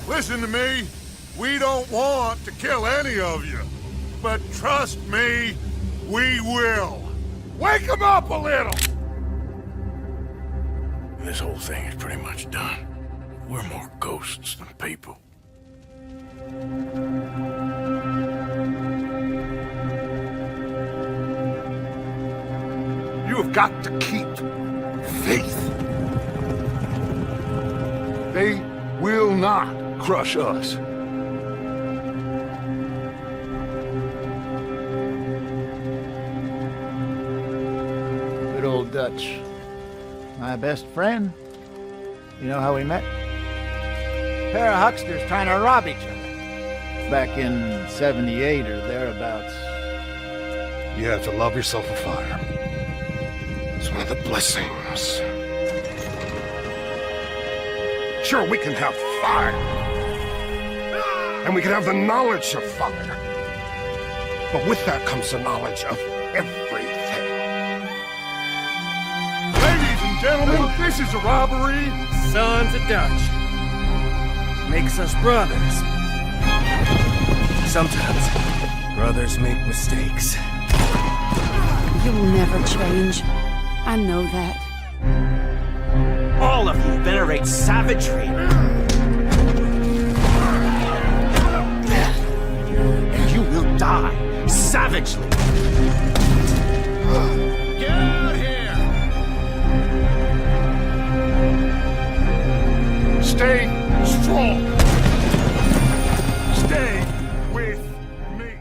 Listen to me. We don't want to kill any of you. But trust me, we will. Wake them up a little! This whole thing is pretty much done. We're more ghosts than people. You have got to keep faith. They will not crush us. Good old Dutch. My best friend. You know how we met? Pair of hucksters trying to rob each other. Back in 78 or thereabouts. You have to love yourself a fire. It's one of the blessings. Sure, we can have fire. And we can have the knowledge of fire. But with that comes the knowledge of everything. Ladies and gentlemen, this is a robbery. Sons of Dutch. Makes us brothers. Sometimes, brothers make mistakes. You'll never change. I know that. All of you venerate savagery. And you will die savagely. Get out here! Stay strong. Stay with me.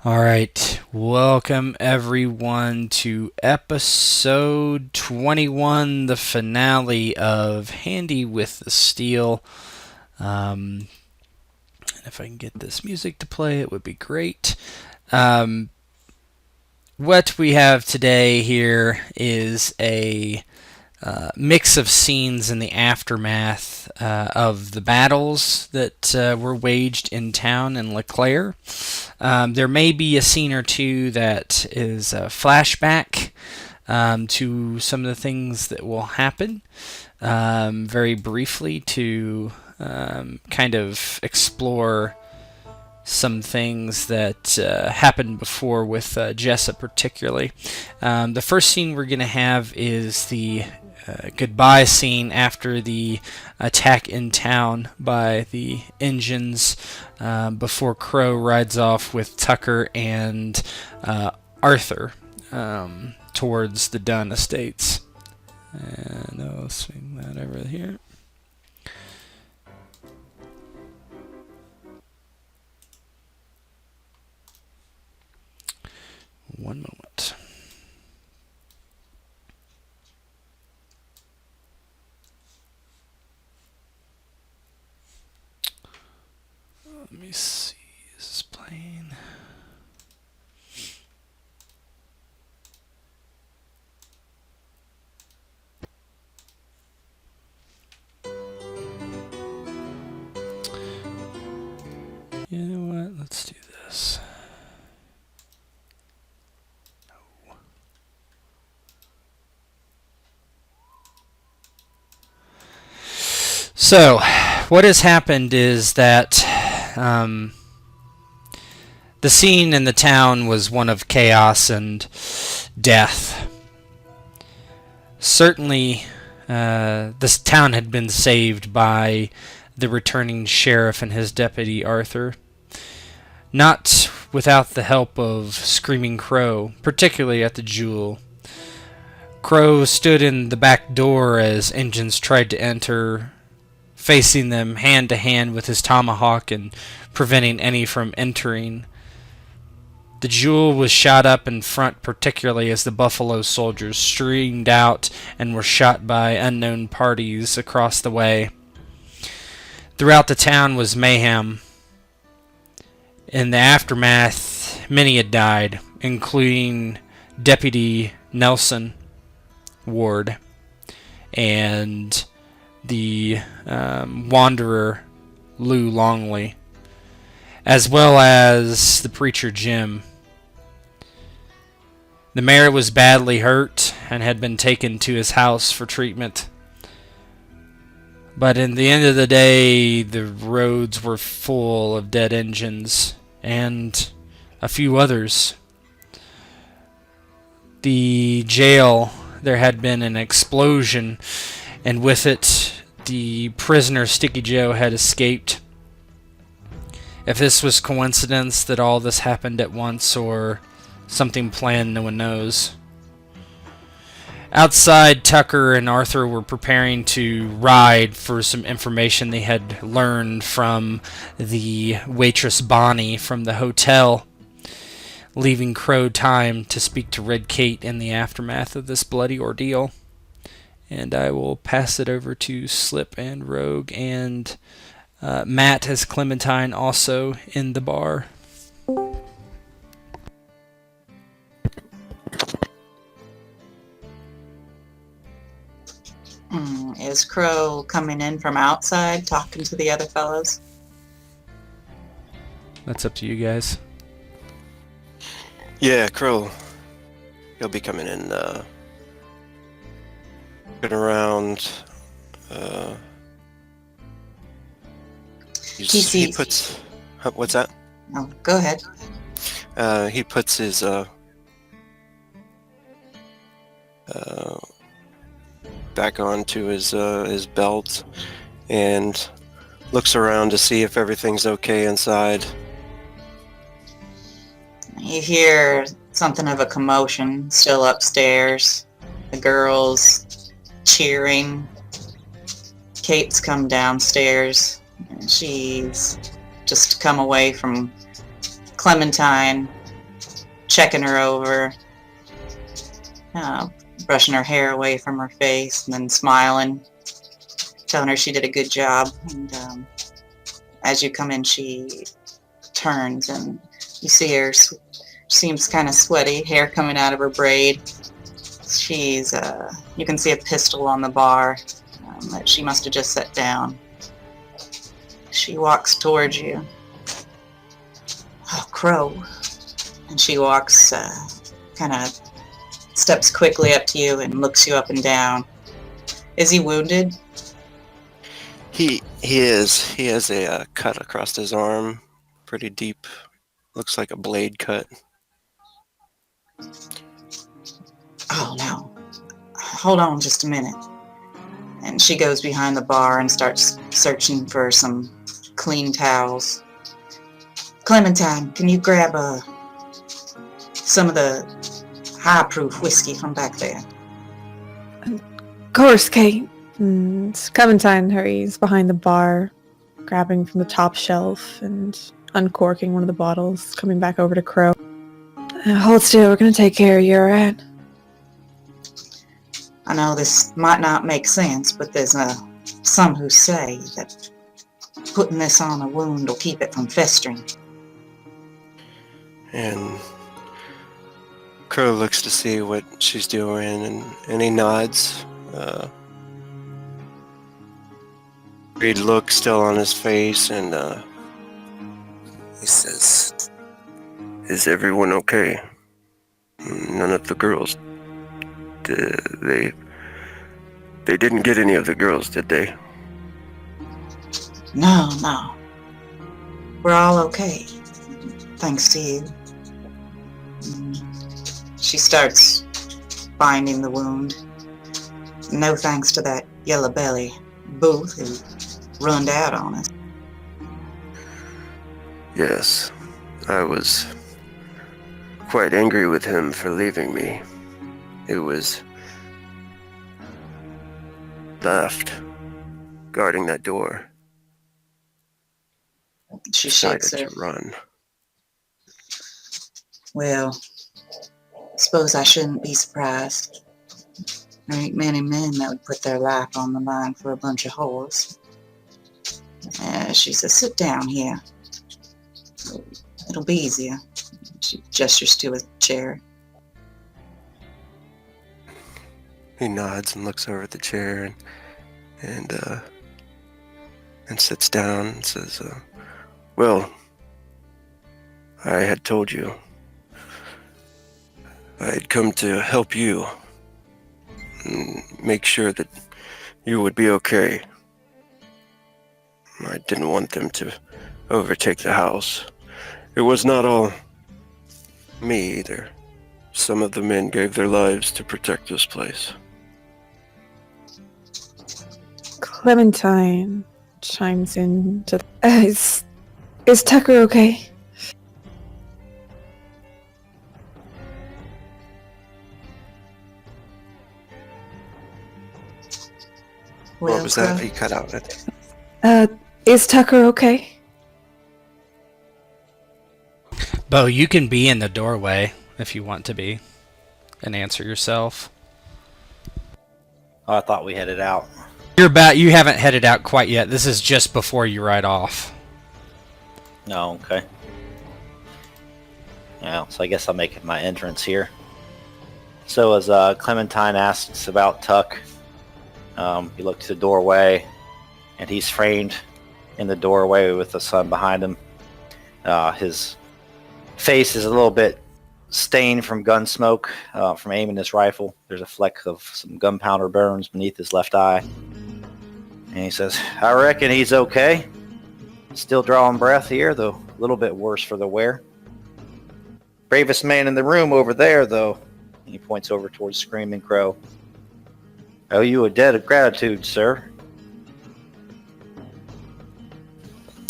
All right, welcome everyone to episode 21, the finale of Handy with the Steel. And if I can get this music to play, it would be great. What we have today here is a mix of scenes in the aftermath of the battles that were waged in town in LeClaire. There may be a scene or two that is a flashback to some of the things that will happen, very briefly to kind of explore some things that happened before with Jessa particularly. The first scene we're going to have is the goodbye scene after the attack in town by the engines before Crow rides off with Tucker and Arthur towards the Dunn Estates. And I'll swing that over here. One moment. Let me see. Is this playing? You know what? Let's do this. So, what has happened is that the scene in the town was one of chaos and death. Certainly, this town had been saved by the returning sheriff and his deputy Arthur. Not without the help of Screaming Crow, particularly at the Jewel. Crow stood in the back door as engines tried to enter, facing them hand to hand with his tomahawk and preventing any from entering. The Jewel was shot up in front, particularly as the Buffalo soldiers streamed out and were shot by unknown parties across the way. Throughout the town was mayhem. In the aftermath, many had died, including Deputy Nelson Ward and the Wanderer Lou Longley, as well as the preacher Jim. The mayor was badly hurt and had been taken to his house for treatment. But in the end of the day, the roads were full of dead engines and a few others. The jail, there had been an explosion, and with it, the prisoner Sticky Joe had escaped. If this was coincidence that all this happened at once or something planned, no one knows. Outside, Tucker and Arthur were preparing to ride for some information they had learned from the waitress Bonnie from the hotel, leaving Crow time to speak to Red Kate in the aftermath of this bloody ordeal. And I will pass it over to Slip and Rogue and Matt as Clementine also in the bar. Is Crow coming in from outside talking to the other fellows? That's up to you guys. Yeah, Crow. He'll be coming in, around, he puts, what's that? Oh, go ahead. He puts his, back onto his belt and looks around to see if everything's okay inside. You hear something of a commotion still upstairs. The girls cheering. Kate's come downstairs. And she's just come away from Clementine, checking her over, brushing her hair away from her face, and then smiling, telling her she did a good job. And as you come in, she turns and you see her. Seems kind of sweaty, hair coming out of her braid. She's, you can see a pistol on the bar that she must have just set down. She walks towards you. Oh, Crow. And she walks, kind of steps quickly up to you and looks you up and down. Is he wounded? He is. He has a cut across his arm, pretty deep. Looks like a blade cut. Oh, no. Hold on just a minute. And she goes behind the bar and starts searching for some clean towels. Clementine, can you grab some of the high-proof whiskey from back there? Of course, Kate. Clementine hurries behind the bar, grabbing from the top shelf and uncorking one of the bottles, coming back over to Crow. Hold still, we're gonna take care of you, alright? I know this might not make sense, but there's some who say that putting this on a wound will keep it from festering. And Crow looks to see what she's doing, and he nods. Greed look still on his face, and he says, "Is everyone okay? None of the girls. They didn't get any of the girls, did they?" No. We're all okay. Thanks to you. She starts binding the wound. No thanks to that yellow belly Booth who runned out on us. Yes, I was quite angry with him for leaving me. It was left guarding that door. She Decided shakes her. to run. Well, suppose I shouldn't be surprised. There ain't many men that would put their life on the line for a bunch of whores. She says, sit down here. It'll be easier. She gestures to a chair. He nods and looks over at the chair and sits down and says, well, I had told you I had come to help you and make sure that you would be okay. I didn't want them to overtake the house. It was not all me either. Some of the men gave their lives to protect this place. Clementine chimes in to... is Tucker okay? Well, What was that? He cut out. Is Tucker okay? Bo, you can be in the doorway if you want to be and answer yourself. Oh, I thought we headed out. You haven't headed out quite yet. This is just before you ride off. No, okay. Yeah, so I guess I'll make my entrance here. So as Clementine asks about Tuck, you look to the doorway, and he's framed in the doorway with the sun behind him. His face is a little bit stained from gun smoke from aiming his rifle. There's a fleck of some gunpowder burns beneath his left eye. And he says, I reckon he's okay. Still drawing breath here, though a little bit worse for the wear. Bravest man in the room over there, though. He points over towards Screaming Crow. Owe you a debt of gratitude, sir.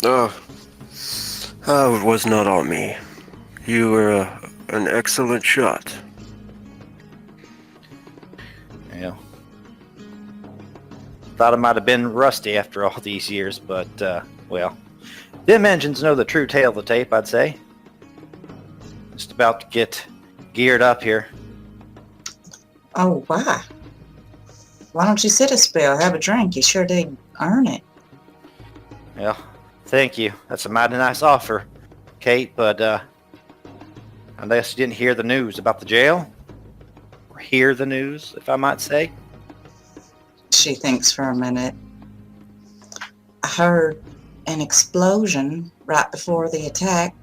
It was not all me. You were an excellent shot. Yeah. Thought it might have been rusty after all these years, but, well, them engines know the true tale of the tape, I'd say. Just about to get geared up here. Oh, why? Why don't you sit a spell, have a drink? You sure did earn it. Well, thank you. That's a mighty nice offer, Kate, but, unless you didn't hear the news about the jail, or hear the news, if I might say. She thinks for a minute. I heard an explosion right before the attack.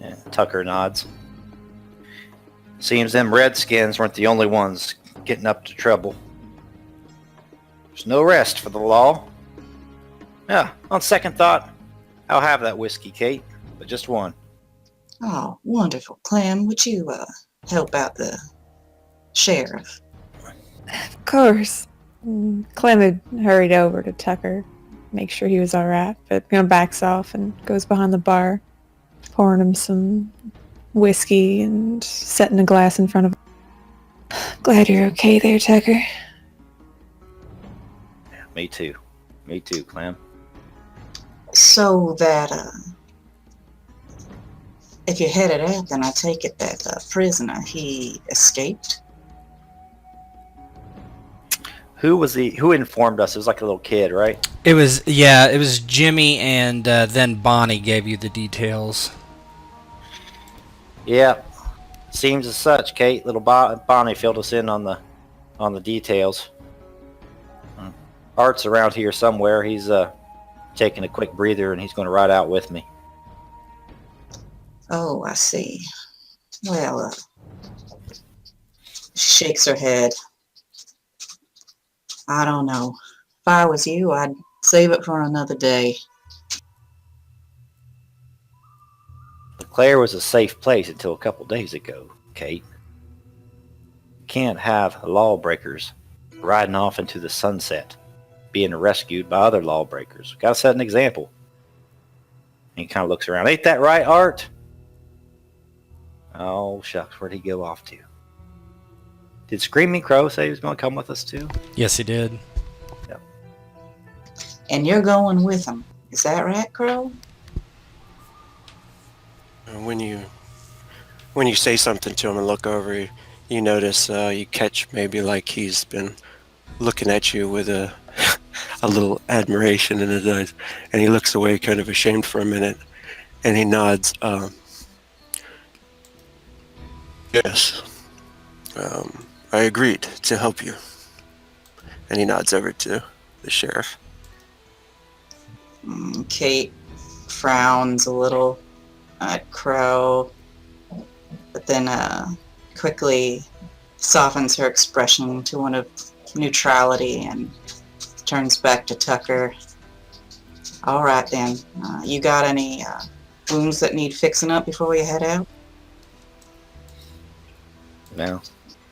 Yeah, Tucker nods. Seems them Redskins weren't the only ones getting up to trouble. There's no rest for the law. Yeah, on second thought, I'll have that whiskey, Kate, but just one. Oh, wonderful. Clem, would you help out the sheriff? Of course. Clem had hurried over to Tucker, make sure he was alright, but backs off and goes behind the bar, pouring him some whiskey and setting a glass in front of him. Glad you're okay there, Tucker. Yeah, me too. Me too, Clem. So that, if you're headed out, then I take it that prisoner, he escaped? Who informed us? It was like a little kid, right? It was Jimmy, and then Bonnie gave you the details. Yeah, seems as such, Kate. Little Bonnie filled us in on the details. Art's around here somewhere. He's taking a quick breather, and he's going to ride out with me. Oh, I see. Well, she shakes her head. I don't know. If I was you, I'd save it for another day. Claire was a safe place until a couple days ago, Kate. You can't have lawbreakers riding off into the sunset, being rescued by other lawbreakers. Gotta set an example. And he kind of looks around. Ain't that right, Art? Oh, shucks, where'd he go off to? Did Screaming Crow say he was going to come with us too? Yes, he did. Yep. And you're going with him. Is that right, Crow? When you say something to him and look over, you notice you catch maybe like he's been looking at you with a little admiration in his eyes, and he looks away kind of ashamed for a minute, and he nods. Yes. I agreed to help you. And he nods over to the sheriff. Kate frowns a little at Crow, but then quickly softens her expression to one of neutrality and Turns back to Tucker. All right then. You got any wounds that need fixing up before we head out? No,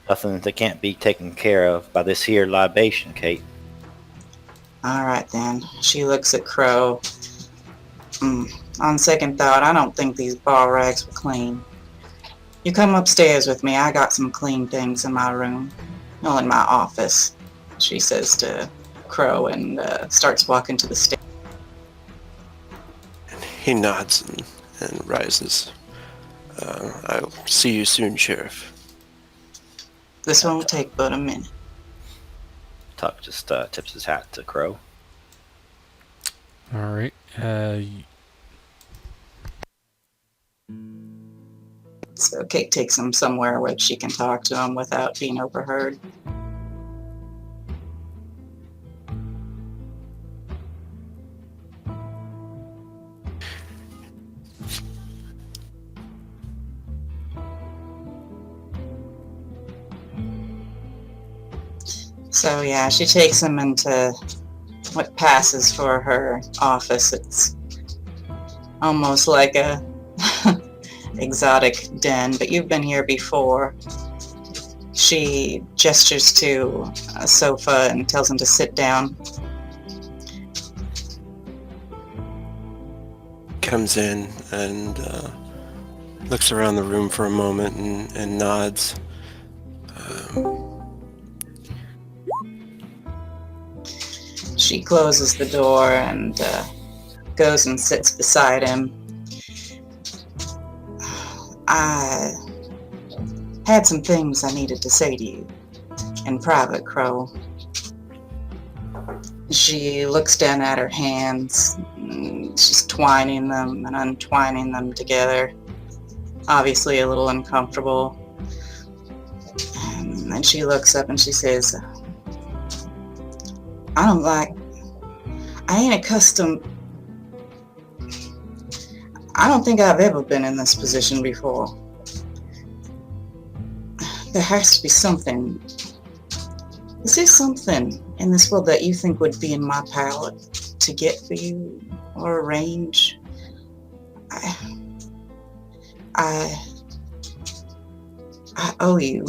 nothing that can't be taken care of by this here libation, Kate. All right then. She looks at Crow. On second thought, I don't think these bar rags were clean. You come upstairs with me. I got some clean things in my room. No, in my office, she says to Crow and starts walking to the stairs. He nods and rises. I'll see you soon, Sheriff. This won't take but a minute. Tuck just tips his hat to Crow. All right. So Kate takes him somewhere where she can talk to him without being overheard. So yeah, she takes him into what passes for her office. It's almost like a exotic den, but you've been here before. She gestures to a sofa and tells him to sit down. Comes in and looks around the room for a moment and nods. She closes the door and goes and sits beside him. I had some things I needed to say to you in private, Crow. She looks down at her hands. She's twining them and untwining them together. Obviously a little uncomfortable. And then she looks up and she says, I ain't accustomed. I don't think I've ever been in this position before. There has to be something. Is there something in this world that you think would be in my power to get for you or arrange? I owe you,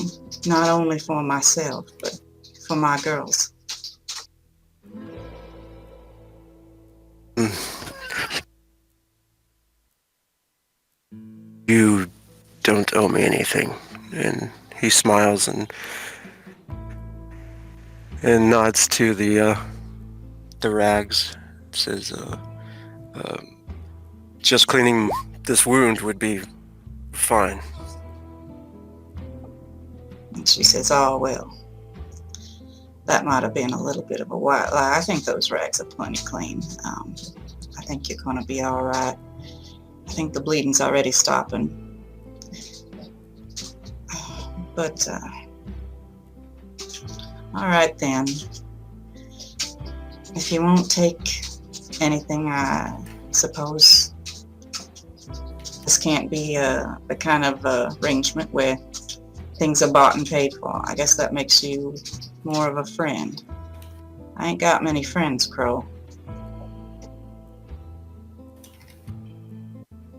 not only for myself, but for my girls. You don't owe me anything. And he smiles and nods to the rags. Says, just cleaning this wound would be fine. And she says, oh, well, that might have been a little bit of a white lie. I think those rags are plenty clean. I think you're going to be all right. I think the bleeding's already stopping. But, all right then. If you won't take anything, I suppose this can't be the kind of arrangement where things are bought and paid for. I guess that makes you more of a friend. I ain't got many friends, Crow.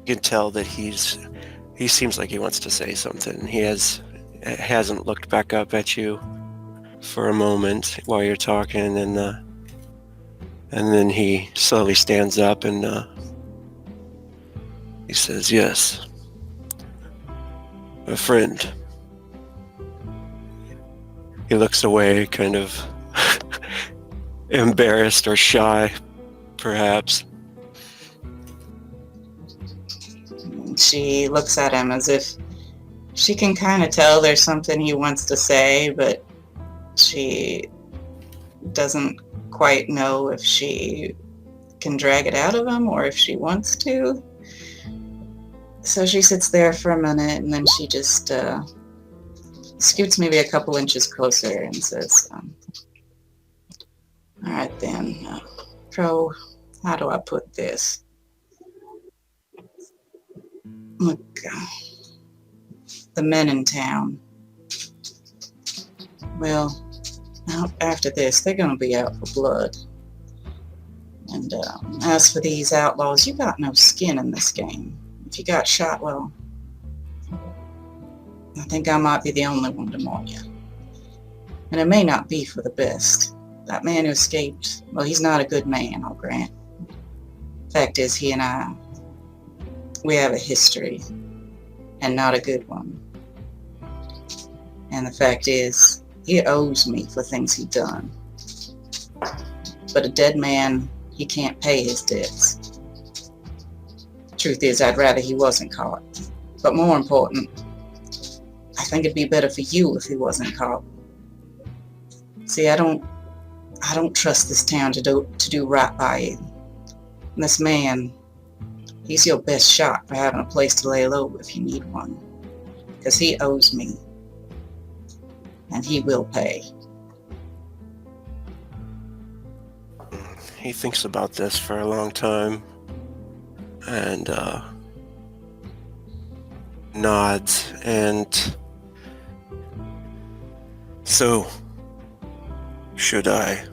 You can tell that he seems like he wants to say something. He hasn't looked back up at you for a moment while you're talking, and then he slowly stands up and he says, yes, a friend. He looks away, kind of embarrassed or shy, perhaps. She looks at him as if she can kind of tell there's something he wants to say, but she doesn't quite know if she can drag it out of him or if she wants to. So she sits there for a minute and then she just scoots maybe a couple inches closer and says, all right then, Crow, how do I put this? Look, the men in town, well, Now, after this, they're gonna be out for blood. And as for these outlaws, you got no skin in this game. If you got shot, well, I think I might be the only one to mourn you. And it may not be for the best. That man who escaped, well, he's not a good man, I'll grant. Fact is, he and I, we have a history, and not a good one. And the fact is, he owes me for things he done. But a dead man, he can't pay his debts. Truth is, I'd rather he wasn't caught. But more important, I think it'd be better for you if he wasn't caught. See, I don't trust this town to do right by you. And this man, he's your best shot for having a place to lay low if you need one. Because he owes me. And he will pay. He thinks about this for a long time and nods. And so, should I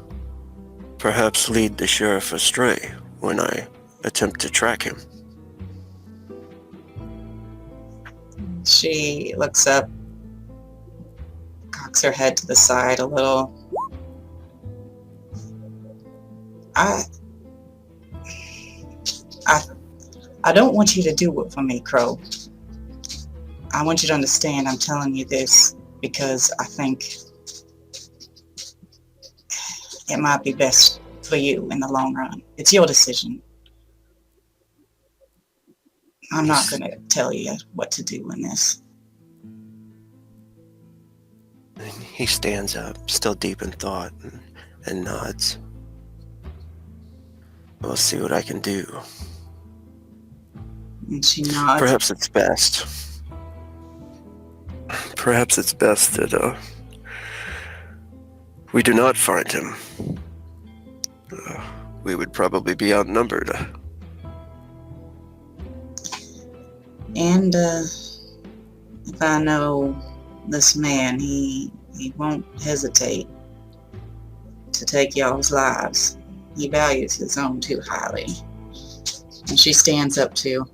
perhaps lead the sheriff astray when I attempt to track him? She looks up, cocks her head to the side a little. I don't want you to do it for me, Crow. I want you to understand I'm telling you this because I think it might be best for you in the long run. It's your decision. I'm not going to tell you what to do in this. He stands up, still deep in thought, and nods. I'll see what I can do. And she nods. Perhaps it's best. Perhaps it's best that we do not find him. We would probably be outnumbered. And if I know this man, he won't hesitate to take y'all's lives. He values his own too highly. And she stands up too.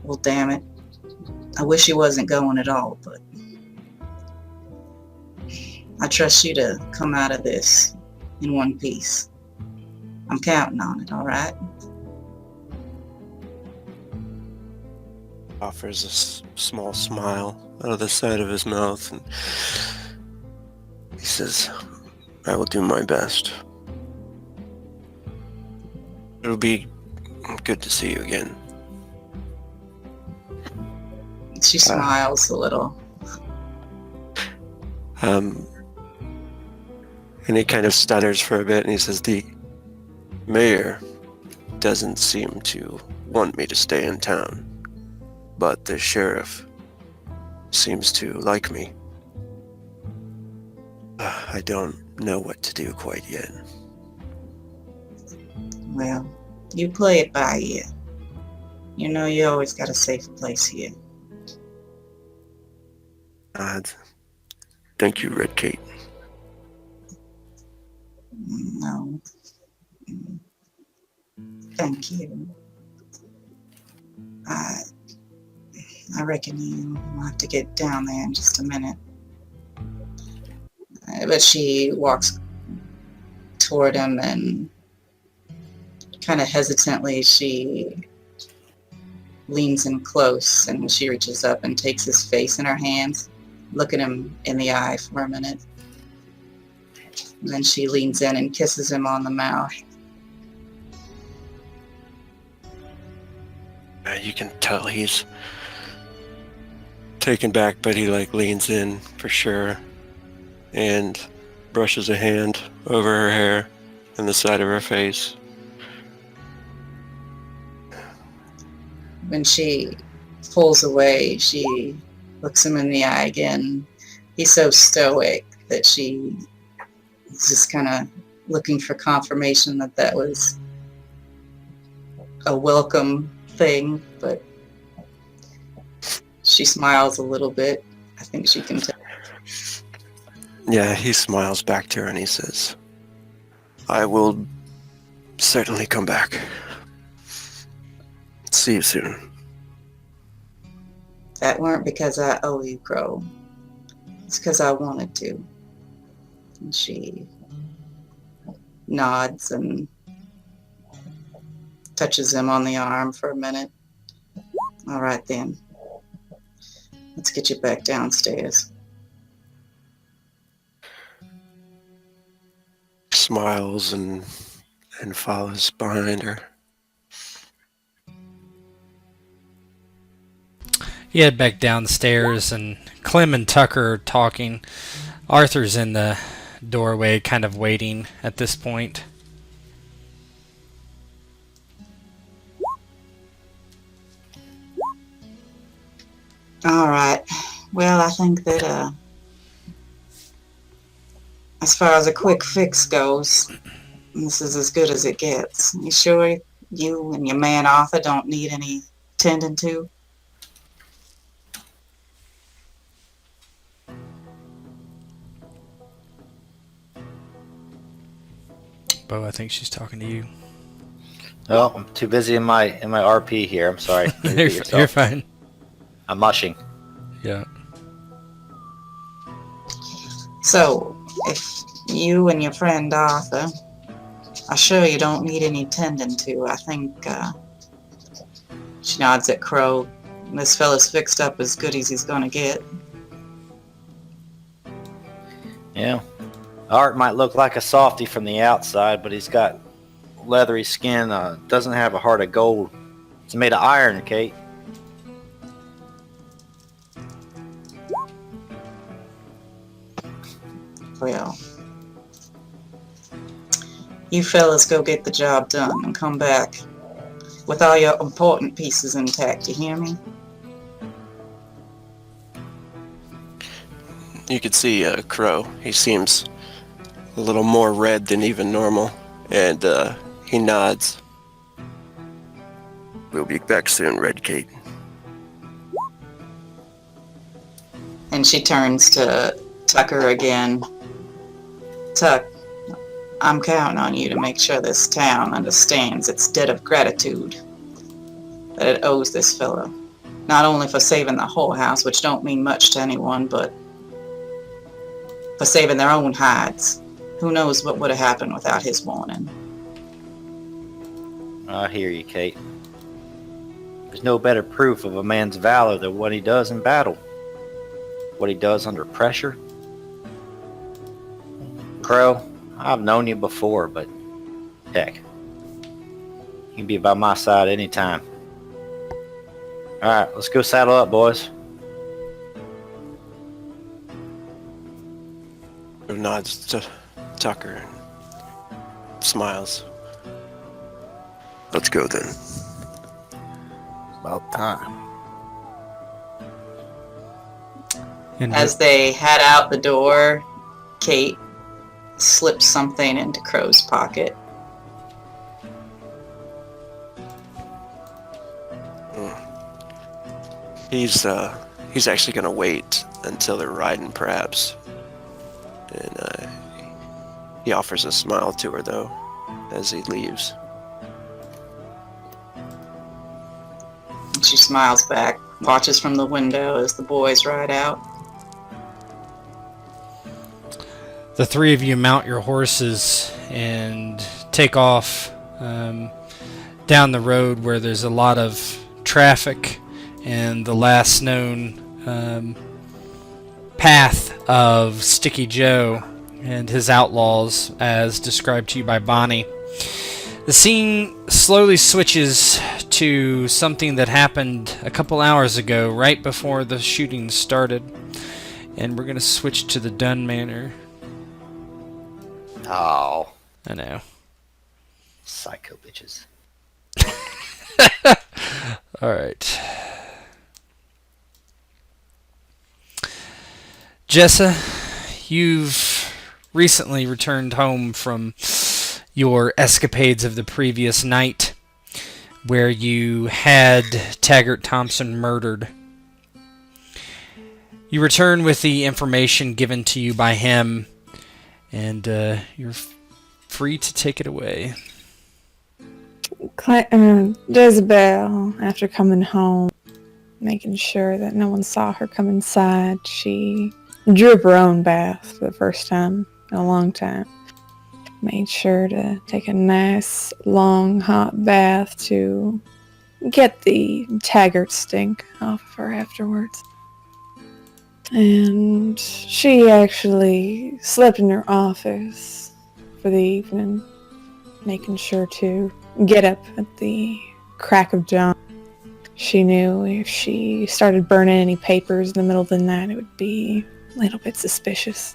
Well, damn it. I wish he wasn't going at all, but I trust you to come out of this in one piece. I'm counting on it, all right? Offers a small smile out of the side of his mouth, and he says, I will do my best. It'll be good to see you again. She smiles a little. And he kind of stutters for a bit, and he says, the mayor doesn't seem to want me to stay in town, but the sheriff seems to like me. I don't know what to do quite yet. Well, you play it by ear. You know you always got a safe place here. Thank you, Red Kate. No. Thank you. I reckon you will have to get down there in just a minute. But she walks toward him and kind of hesitantly she leans in close and she reaches up and takes his face in her hands, looking him in the eye for a minute. And then she leans in and kisses him on the mouth. You can tell he's taken back, but he leans in for sure and brushes a hand over her hair and the side of her face. When she pulls away, she looks him in the eye again. He's so stoic that she is just kind of looking for confirmation that that was a welcome thing, but she smiles a little bit. I think she can tell. Yeah, he smiles back to her and he says, I will certainly come back. See you soon. That weren't because I owe you, Crow. It's because I wanted to. And she nods and touches him on the arm for a minute. All right, then. Let's get you back downstairs. Smiles and follows behind her. You head back downstairs, and Clem and Tucker are talking. Arthur's in the doorway, kind of waiting at this point. All right. Well, I think that as far as a quick fix goes, this is as good as it gets. You sure you and your man Arthur don't need any tending to? Bo, I think she's talking to you. Oh, I'm too busy in my RP here. I'm sorry. You're fine. I'm mushing. Yeah. So, if you and your friend Arthur are sure you don't need any tending to, I think, she nods at Crow. This fella's fixed up as good as he's gonna get. Yeah. Art might look like a softy from the outside, but he's got leathery skin. Doesn't have a heart of gold. It's made of iron, Kate. Well, you fellas go get the job done and come back with all your important pieces intact, you hear me? You could see Crow. He seems a little more red than even normal, and he nods. We'll be back soon, Red Kate. And she turns to Tucker again. Tuck, I'm counting on you to make sure this town understands its debt of gratitude that it owes this fellow. Not only for saving the whole house, which don't mean much to anyone, but for saving their own hides. Who knows what would have happened without his warning. I hear you, Kate. There's no better proof of a man's valor than what he does in battle. What he does under pressure. Crow, I've known you before, but heck, you can be by my side anytime. Alright, let's go saddle up, boys. Nods to Tucker and smiles. Let's go then. About time. And As they head out the door, Kate slips something into Crow's pocket. He's actually gonna wait until they're riding, perhaps. And he offers a smile to her, though, as he leaves. She smiles back, watches from the window as the boys ride out. the three of you mount your horses and take off down the road where there's a lot of traffic, and the last known path of Sticky Joe and his outlaws, as described to you by Bonnie. The scene slowly switches to something that happened a couple hours ago, right before the shooting started, and we're going to switch to the Dunn Manor. Oh, I know. psycho bitches. Alright. Jessa, you've recently returned home from your escapades of the previous night, where you had Taggart Thompson murdered. You return with the information given to you by him, and you're free to take it away. Jezebel, after coming home, making sure that no one saw her come inside, she drew up her own bath for the first time in a long time. Made sure to take a nice, long, hot bath to get the taggart stink off of her afterwards. And she actually slept in her office for the evening, making sure to get up at the crack of dawn. She knew if she started burning any papers in the middle of the night, it would be a little bit suspicious.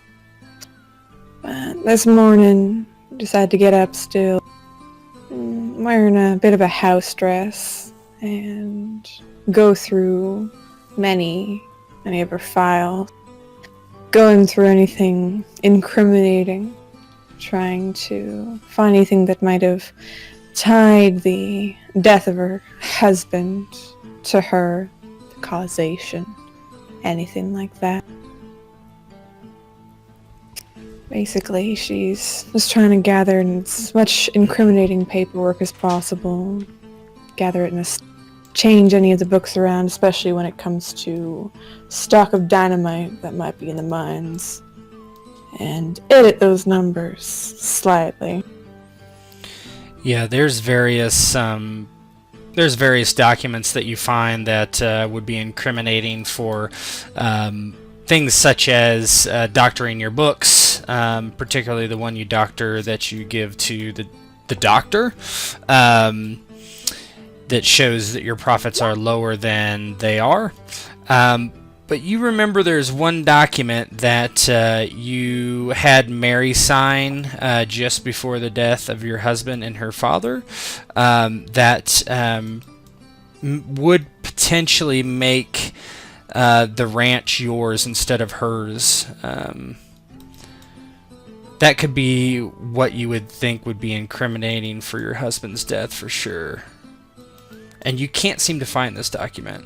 But this morning, decided to get up still, wearing a bit of a house dress, and go through many of her files, going through anything incriminating, trying to find anything that might have tied the death of her husband to her, the causation, anything like that. Basically, she's just trying to gather as much incriminating paperwork as possible, gather it in a change any of the books around, especially when it comes to stock of dynamite that might be in the mines, and edit those numbers slightly. Yeah, there's various documents that you find that would be incriminating for things such as doctoring your books, particularly the one you doctor that you give to the doctor, that shows that your profits are lower than they are. But you remember there's one document that you had Mary sign just before the death of your husband and her father, that would potentially make the ranch yours instead of hers. That could be what you would think would be incriminating for your husband's death for sure. And you can't seem to find this document.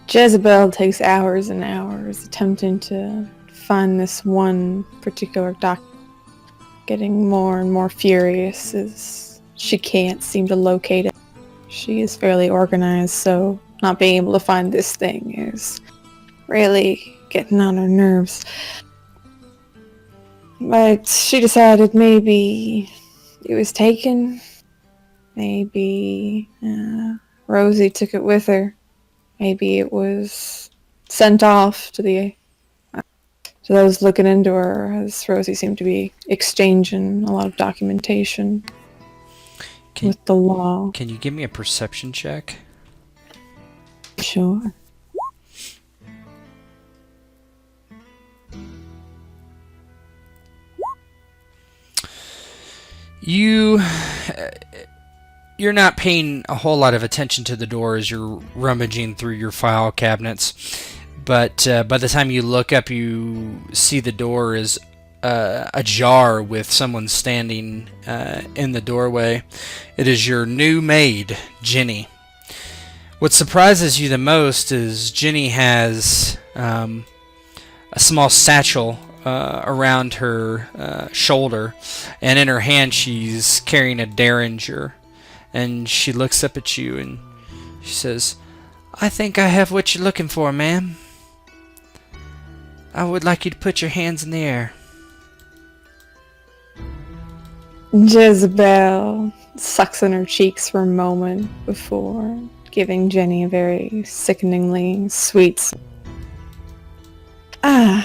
Jezebel takes hours and hours attempting to find this one particular document, getting more and more furious as she can't seem to locate it. She is fairly organized, so not being able to find this thing is really getting on her nerves. But she decided maybe it was taken. Maybe Rosie took it with her. Maybe it was sent off to those looking into her, as Rosie seemed to be exchanging a lot of documentation with the law. Can you give me a perception check? Sure. You're not paying a whole lot of attention to the door as you're rummaging through your file cabinets, but by the time you look up, you see the door is ajar with someone standing in the doorway. It is your new maid, Jenny. What surprises you the most is Jenny has a small satchel around her shoulder, and in her hand she's carrying a derringer. And she looks up at you and she says, "I think I have what you're looking for, ma'am. I would like you to put your hands in the air." Jezebel sucks in her cheeks for a moment before giving Jenny a very sickeningly sweet. I'm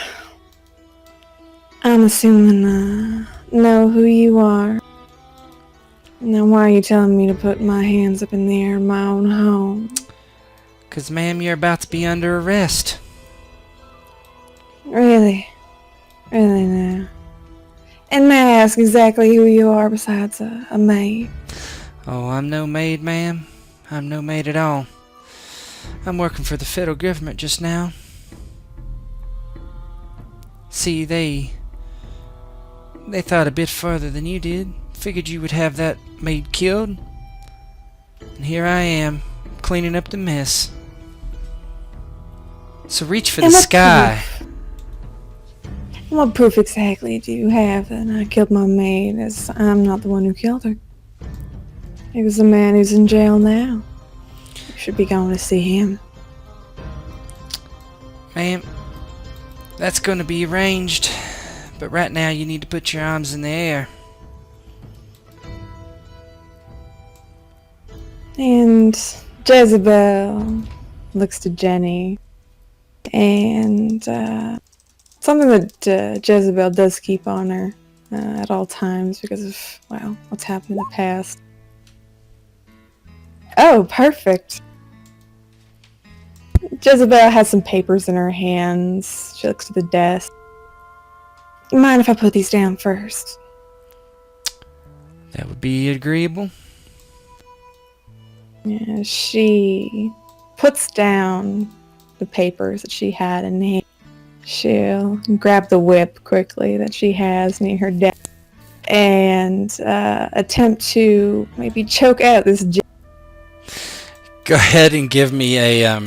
assuming know who you are. Now why are you telling me to put my hands up in the air in my own home? 'Cause ma'am, you're about to be under arrest. Really? Really now? And may I ask exactly who you are besides a maid? Oh, I'm no maid, ma'am. I'm no maid at all. I'm working for the federal government just now. See, they thought a bit further than you did. Figured you would have that maid killed. And here I am, cleaning up the mess. So reach for the And what sky. What proof exactly do you have that I killed my maid, as I'm not the one who killed her? It was the man who's in jail now. You should be going to see him. Ma'am, that's going to be arranged. But right now you need to put your arms in the air. And Jezebel looks to Jenny. And something that Jezebel does keep on her at all times because of, well, what's happened in the past. Oh, perfect. Jezebel has some papers in her hands. She looks to the desk. Mind if I put these down first? That would be agreeable. Yeah, she puts down the papers that she had in hand. She'll grab the whip quickly that she has near her desk and attempt to maybe choke out this. Go ahead and give me a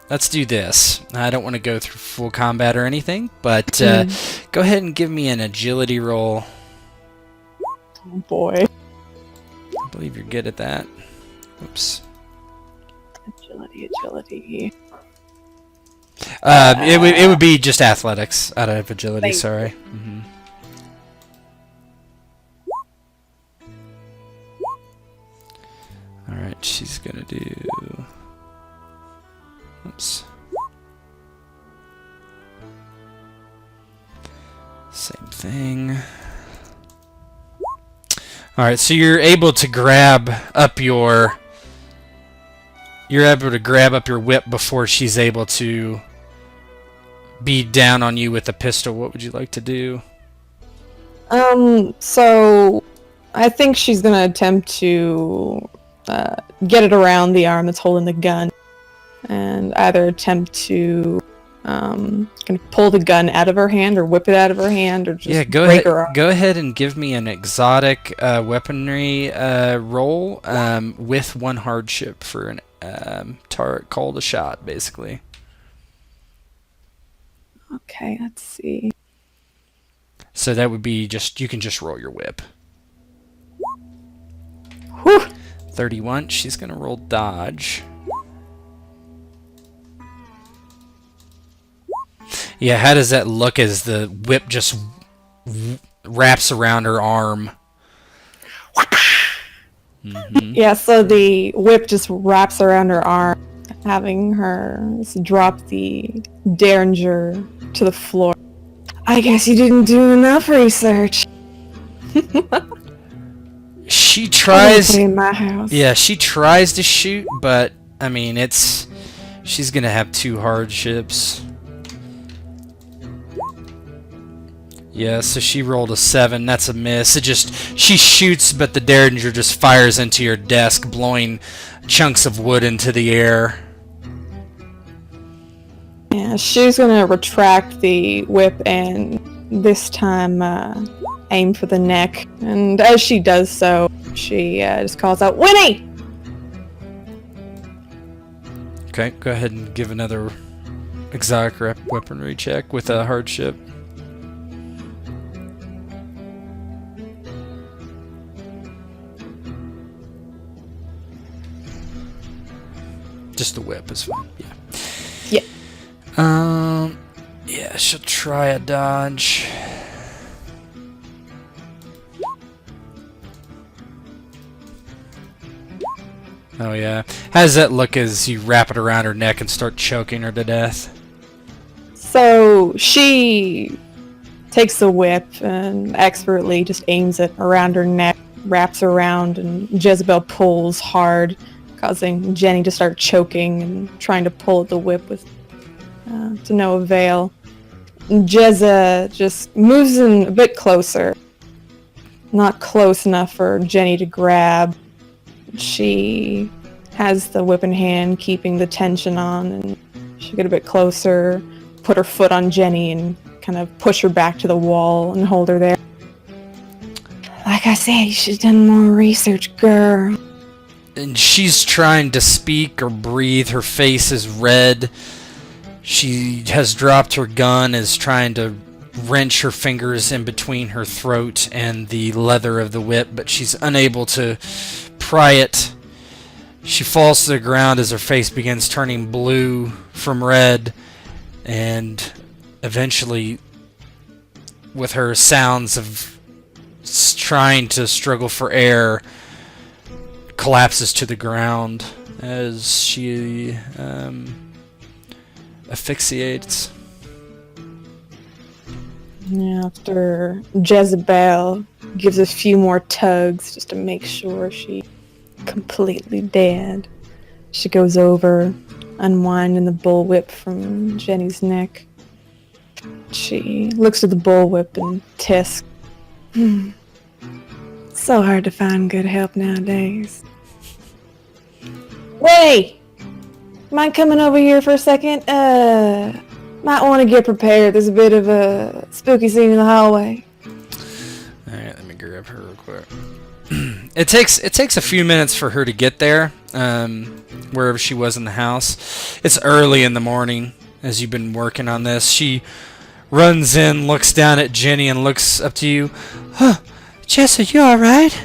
let's do this. I don't want to go through full combat or anything, but go ahead and give me an agility roll. Oh boy. I believe you're good at that. Oops. Agility. It would be just athletics out of agility. Sorry. All right, she's gonna do. Oops. Same thing. All right, so you're able to grab up your. You're able to grab up your whip before she's able to be down on you with a pistol. What would you like to do? So I think she's gonna attempt to get it around the arm that's holding the gun, and either attempt to kind of pull the gun out of her hand or whip it out of her hand, or just break her arm. Go ahead and give me an exotic weaponry roll with one hardship for an turret called a shot, basically. Okay, let's see. So that would be just, you can just roll your whip. Whew. 31. She's gonna roll dodge. Yeah, how does that look as the whip just wraps around her arm? Yeah, so the whip just wraps around her arm, having her drop the derringer to the floor. I guess you didn't do enough research. She tries. In my house. Yeah, she tries to shoot, but I mean, she's gonna have 2 hardships. Yeah, so she rolled a 7. That's a miss. She shoots, but the derringer just fires into your desk, blowing chunks of wood into the air. Yeah, she's gonna retract the whip and this time aim for the neck. And as she does so, she just calls out, "Winnie!" Okay, go ahead and give another exotic weaponry check with a hardship. Just the whip is fine. Yeah. Yeah. Yeah, she'll try a dodge. Oh yeah. How does that look as you wrap it around her neck and start choking her to death? So she takes the whip and expertly just aims it around her neck, wraps around, and Jezebel pulls hard, causing Jenny to start choking and trying to pull at the whip with to no avail. Jessa just moves in a bit closer. Not close enough for Jenny to grab. She has the whip in hand, keeping the tension on, and she'll get a bit closer, put her foot on Jenny, and kind of push her back to the wall and hold her there. Like I said, you should have done more research, girl. And she's trying to speak or breathe. Her face is red. She has dropped her gun, is trying to wrench her fingers in between her throat and the leather of the whip, but she's unable to pry it. She falls to the ground as her face begins turning blue from red, and eventually, with her sounds of trying to struggle for air, collapses to the ground as she asphyxiates. After Jezebel gives a few more tugs just to make sure she's completely dead, she goes over, unwinding the bullwhip from Jenny's neck. She looks at the bullwhip and tisks. So hard to find good help nowadays. Hey! Mind coming over here for a second? Might want to get prepared. There's a bit of a spooky scene in the hallway. Alright, let me grab her real quick. It takes a few minutes for her to get there, wherever she was in the house. It's early in the morning as you've been working on this. She runs in, looks down at Jenny, and looks up to you. Huh, Jessa, you alright?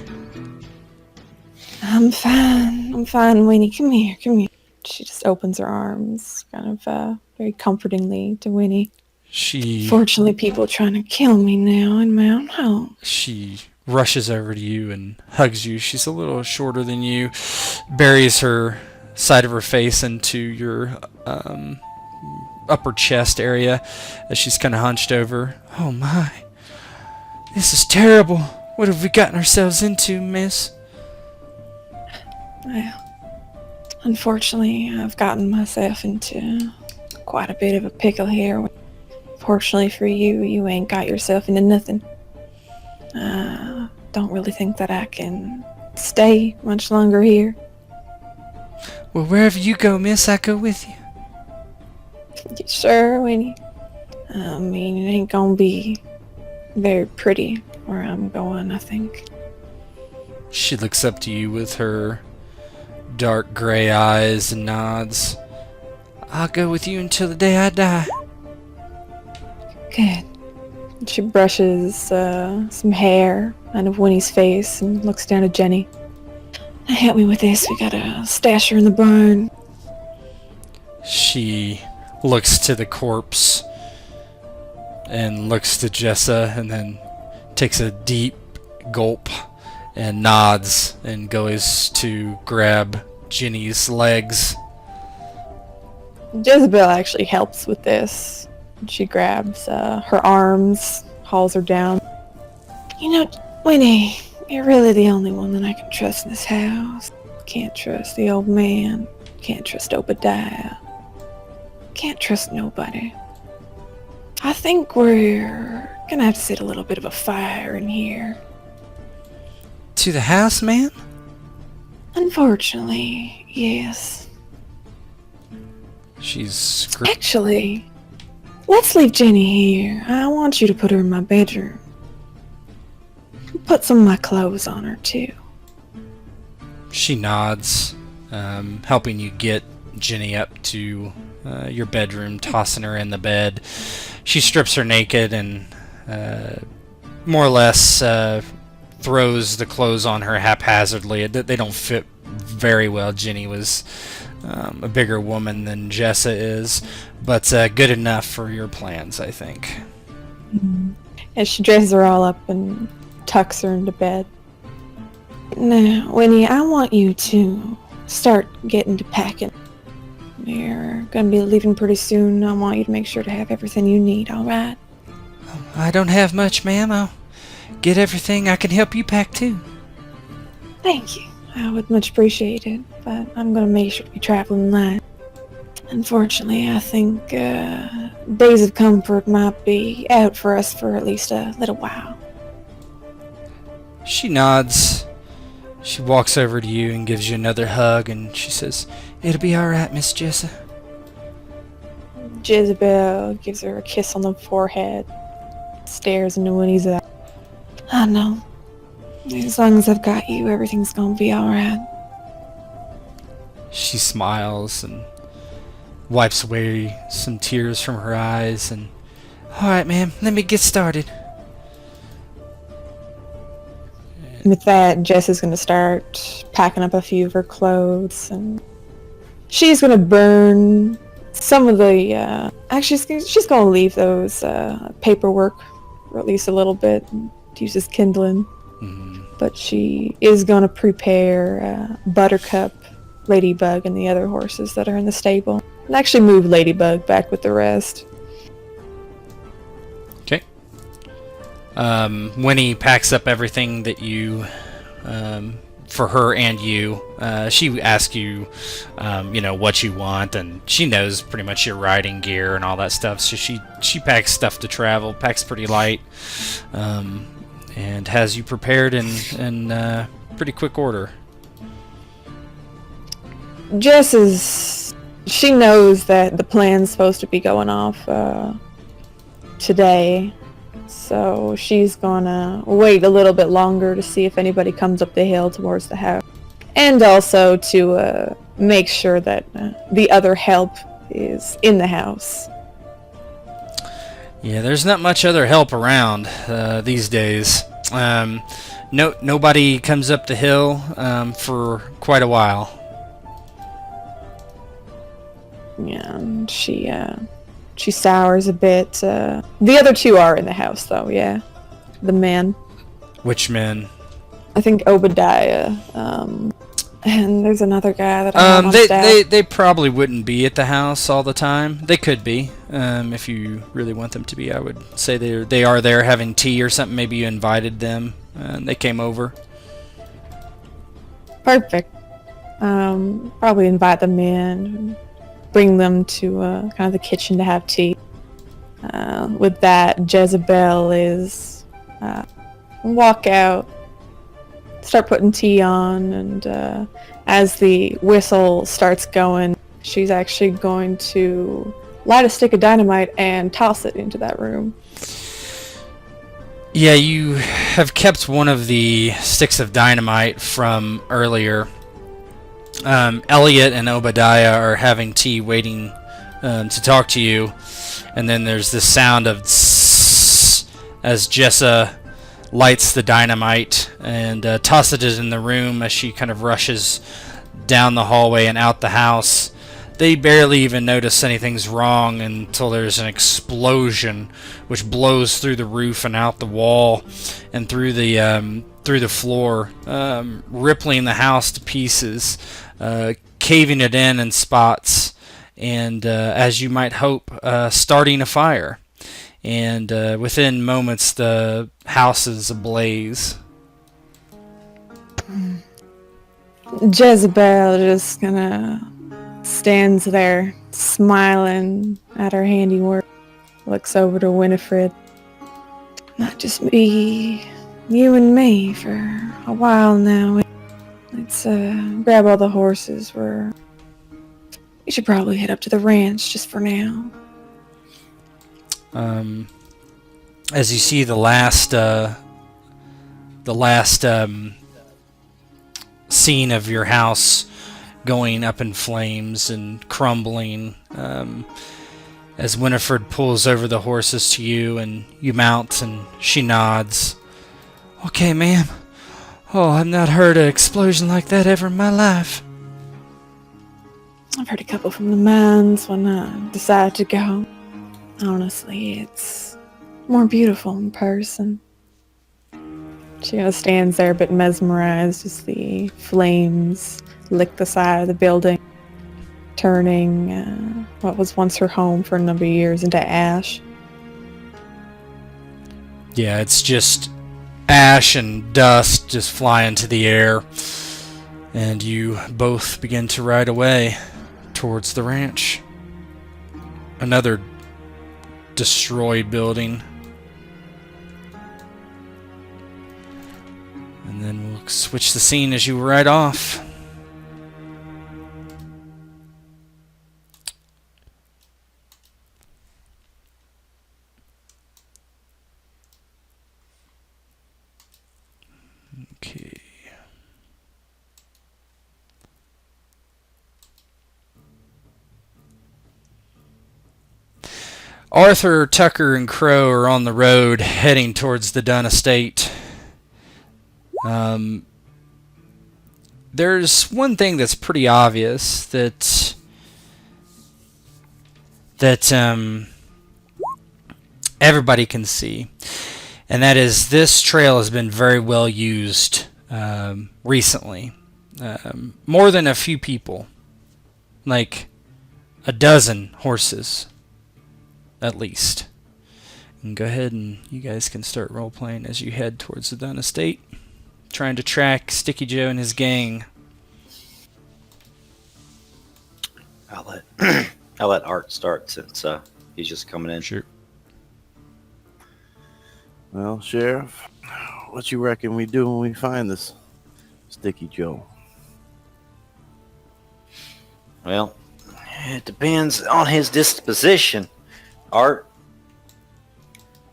I'm fine, Winnie. Come here. She just opens her arms, kind of very comfortingly to Winnie. Fortunately, people are trying to kill me now in my own home. She rushes over to you and hugs you. She's a little shorter than you, buries her side of her face into your upper chest area as she's kind of hunched over. Oh my, this is terrible. What have we gotten ourselves into, miss? Well, unfortunately, I've gotten myself into quite a bit of a pickle here. Fortunately for you, you ain't got yourself into nothing. Don't really think that I can stay much longer here. Well, wherever you go, miss, I go with you. You sure, Winnie? I mean, it ain't gonna be very pretty where I'm going, I think. She looks up to you with her dark gray eyes and nods. I'll go with you until the day I die. Good. She brushes some hair out of Winnie's face and looks down at Jenny. Help me with this. We gotta stash her in the barn. She looks to the corpse and looks to Jessa and then takes a deep gulp and nods and goes to grab Jenny's legs. Jezebel actually helps with this. She grabs her arms, hauls her down. You know, Winnie, you're really the only one that I can trust in this house. Can't trust the old man. Can't trust Obadiah. Can't trust nobody. I think we're gonna have to set a little bit of a fire in here. To the house, man? Unfortunately, yes. She's Actually, let's leave Jenny here. I want you to put her in my bedroom. Put some of my clothes on her, too. She nods, helping you get Jenny up to your bedroom, tossing her in the bed. She strips her naked and more or less throws the clothes on her haphazardly. They don't fit very well. Jenny was a bigger woman than Jessa is, but good enough for your plans, I think. And she dresses her all up and tucks her into bed. Now, Winnie, I want you to start getting to packing. We're gonna be leaving pretty soon. I want you to make sure to have everything you need, alright? I don't have much, ma'am. I'll get everything. I can help you pack, too. Thank you. I would much appreciate it, but I'm gonna make sure to be traveling light. Unfortunately, I think days of comfort might be out for us for at least a little while. She nods. She walks over to you and gives you another hug, and she says, "It'll be alright, Miss Jessa." Jezebel gives her a kiss on the forehead, stares into Winnie's eye. I know. As long as I've got you, everything's gonna be alright. She smiles and wipes away some tears from her eyes and, "Alright, ma'am, let me get started." With that, Jess is going to start packing up a few of her clothes, and she's going to burn some of the, actually, she's going to leave those paperwork, or at least a little bit, and use as kindling. But she is going to prepare Buttercup, Ladybug, and the other horses that are in the stable, and actually move Ladybug back with the rest. Okay. Winnie packs up everything that you, for her and you. She asks you, what you want, and she knows pretty much your riding gear and all that stuff. So she packs stuff to travel, packs pretty light, and has you prepared in pretty quick order. Jess she knows that the plan's supposed to be going off today, so she's gonna wait a little bit longer to see if anybody comes up the hill towards the house, and also to make sure that the other help is in the house. Yeah, there's not much other help around these days. Nobody comes up the hill for quite a while. Yeah, and she sours a bit. The other two are in the house, though. Yeah, the men. Which men? I think Obadiah. And there's another guy that I have on staff. They probably wouldn't be at the house all the time. They could be, if you really want them to be. I would say they are there having tea or something. Maybe you invited them and they came over. Perfect. Probably invite them in, and bring them to kind of the kitchen to have tea. With that, Jezebel is walk out, start putting tea on, and as the whistle starts going, she's actually going to light a stick of dynamite and toss it into that room. Yeah, you have kept one of the sticks of dynamite from earlier. Elliot and Obadiah are having tea waiting to talk to you, and then there's this sound of tss as Jessa lights the dynamite and tosses it in the room as she kind of rushes down the hallway and out the house. They barely even notice anything's wrong until there's an explosion which blows through the roof and out the wall and through the floor, rippling the house to pieces, caving it in spots, and as you might hope, starting a fire. And within moments, the house is ablaze. Jezebel just kinda stands there, smiling at her handiwork, looks over to Winifred. Not just me, you and me for a while now. Let's grab all the horses. We should probably head up to the ranch just for now. As you see the last scene of your house going up in flames and crumbling, as Winifred pulls over the horses to you and you mount and she nods. "Okay, ma'am. Oh, I've not heard an explosion like that ever in my life." I've heard a couple from the mines when I decided to go. Honestly, it's more beautiful in person. She kind of stands there a bit mesmerized as the flames lick the side of the building, turning what was once her home for a number of years into ash. Yeah, it's just ash and dust just fly into the air, and you both begin to ride away towards the ranch. Another destroyed building. And then we'll switch the scene as you ride off. Okay. Arthur, Tucker, and Crow are on the road heading towards the Dunn estate. There's one thing that's pretty obvious that everybody can see, and that is this trail has been very well used recently. More than a few people, like a dozen horses at least. And go ahead and you guys can start role playing as you head towards the Dunn estate, trying to track Sticky Joe and his gang. I'll let Art start since he's just coming in. Sure. Well, Sheriff, what you reckon we do when we find this Sticky Joe? Well, it depends on his disposition, Art.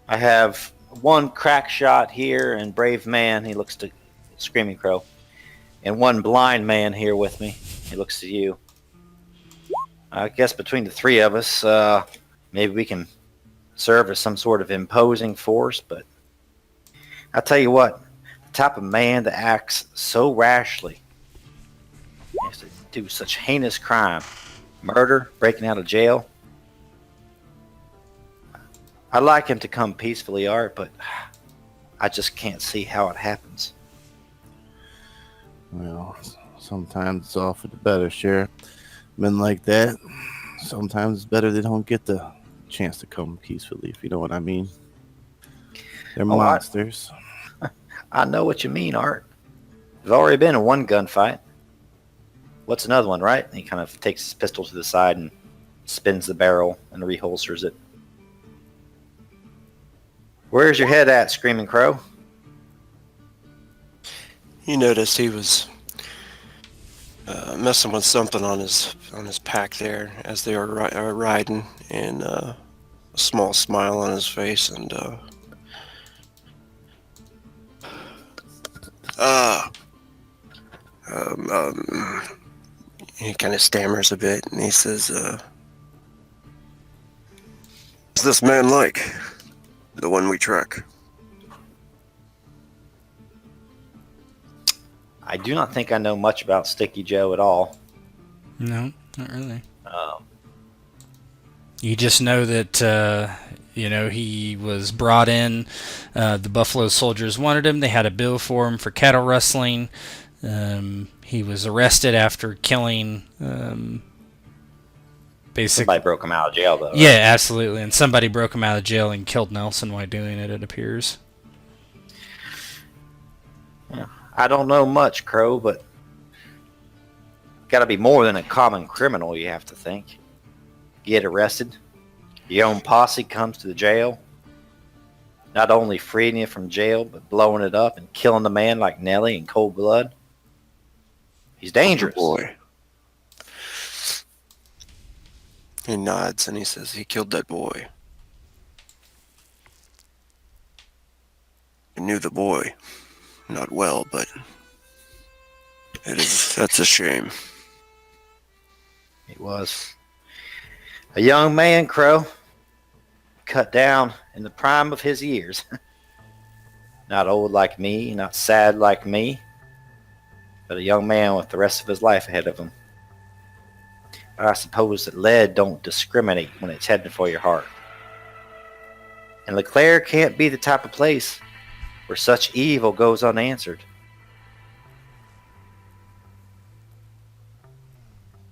I have one crack shot here and brave man, he looks to Screaming Crow, and one blind man here with me, he looks to you. I guess between the three of us, maybe we can serve as some sort of imposing force, but I'll tell you what, the type of man that acts so rashly, has to do such heinous crime, murder, breaking out of jail. I'd like him to come peacefully, Art, but I just can't see how it happens. Well, sometimes it's all for the better, Sheriff. Men like that, sometimes it's better they don't get the chance to come peacefully, if you know what I mean. They're monsters. I know what you mean, Art. There's already been a one gunfight. What's another one, right? He kind of takes his pistol to the side and spins the barrel and reholsters it. Where's your head at, Screaming Crow? You noticed he was messing with something on his pack there as they were riding, and a small smile on his face, and he kind of stammers a bit, and he says, "What's this man like? The one we track?" I do not think I know much about Sticky Joe at all. No, not really. You just know that, he was brought in. The Buffalo Soldiers wanted him. They had a bill for him for cattle rustling. He was arrested after killing... Somebody broke him out of jail, though. Yeah, absolutely. And somebody broke him out of jail and killed Nelson while doing it, it appears. Yeah. I don't know much, Crow, but got to be more than a common criminal, you have to think. Get arrested, your own posse comes to the jail, not only freeing you from jail, but blowing it up and killing the man like Nelly in cold blood. He's dangerous. Oh boy. He nods and he says, "He killed that boy. I knew the boy. Not well, but that's a shame." He was a young man, Crow, cut down in the prime of his years. Not old like me, not sad like me, but a young man with the rest of his life ahead of him. But I suppose that lead don't discriminate when it's heading for your heart. And LeClaire can't be the type of place where such evil goes unanswered.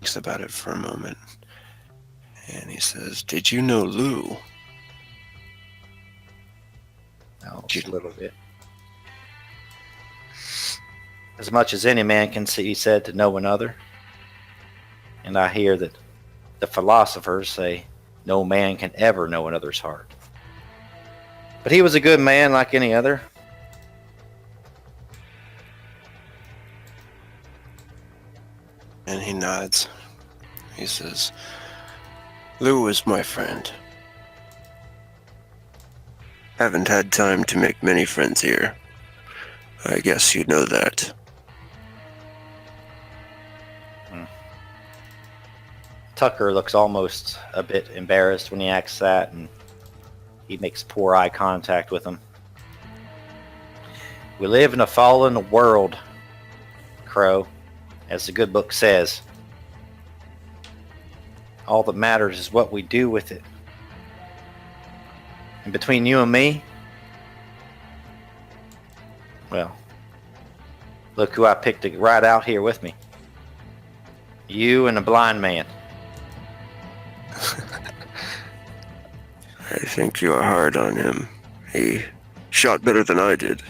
Thinks about it for a moment, and he says, "Did you know Lou?" No, just a little bit. As much as any man can see, he said, to know another. And I hear that the philosophers say no man can ever know another's heart. But he was a good man like any other. And he nods. He says, "Lou is my friend. Haven't had time to make many friends here. I guess you know that." Tucker looks almost a bit embarrassed when he asks that, and He makes poor eye contact with him. We live in a fallen world, Crow, as the good book says. All that matters is what we do with it. And between you and me, well, look who I picked to ride out here with me. You and a blind man. I think you are hard on him. He shot better than I did.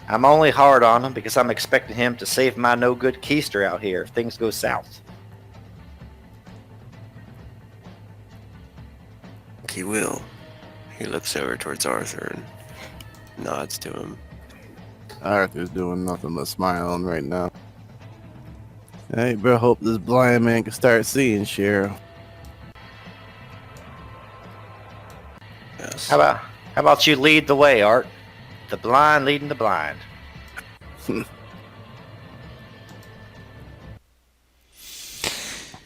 I'm only hard on him because I'm expecting him to save my no-good keister out here if things go south. He will. He looks over towards Arthur and nods to him. Arthur's doing nothing but smiling right now. Hey, bro, hope this blind man can start seeing, Sheriff. Yes. How about you lead the way, Art? The blind leading the blind.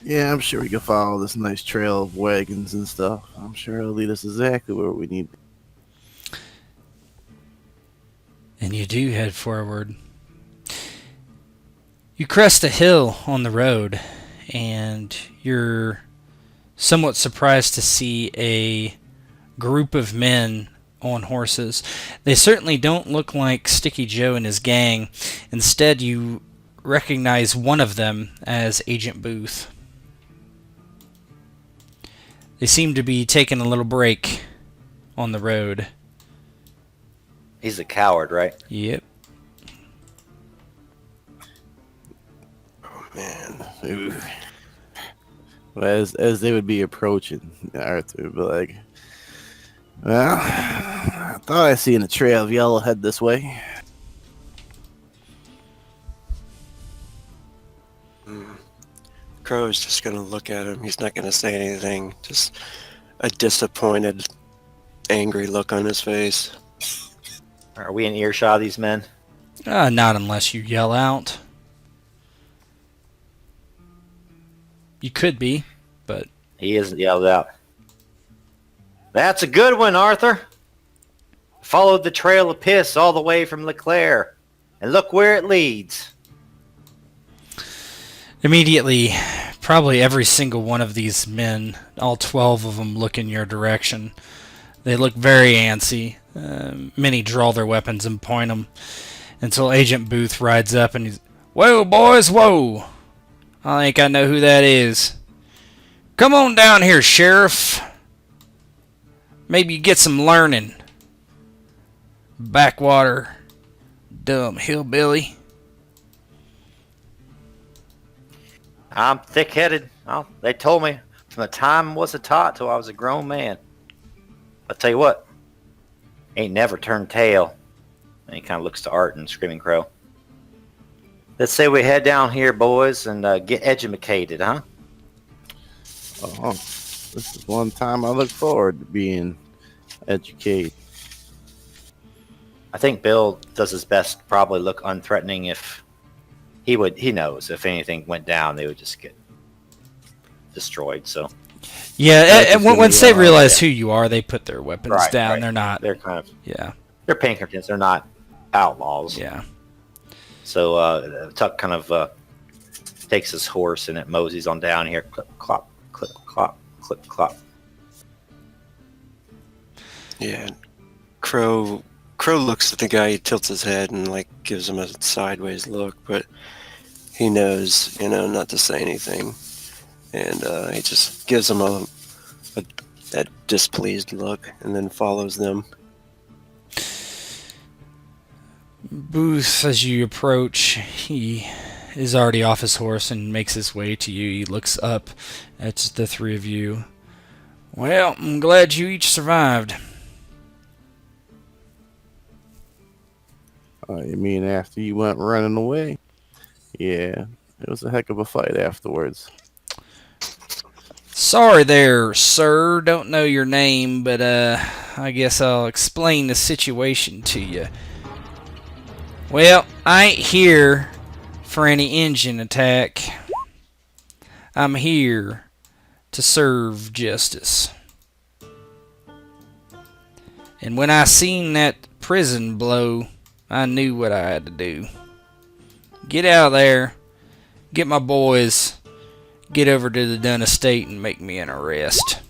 Yeah, I'm sure we can follow this nice trail of wagons and stuff. I'm sure it'll lead us exactly where we need. And you do head forward. You crest a hill on the road, and you're somewhat surprised to see a group of men on horses. They certainly don't look like Sticky Joe and his gang. Instead, you recognize one of them as Agent Booth. They seem to be taking a little break on the road. He's a coward, right? Yep. Oh, man. Ooh. Well, as they would be approaching, Arthur would be like, well, I thought I seen a trail of yellow head this way. Crow's just gonna look at him. He's not gonna say anything. Just a disappointed, angry look on his face. Are we in earshot of these men? Not unless you yell out. You could be, but... He isn't yelled out. That's a good one, Arthur. Followed the trail of piss all the way from LeClaire. And look where it leads. Immediately, probably every single one of these men, all 12 of them, look in your direction. They look very antsy. Many draw their weapons and point them until Agent Booth rides up and he's, "Whoa, boys, whoa! I think I know who that is. Come on down here, Sheriff. Maybe you get some learning. Backwater, dumb hillbilly." I'm thick-headed. Well, they told me from the time I was a tot till I was a grown man. I'll tell you what, ain't never turned tail. And he kind of looks to Art and Screaming Crow. Let's say we head down here, boys, and get educated, huh? Oh, this is one time I look forward to being educated. I think Bill does his best to probably look unthreatening. If he knows if anything went down, they would just get destroyed. So yeah, and once they realize who you are, they put their weapons down. Right. They're kind of they're Pinkertons. They're not outlaws. Yeah. So Tuck kind of takes his horse and it moseys on down here. Clip clop, clip clop, clip clop. Yeah, Crow looks at the guy. He tilts his head and like gives him a sideways look, but he knows, not to say anything, and he just gives him that displeased look, and then follows them. Booth, as you approach, he is already off his horse and makes his way to you. He looks up at the three of you. Well, I'm glad you each survived. You mean after you went running away? Yeah, it was a heck of a fight afterwards. Sorry there, sir. Don't know your name, but I guess I'll explain the situation to you. Well, I ain't here for any engine attack. I'm here to serve justice. And when I seen that prison blow, I knew what I had to do. Get out of there, get my boys, get over to the Dunn estate and make me an arrest.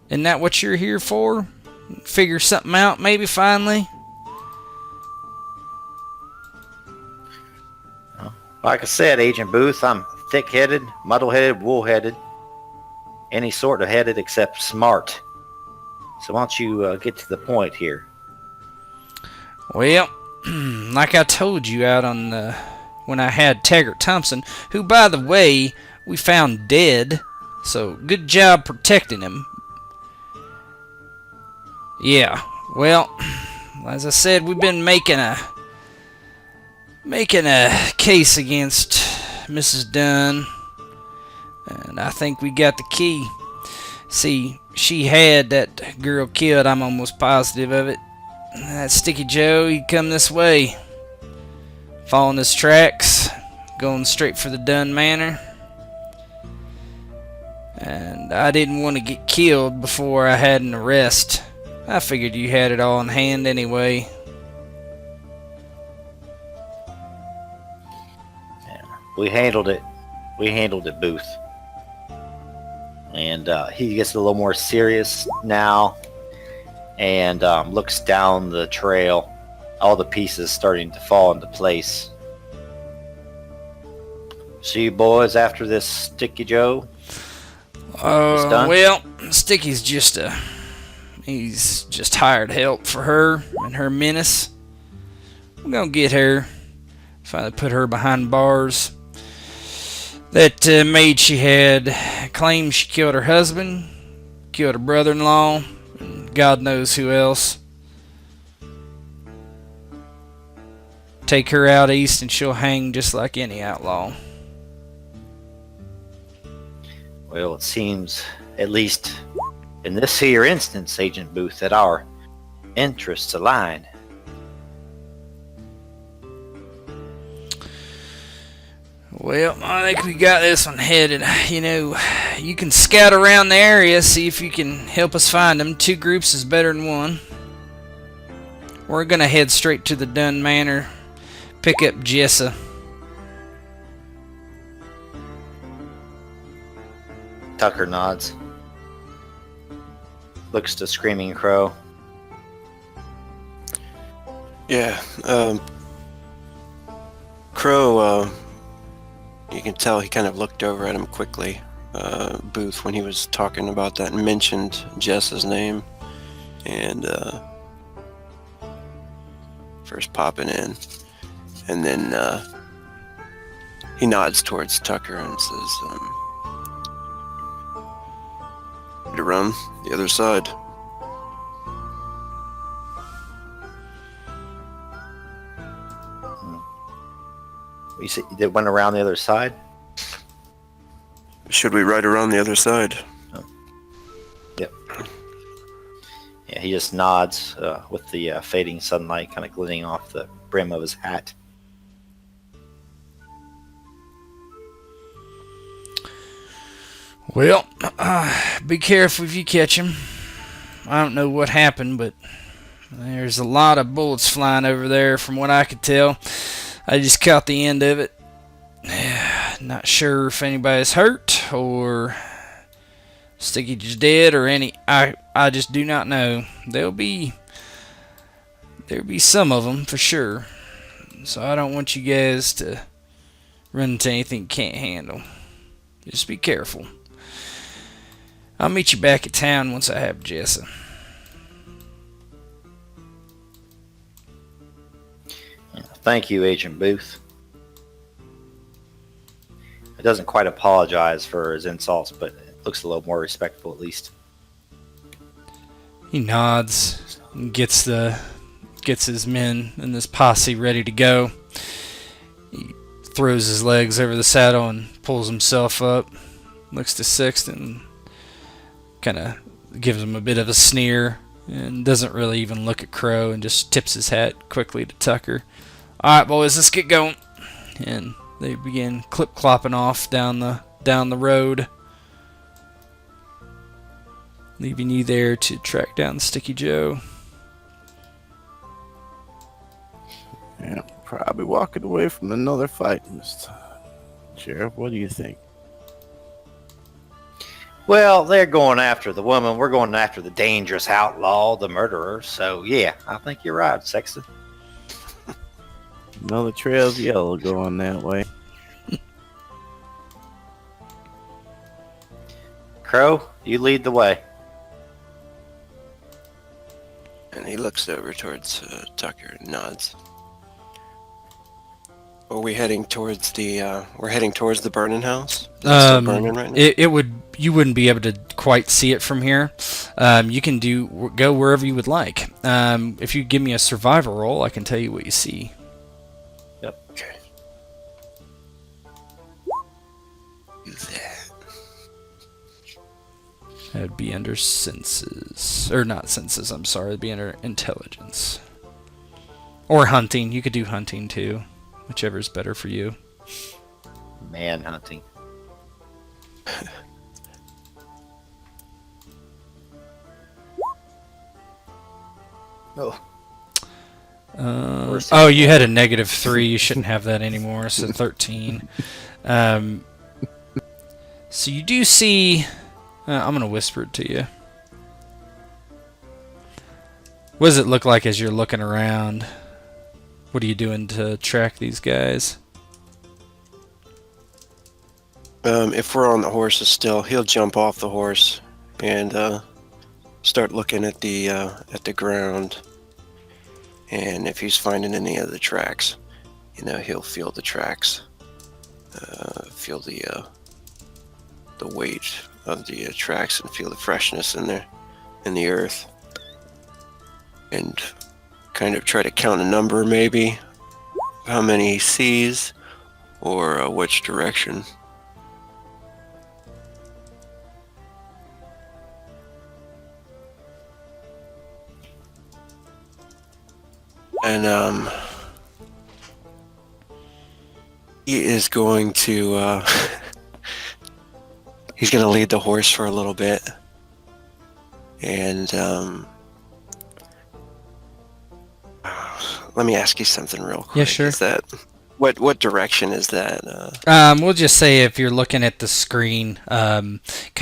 Isn't that what you're here for? Figure something out, maybe, finally? Like I said, Agent Booth, I'm thick-headed, muddle-headed, wool-headed. Any sort of headed except smart. So why don't you get to the point here? Well, like I told you out on the... when I had Taggart Thompson, who, by the way, we found dead. So, good job protecting him. Yeah, well, as I said, we've been making a case against Mrs. Dunn, and I think we got the key. See, she had that girl killed, I'm almost positive of it. That Sticky Joe, he come this way, following his tracks, going straight for the Dunn Manor. And I didn't want to get killed before I had an arrest. I figured you had it all in hand anyway. Yeah, we handled it. We handled it, Booth. And he gets a little more serious now and looks down the trail. All the pieces starting to fall into place. See you boys after this Sticky Joe? Well, Sticky's he's just hired help for her and her menace. We're gonna get her. Finally put her behind bars. That maid she had claimed she killed her husband, killed her brother-in-law, and God knows who else. Take her out east and she'll hang just like any outlaw. Well, it seems, at least in this here instance, Agent Booth, that our interests align. Well, I think we got this one headed. You know, you can scout around the area, see if you can help us find them. 2 groups is better than 1. We're gonna head straight to the Dunn Manor, pick up Jessa. Tucker nods. Looks to Screaming Crow. Yeah, Crow, you can tell he kind of looked over at him quickly, Booth, when he was talking about that and mentioned Jessa's name, and first popping in, and then he nods towards Tucker and says, to run the other side. You said they went around the other side? Should we ride around the other side? Oh. Yep. Yeah, he just nods with the fading sunlight kind of glinting off the brim of his hat. Well, be careful if you catch him. I don't know what happened, but there's a lot of bullets flying over there from what I could tell. I just caught the end of it. Not sure if anybody's hurt or Sticky just dead or any. I just do not know. There'll be some of them for sure. So I don't want you guys to run into anything you can't handle. Just be careful. I'll meet you back at town once I have Jessa. Thank you, Agent Booth. It doesn't quite apologize for his insults, but it looks a little more respectful at least. He nods and gets his men and this posse ready to go. He throws his legs over the saddle and pulls himself up. Looks to Sexton, kind of gives him a bit of a sneer, and doesn't really even look at Crow and just tips his hat quickly to Tucker. Alright, boys, let's get going. And they begin clip-clopping off down the road. leaving you there to track down Sticky Joe. Yeah, probably walking away from another fight, Mr. Sheriff. What do you think? Well, they're going after the woman. We're going after the dangerous outlaw, the murderer. So, yeah, I think you're right, Sexton. Another trail of yellow going that way. Crow, you lead the way. And he looks over towards Tucker and nods. Are we heading towards the? We're heading towards the burning house. Is it still burning right now? You wouldn't be able to quite see it from here. You can go wherever you would like. If you give me a survival roll, I can tell you what you see. Yep. Okay. Do that. That'd be under senses, or not senses. I'm sorry. It'd be under intelligence or hunting. You could do hunting too, whichever is better for you. Man hunting. Oh, you had a -3. You shouldn't have that anymore. So 13. So you do see. I'm gonna whisper it to you. What does it look like as you're looking around? What are you doing to track these guys? If we're on the horses still, he'll jump off the horse and start looking at the ground. And if he's finding any of the tracks, he'll feel the tracks, feel the weight of the tracks, and feel the freshness in there, in the earth, and kind of try to count a number, maybe how many he sees, or which direction. And he is going to he's going to lead the horse for a little bit, and let me ask you something real quick. Yeah, sure. Is that what direction is that? We'll just say if you're looking at the screen, kind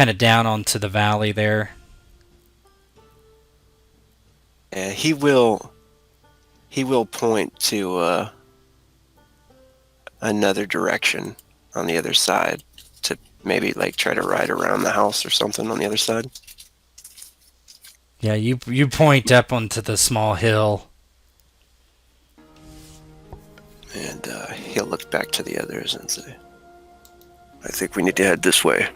of down onto the valley there. Yeah, he will point to another direction on the other side to maybe try to ride around the house or something on the other side. Yeah, you point up onto the small hill. And he'll look back to the others and say, I think we need to head this way.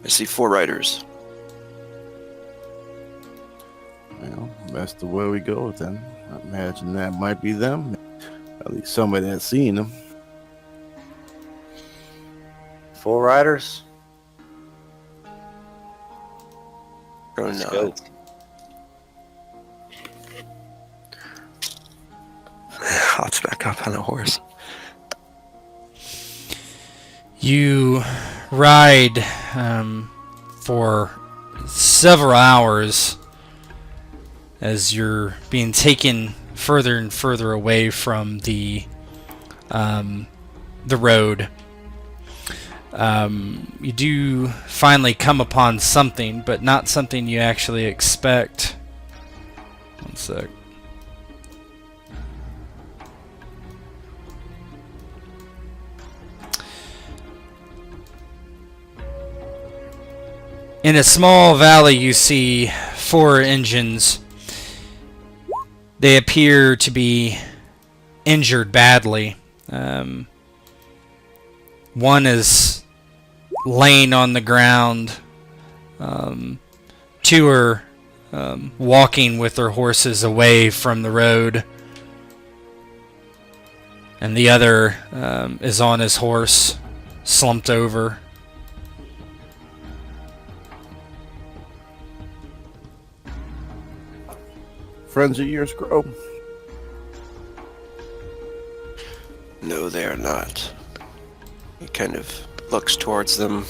I see 4 riders. Well, that's the way we go then. I imagine that might be them. At least somebody that's seen them. 4 riders. Let's go. Hops back up on a horse. You ride for several hours as you're being taken further and further away from the road. You do finally come upon something, but not something you actually expect. One sec. In a small valley, you see 4 engines. They appear to be injured badly. One is laying on the ground. 2 are walking with their horses away from the road. And the other is on his horse, slumped over. Friends of yours, Crow? No, they are not. He kind of looks towards them.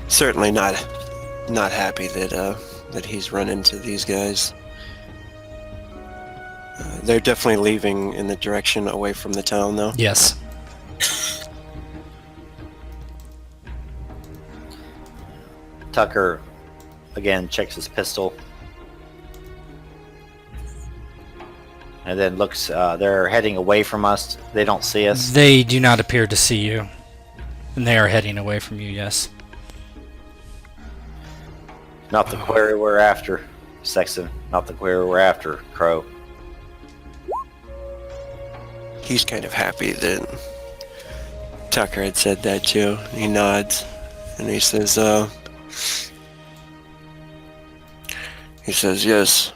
Certainly not happy that he's run into these guys. They're definitely leaving in the direction away from the town, though. Yes. Tucker, again, checks his pistol. And then looks, they're heading away from us. They don't see us. They do not appear to see you. And they are heading away from you, yes. Not the query we're after, Sexton. Not the query we're after, Crow. He's kind of happy that Tucker had said that, too. He nods, and he says, yes,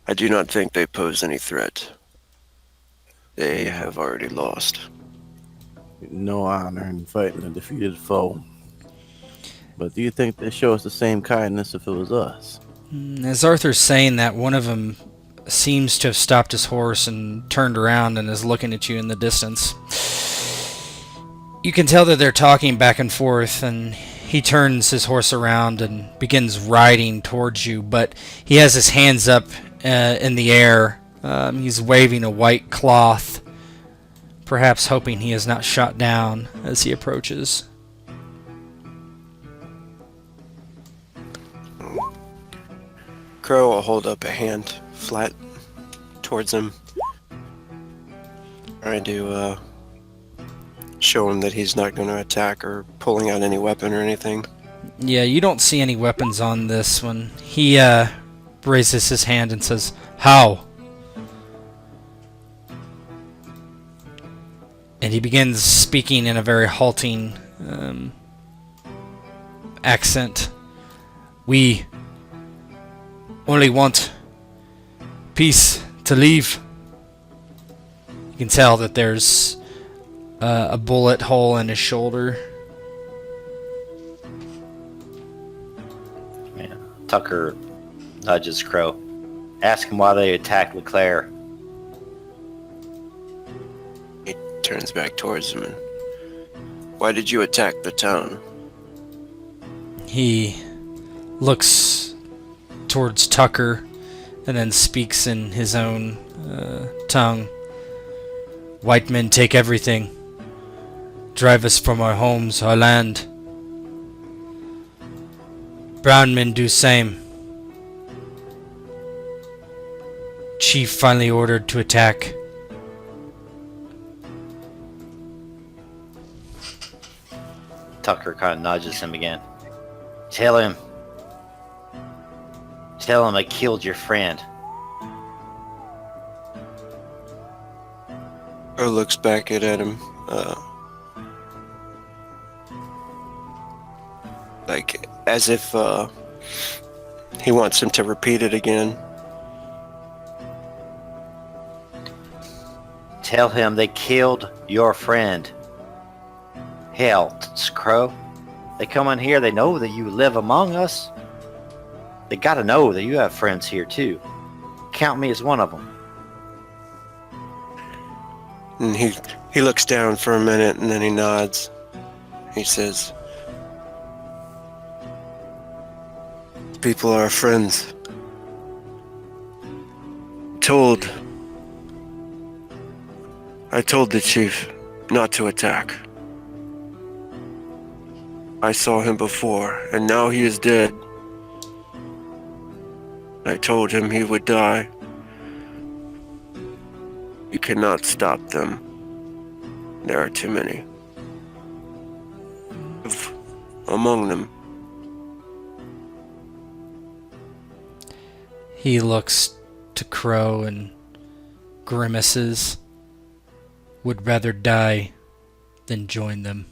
I do not think they pose any threat. They have already lost. No honor in fighting a defeated foe. But do you think they show us the same kindness if it was us? As Arthur's saying that, one of them seems to have stopped his horse and turned around and is looking at you in the distance. You can tell that they're talking back and forth, and he turns his horse around and begins riding towards you, but he has his hands up in the air. He's waving a white cloth, perhaps hoping he is not shot down as he approaches. Crow will hold up a hand flat towards him, trying to show him that he's not going to attack or pulling out any weapon or anything. Yeah, you don't see any weapons on this one. He raises his hand and says, "How?" And he begins speaking in a very halting accent. "We only want peace to leave." You can tell that there's a bullet hole in his shoulder. Yeah. Tucker nudges Crow. Ask him why they attacked LeClaire. He turns back towards him and, why did you attack the town? He looks towards Tucker and then speaks in his own tongue. "White men take everything. Drive us from our homes, our land. Brown men do same. Chief finally ordered to attack." Tucker kind of nudges him again. Tell him I killed your friend. Crow looks back at him, like as if he wants him to repeat it again. Tell him they killed your friend. Hell, Crow. They come in here, they know that you live among us. They gotta know that you have friends here too. Count me as one of them. And he looks down for a minute and then he nods. He says, people are friends. I told the chief not to attack. I saw him before, and now he is dead. I told him he would die. You cannot stop them. There are too many. Among them. He looks to Crow and grimaces. Would rather die than join them.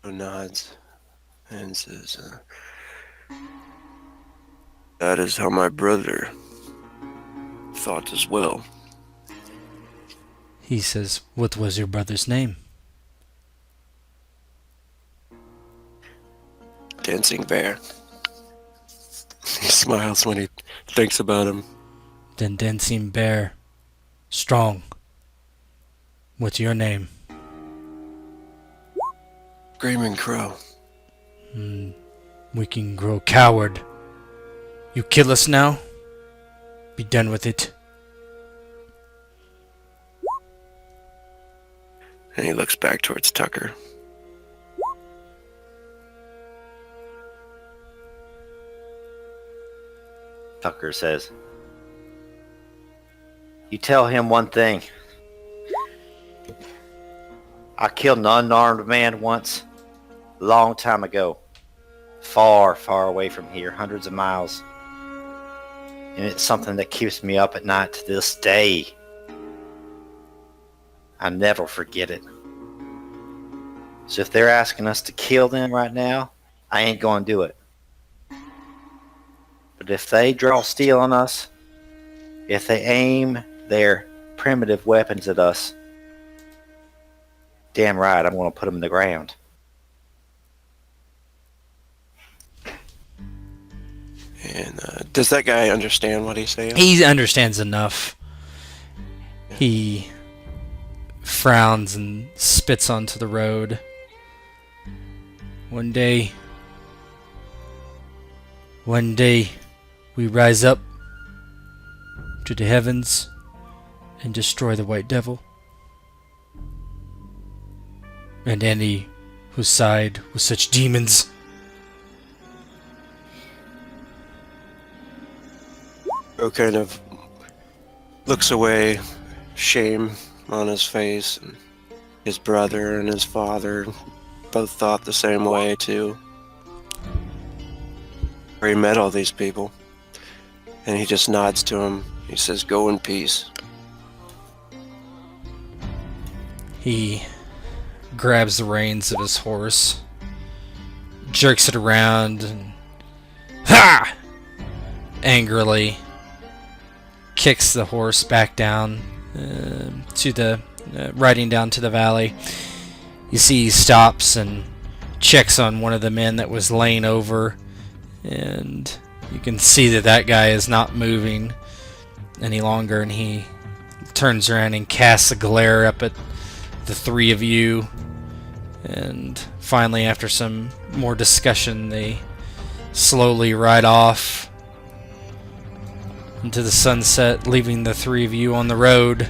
Nods and says, that is how my brother thought as well. He says, what was your brother's name? Dancing Bear. He smiles when he thinks about him. Then Dancing Bear. Strong. What's your name? Screaming Crow. We can grow coward. You kill us now? Be done with it. And he looks back towards Tucker. Tucker says, "You tell him one thing. I killed an unarmed man once, a long time ago. Far, far away from here, hundreds of miles. And it's something that keeps me up at night to this day. I never forget it. So if they're asking us to kill them right now, I ain't gonna do it. But if they draw steel on us, if they aim their primitive weapons at us, damn right, I'm gonna put them in the ground." And does that guy understand what he's saying? He understands enough. He frowns and spits onto the road. One day, we rise up to the heavens and destroy the White Devil. And any who side with such demons. Crow kind of looks away, shame on his face. And his brother and his father both thought the same way too. He met all these people, and he just nods to him. He says, "Go in peace." He grabs the reins of his horse, jerks it around, and angrily kicks the horse back down to the riding down to the valley. You see he stops and checks on one of the men that was laying over, and you can see that that guy is not moving any longer, and he turns around and casts a glare up at the three of you, and finally, after some more discussion, they slowly ride off into the sunset, leaving the three of you on the road,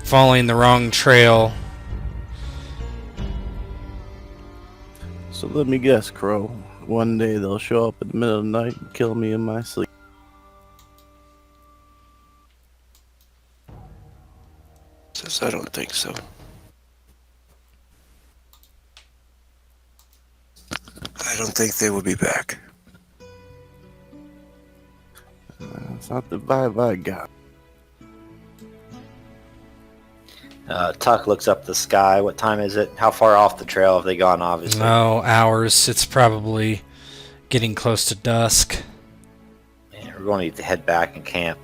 following the wrong trail. So let me guess, Crow. One day they'll show up in the middle of the night and kill me in my sleep. Says, "I don't think so." I don't think they will be back. That's not the vibe I got. Tuck looks up the sky. What time is it? How far off the trail have they gone, obviously? No, hours. It's probably getting close to dusk. Yeah, we're going to need to head back and camp.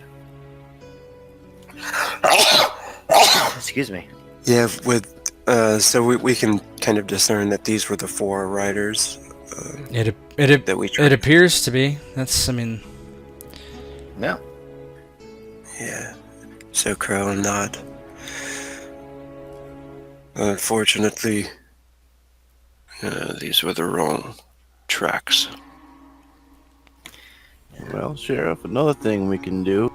Excuse me. Yeah, with so we can kind of discern that these were the four riders. That we It appears to be. That's, I mean... No. Yeah. So Crow and Nod. Unfortunately, these were the wrong tracks. Well, Sheriff, another thing we can do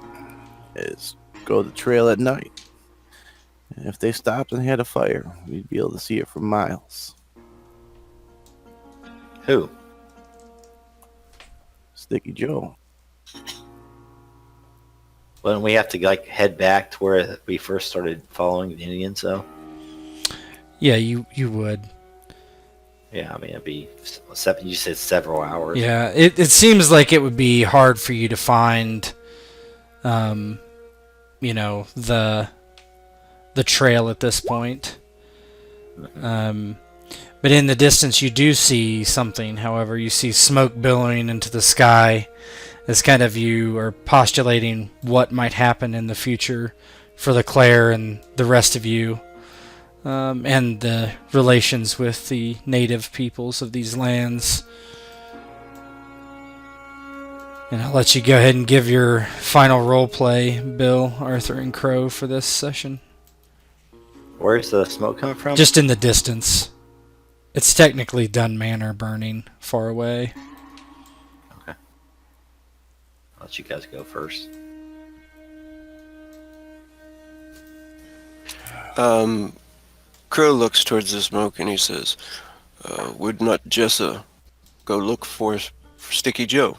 is go the trail at night. And if they stopped and had a fire, we'd be able to see it for miles. Who? Sticky Joe. Wouldn't we have to like head back to where we first started following the Indians, though? Yeah, you would. Yeah, I mean, it'd be you said several hours. Yeah, it seems like it would be hard for you to find, you know, the trail at this point. But in the distance, you do see something. However, you see smoke billowing into the sky, as kind of you are postulating what might happen in the future for LeClaire and the rest of you. And the relations with the native peoples of these lands. And I'll let you go ahead and give your final role play, Bill, Arthur, and Crow for this session. Where's the smoke coming from? Just in the distance. It's technically Dun Manor burning far away. Okay. I'll let you guys go first. Crow looks towards the smoke and he says, would not Jessa go look for Sticky Joe?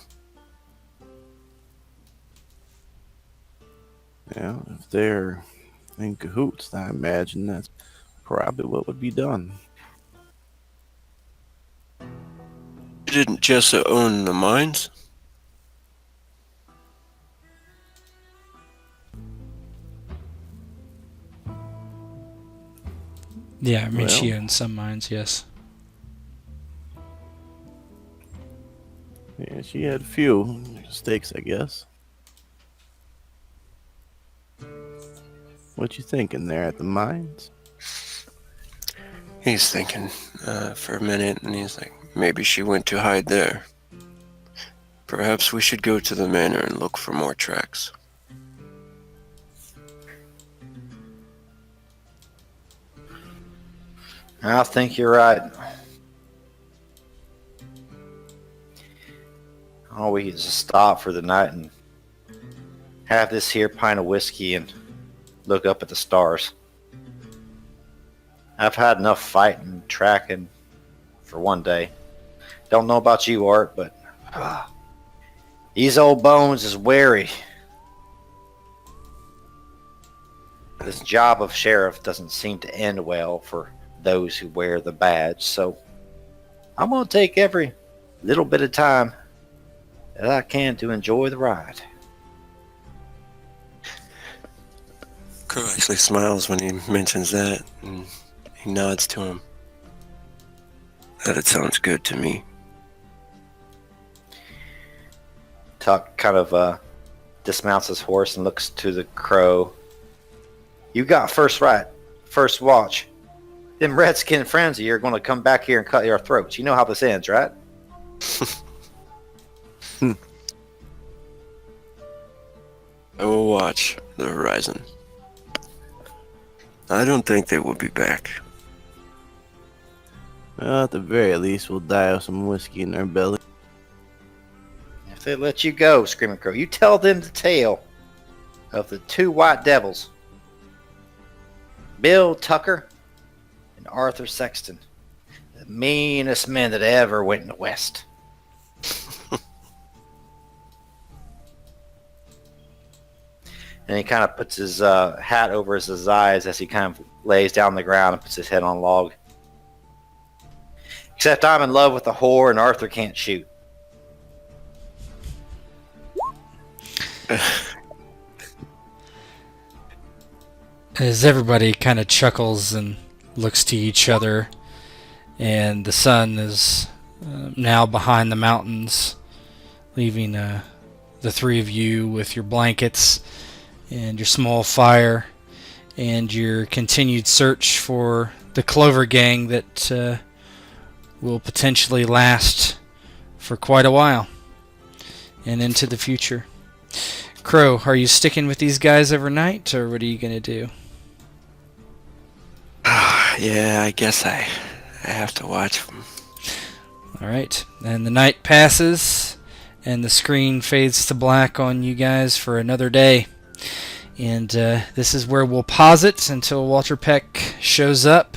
Yeah, if they're in cahoots, I imagine that's probably what would be done. Didn't Jessa own the mines? Yeah, I mean, she Well. owns some mines, yes. Yeah, she had a few stakes, I guess. What you thinking there at the mines? He's thinking for a minute, and he's like, maybe she went to hide there. Perhaps we should go to the manor and look for more tracks. I think you're right. Oh, we could just stop for the night and have this here pint of whiskey and look up at the stars. I've had enough fighting and tracking for one day. Don't know about you, Art, but these old bones is wary. This job of sheriff doesn't seem to end well for those who wear the badge, so I'm going to take every little bit of time that I can to enjoy the ride. Crow actually smiles when he mentions that, and he nods to him. That sounds good to me. Tuck kind of dismounts his horse and looks to the Crow. You got first right, first watch. Them redskin friends of you are going to come back here and cut your throats. You know how this ends, right? I will watch the horizon. I don't think they will be back. Well, at the very least, we'll die with some whiskey in our belly. If they let you go, Screaming Crow, you tell them the tale of the two white devils. Bill Tucker and Arthur Sexton. The meanest men that ever went in the West. And he kind of puts his hat over his eyes as he kind of lays down on the ground and puts his head on a log. Except I'm in love with a whore and Arthur can't shoot. As everybody kind of chuckles and looks to each other, and the sun is now behind the mountains, leaving the three of you with your blankets and your small fire and your continued search for the Clover Gang that will potentially last for quite a while and into the future. Crow, are you sticking with these guys overnight, or what are you going to do? Yeah, I guess I have to watch them. Alright, and the night passes, and the screen fades to black on you guys for another day. And this is where we'll pause it until Walter Peck shows up.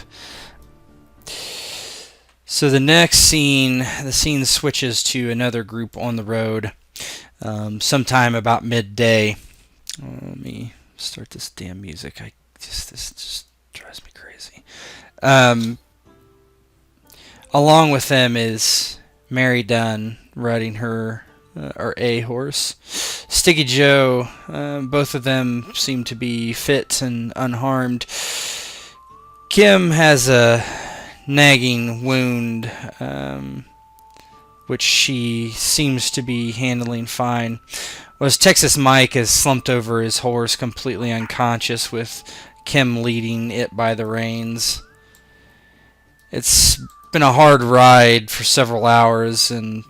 So the next scene, the scene switches to another group on the road, sometime about midday. Let me start this damn music. This just drives me crazy. Along with them is Mary Dunn riding her or a horse. Sticky Joe, both of them seem to be fit and unharmed. Kim has a nagging wound, which she seems to be handling fine. Whereas Texas Mike is slumped over his horse, completely unconscious, with Kim leading it by the reins. It's been a hard ride for several hours, and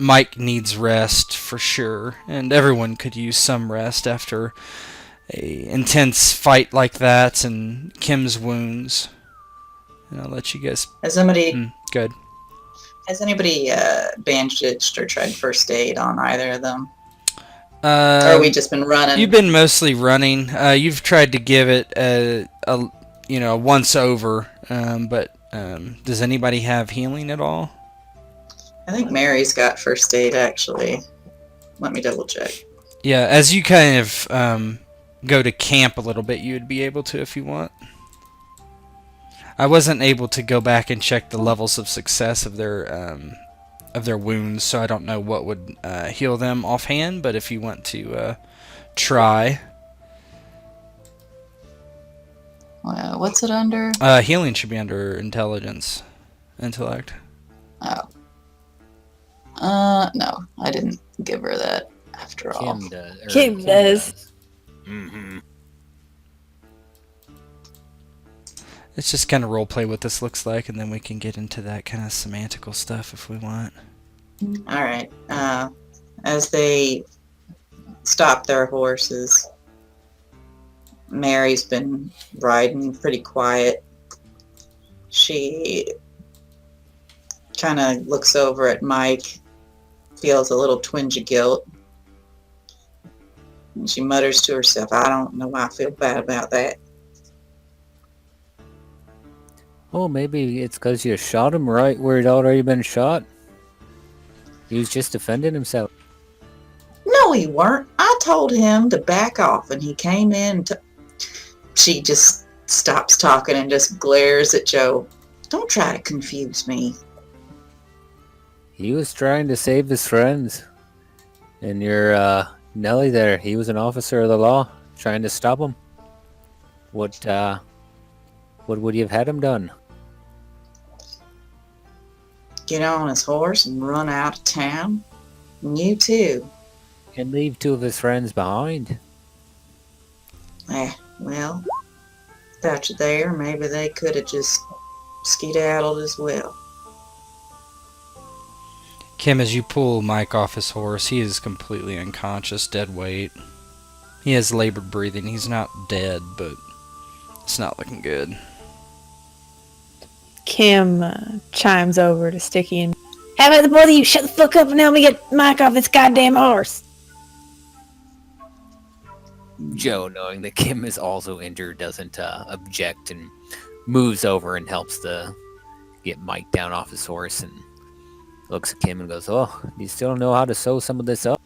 Mike needs rest for sure, and everyone could use some rest after a intense fight like that and Kim's wounds. And I'll let you guys. Has somebody Good. Has anybody bandaged or tried first aid on either of them? Or Or have we just been running? You've been mostly running. You've tried to give it a once over, but does anybody have healing at all? I think Mary's got first aid, actually. Let me double check. Yeah, as you kind of go to camp a little bit, you would be able to if you want. I wasn't able to go back and check the levels of success of their wounds, so I don't know what would heal them offhand, but if you want to try. What's it under? Healing should be under intellect. Oh. No, I didn't give her that after all. Kim does. Mm-hmm. Let's just kind of roleplay what this looks like, and then we can get into that kind of semantical stuff if we want. All right. As they stop their horses, Mary's been riding pretty quiet. She kind of looks over at Mike, feels a little twinge of guilt. And she mutters to herself, I don't know why I feel bad about that. Oh, maybe it's because you shot him right where he'd already been shot. He was just defending himself. No, he weren't. I told him to back off, and he came in. She just stops talking and just glares at Joe. Don't try to confuse me. He was trying to save his friends. And your Nelly there, he was an officer of the law, trying to stop him. What would you have had him done? Get on his horse and run out of town? And you too. And leave two of his friends behind. Well, without you there, maybe they could have just skedaddled as well. Kim, as you pull Mike off his horse, he is completely unconscious, dead weight. He has labored breathing. He's not dead, but it's not looking good. Kim chimes over to Sticky and, how about the both of you shut the fuck up and help me get Mike off this goddamn horse? Joe, knowing that Kim is also injured, doesn't object and moves over and helps to get Mike down off his horse and looks at Kim and goes, oh, you still know how to sew some of this up?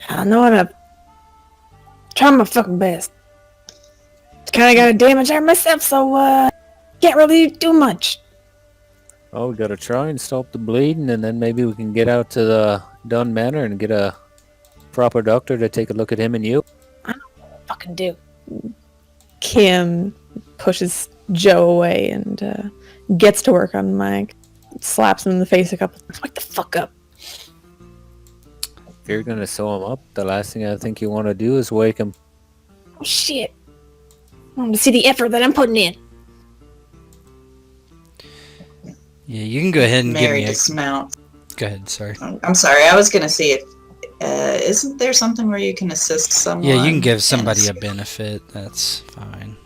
I know I'm trying my fucking best. Kind of got a damage arm myself, so can't really do much. Oh, we gotta try and stop the bleeding, and then maybe we can get out to the Dunn Manor and get a proper doctor to take a look at him and you. I don't know what I fucking do. Kim pushes Joe away and gets to work on Mike. Slaps him in the face a couple times. Wake the fuck up. If you're gonna sew him up, the last thing I think you want to do is wake him. Oh shit. I want to see the effort that I'm putting in. Yeah, you can go ahead and Mary give me dismounts. Go ahead, sorry. I'm sorry, I was going to see if... isn't there something where you can assist someone? Yeah, you can give somebody a benefit. That's fine.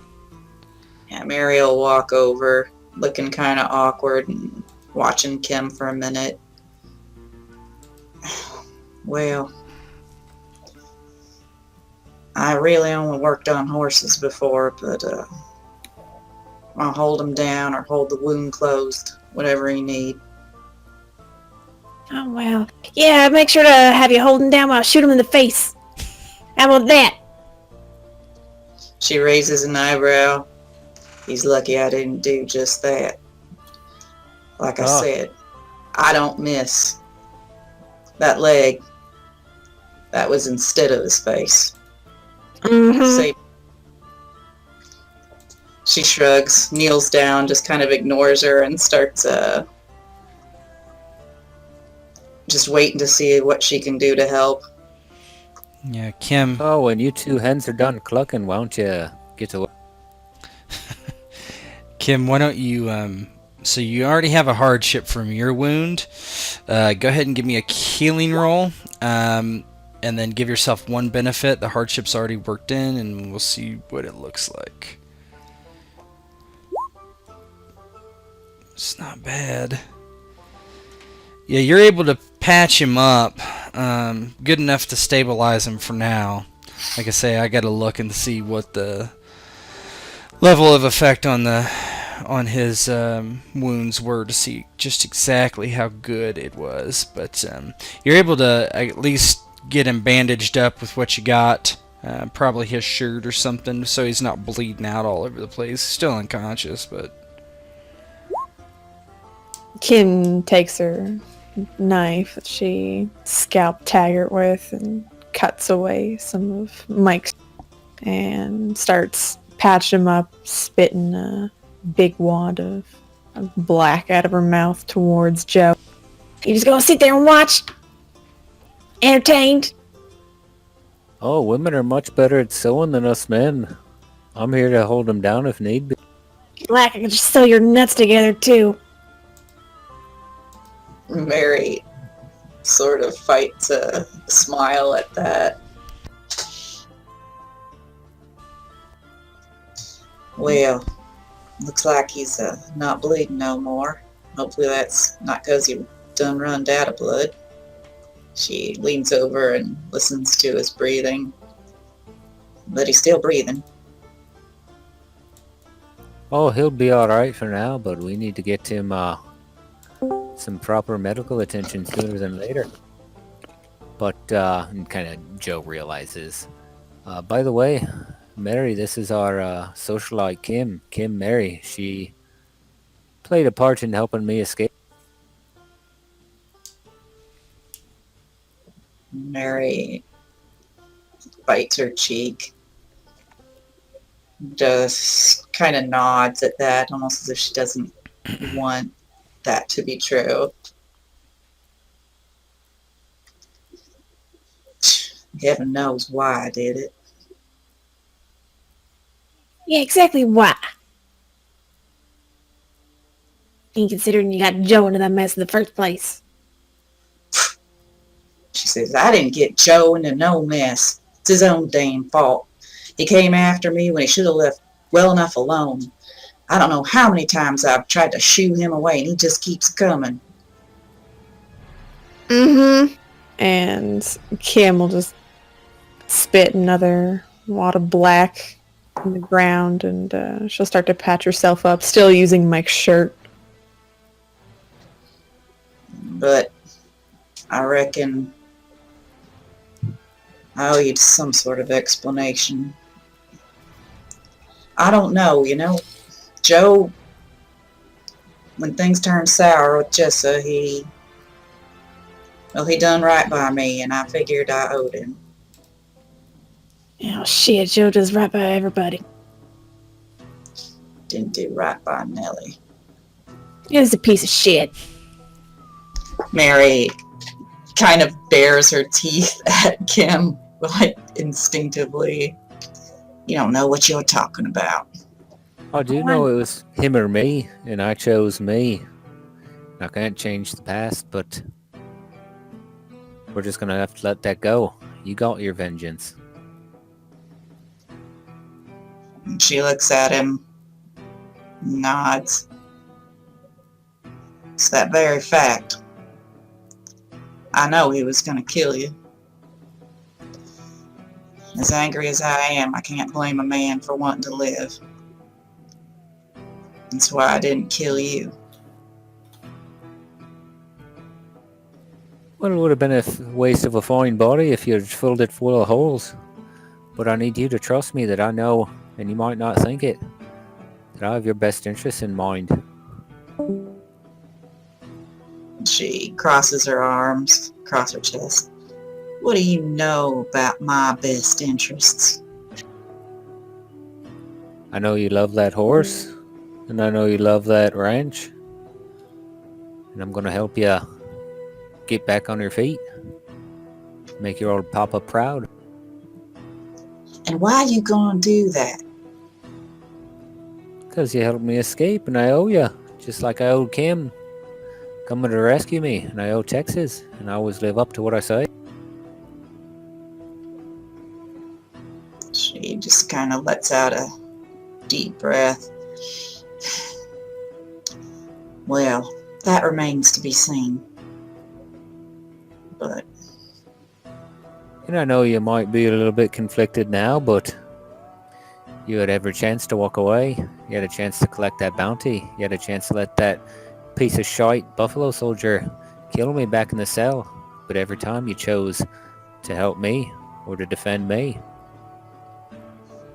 Yeah, Mary will walk over, looking kind of awkward and watching Kim for a minute. Well, I really only worked on horses before, but I'll hold them down or hold the wound closed, whatever you need. Oh, well. Yeah, make sure to have you holding down while I shoot him in the face. How about that? She raises an eyebrow. He's lucky I didn't do just that. Like I said, I don't miss. That leg, that was instead of his face. Mm-hmm. She shrugs, kneels down, just kind of ignores her and starts just waiting to see what she can do to help. Yeah, Kim. Oh, when you two hens are done clucking, why don't you get to work? Kim, why don't you, so you already have a hardship from your wound. Go ahead and give me a healing roll, and then give yourself one benefit. The hardship's already worked in, and we'll see what it looks like. It's not bad. Yeah, you're able to patch him up, good enough to stabilize him for now. Like I say, I gotta look and see what the level of effect on his wounds were to see just exactly how good it was. But you're able to at least get him bandaged up with what you got, probably his shirt or something, so he's not bleeding out all over the place. Still unconscious, but Kim takes her knife that she scalped Taggart with and cuts away some of Mike's and starts patching him up, spitting a big wad of black out of her mouth towards Joe. You just gonna sit there and watch? Entertained? Oh, women are much better at sewing than us men. I'm here to hold them down if need be. Like I could just sew your nuts together too. Mary sort of fights a smile at that. Well, looks like he's not bleeding no more. Hopefully that's not because he done runned out of blood. She leans over and listens to his breathing. But he's still breathing. Oh, he'll be alright for now, but we need to get him some proper medical attention sooner than later. But, and kind of Joe realizes, by the way, Mary, this is our socialite Kim Mary. She played a part in helping me escape. Mary bites her cheek. Just kind of nods at that, almost as if she doesn't want that to be true. Heaven knows why I did it. Yeah, exactly why. And considering you got Joe into that mess in the first place. She says, I didn't get Joe into no mess. It's his own damn fault. He came after me when he should have left well enough alone. I don't know how many times I've tried to shoo him away, and he just keeps coming. Mm-hmm. And Kim will just spit another wad of black on the ground, and she'll start to patch herself up, still using Mike's shirt. But I reckon I owe you some sort of explanation. I don't know, you know, Joe, when things turned sour with Jessa, he done right by me, and I figured I owed him. Oh shit, Joe does right by everybody. Didn't do right by Nellie. He was a piece of shit. Mary kind of bares her teeth at Kim, like instinctively. You don't know what you're talking about. I do know it was him or me, and I chose me. I can't change the past, but we're just gonna have to let that go. You got your vengeance. She looks at him, nods. It's that very fact. I know he was gonna kill you. As angry as I am, I can't blame a man for wanting to live. That's why I didn't kill you. Well, it would have been a waste of a fine body if you'd filled it full of holes. But I need you to trust me that I know, and you might not think it, that I have your best interests in mind. She crosses her arms across her chest. What do you know about my best interests? I know you love that horse, and I know you love that ranch. And I'm gonna help you get back on your feet. Make your old papa proud. And why you gonna do that? Because you helped me escape, and I owe you, just like I owed Kim. coming to rescue me, and I owe Texas, and I always live up to what I say. She just kind of lets out a deep breath. Well, that remains to be seen. But And I know you might be a little bit conflicted now, but you had every chance to walk away. You had a chance to collect that bounty. You had a chance to let that piece of shite buffalo soldier kill me back in the cell. But every time you chose to help me or to defend me.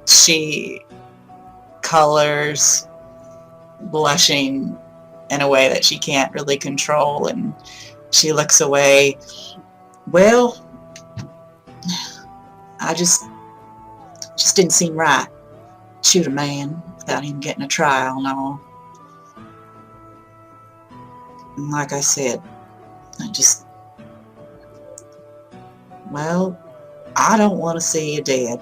she colors, blushing in a way that she can't really control, and she looks away. Well, I just didn't seem right. Shoot a man without him getting a trial and all. And like I said, well, I don't want to see you dead.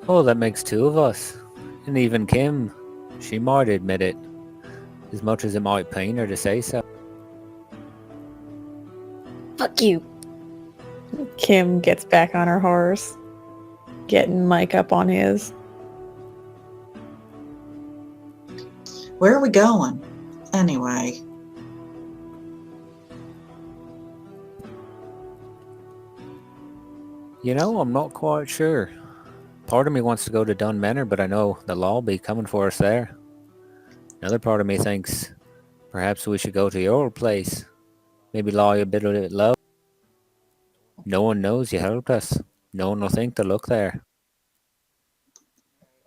Oh, that makes two of us. And even Kim, she might admit it, as much as it might pain her to say so. Fuck you. Kim gets back on her horse, getting Mike up on his. Where are we going, anyway? You know, I'm not quite sure. Part of me wants to go to Dun Manor, but I know the law will be coming for us there. Another part of me thinks perhaps we should go to your old place. Maybe lie a bit low. No one knows you helped us. No one will think to look there.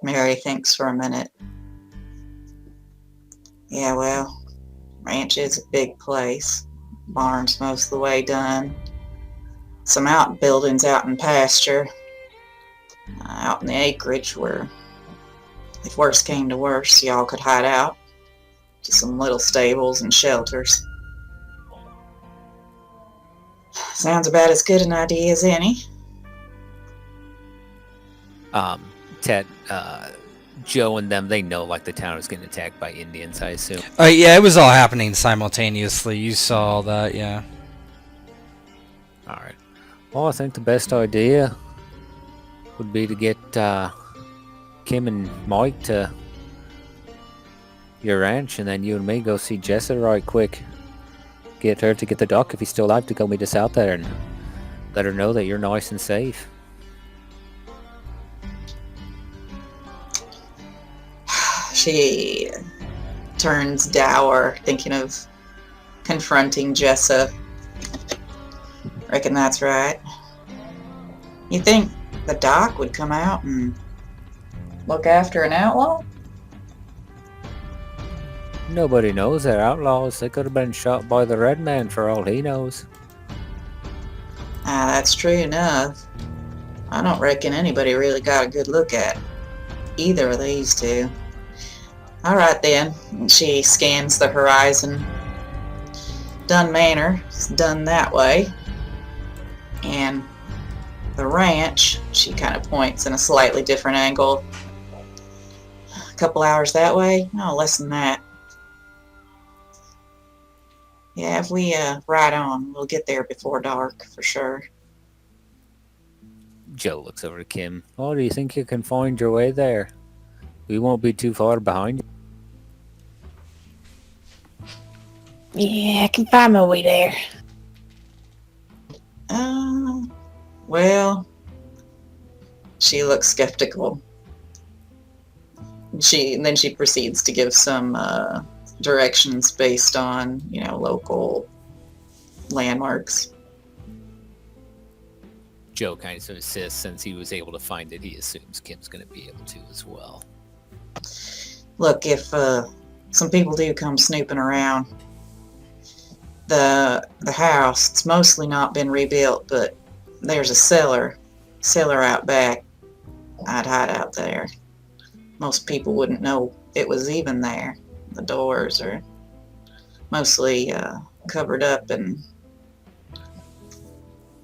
Mary thinks for a minute. Yeah, well, ranch is a big place. Barn's most of the way done. Some outbuildings out in pasture. Out in the acreage where, if worse came to worse, y'all could hide out. Just some little stables and shelters. Sounds about as good an idea as any. Ted, Joe and them, they know like the town is getting attacked by Indians, I assume. Yeah, it was all happening simultaneously. You saw all that, yeah. Alright. Well, I think the best idea would be to get Kim and Mike to your ranch, and then you and me go see Jessa right quick. Get her to get the doc if he's still alive to go meet us out there, and let her know that you're nice and safe. She turns dour, thinking of confronting Jessa. Reckon that's right. You think the doc would come out and look after an outlaw? Nobody knows they're outlaws. They could have been shot by the red man for all he knows. That's true enough. I don't reckon anybody really got a good look at either of these two. Alright then. She scans the horizon. Dun Manor is done that way. And the ranch, she kind of points in a slightly different angle. A couple hours that way? No, less than that. Yeah, if we ride on, we'll get there before dark, for sure. Joe looks over to Kim. Oh, do you think you can find your way there? We won't be too far behind you. Yeah, I can find my way there. Well, she looks skeptical. Then she proceeds to give some directions based on, local landmarks. Joe kind of insists, since he was able to find it, he assumes Kim's going to be able to as well. Look, if some people do come snooping around, the house, it's mostly not been rebuilt, but there's a cellar out back. I'd hide out there. Most people wouldn't know it was even there. The doors are mostly covered up in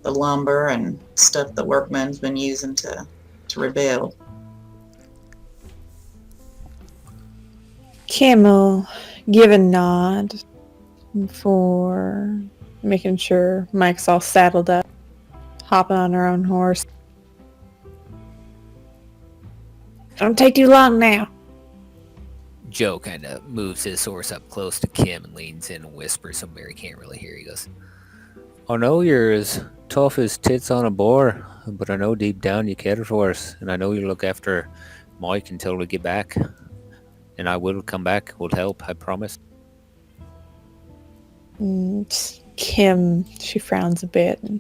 the lumber and stuff the workmen's been using to rebuild. Kim will give a nod for making sure Mike's all saddled up, hopping on her own horse. Don't take too long now. Joe kind of moves his horse up close to Kim and leans in and whispers so Mary can't really hear. He goes, "I know you're as tough as tits on a boar, but I know deep down you care for us, and I know you'll look after Mike until we get back. And I will come back, will help, I promise." And Kim, she frowns a bit and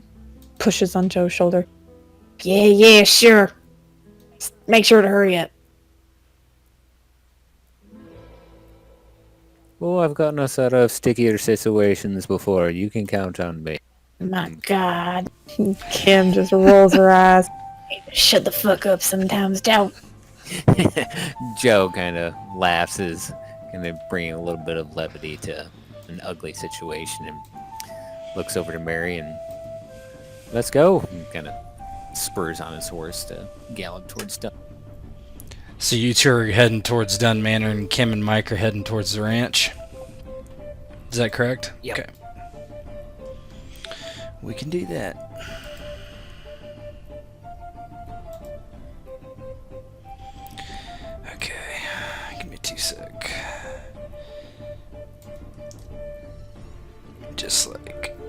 pushes on Joe's shoulder. Yeah, sure. Just make sure to hurry up. Oh, I've gotten us out of stickier situations before. You can count on me. My God. Kim just rolls her eyes. Shut the fuck up sometimes, Joe. Joe kind of laughs, is kind of bringing a little bit of levity to an ugly situation, and looks over to Mary and, "Let's go," and kind of spurs on his horse to gallop towards Dunn. So you two are heading towards Dunn Manor, and Kim and Mike are heading towards the ranch. Is that correct? Yep. Okay. We can do that. Okay. Give me 2 sec.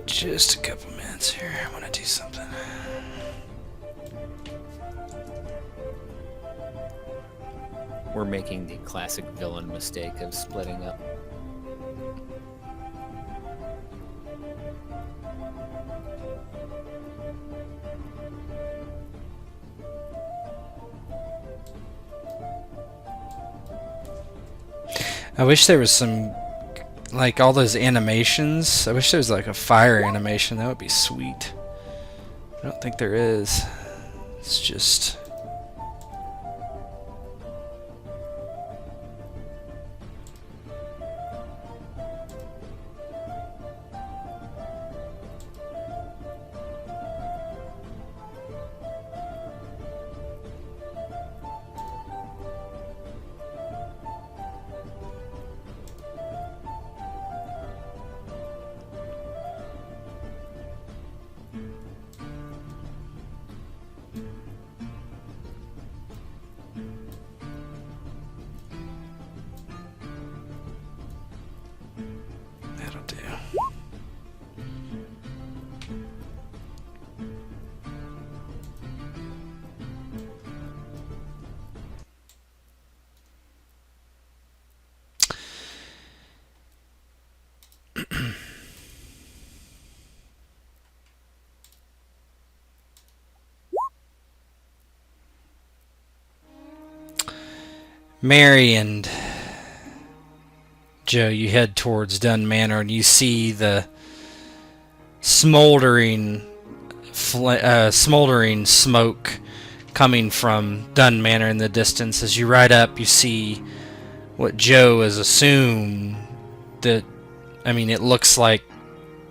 Just a couple minutes here. I want to do something. We're making the classic villain mistake of splitting up. I wish there was some, like, all those animations. I wish there was like a fire animation. That would be sweet. I don't think there is. It's just... That'll do. Mary and Joe, you head towards Dunn Manor, and you see the smoldering smoke coming from Dunn Manor in the distance. As you ride up, you see what Joe has assumed that, I mean, it looks like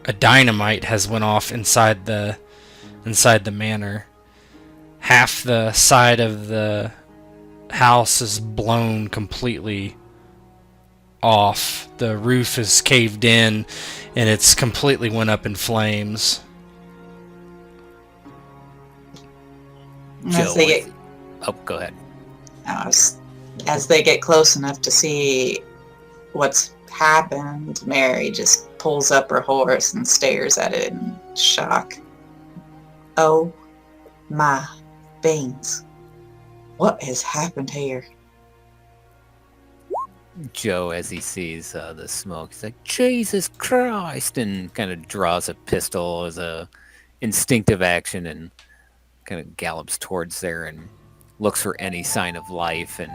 a dynamite has went off inside the manor. Half the side of the house is blown completely off. The roof is caved in, and it's completely went up in flames. As they get, Oh, go ahead. as they get close enough to see what's happened, Mary just pulls up her horse and stares at it in shock. Oh my beans. What has happened here? Joe, as he sees the smoke, he's like, "Jesus Christ!" and kind of draws a pistol as a instinctive action and kind of gallops towards there and looks for any sign of life and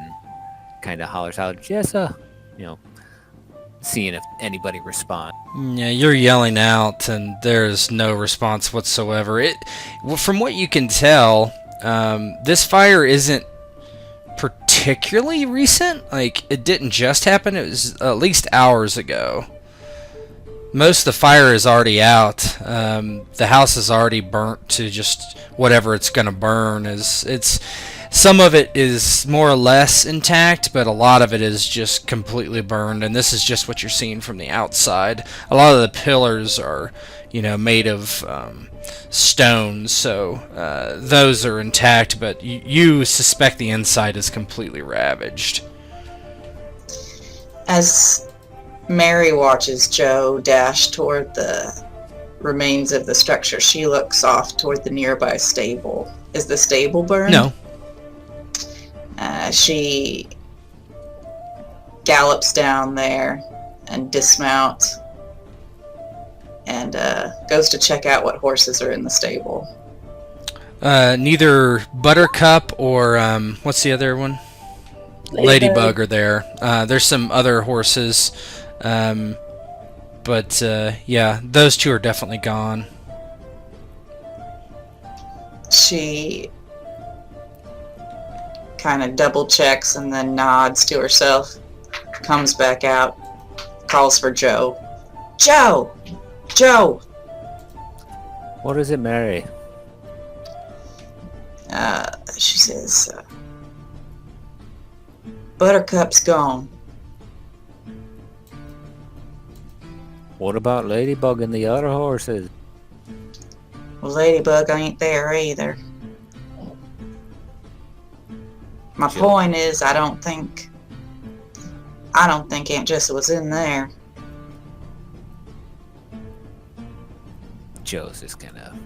kind of hollers out, "Jessa!" You know, seeing if anybody responds. Yeah, you're yelling out, and there's no response whatsoever. From what you can tell, this fire isn't particularly recent. Like, it didn't just happen. It was at least hours ago. Most of the fire is already out. The house is already burnt to just whatever it's gonna burn. It's some of it is more or less intact, but a lot of it is just completely burned, and this is just what you're seeing from the outside. A lot of the pillars are, made of stone, so those are intact, but you suspect the inside is completely ravaged. As Mary watches Joe dash toward the remains of the structure, she looks off toward the nearby stable. Is the stable burned? No. She gallops down there and dismounts and goes to check out what horses are in the stable. Neither Buttercup or what's the other one? Ladybug are there. There's some other horses, but yeah, those two are definitely gone. She kind of double checks and then nods to herself, comes back out, calls for Joe. Joe! Joe! What is it, Mary? She says, Buttercup's gone. What about Ladybug and the other horses? Well, Ladybug ain't there either. My point is, I don't think Aunt Jessa was in there. Joe's just kind of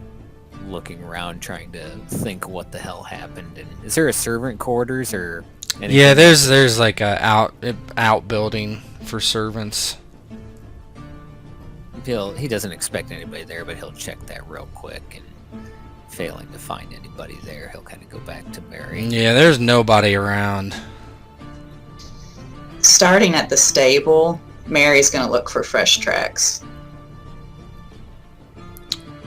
looking around, trying to think what the hell happened. And is there a servant quarters or anything? Yeah, there's like a outbuilding for servants. He doesn't expect anybody there, but he'll check that real quick, and failing to find anybody there, he'll kind of go back to Mary. Yeah, there's nobody around. Starting at the stable, Mary's gonna look for fresh tracks.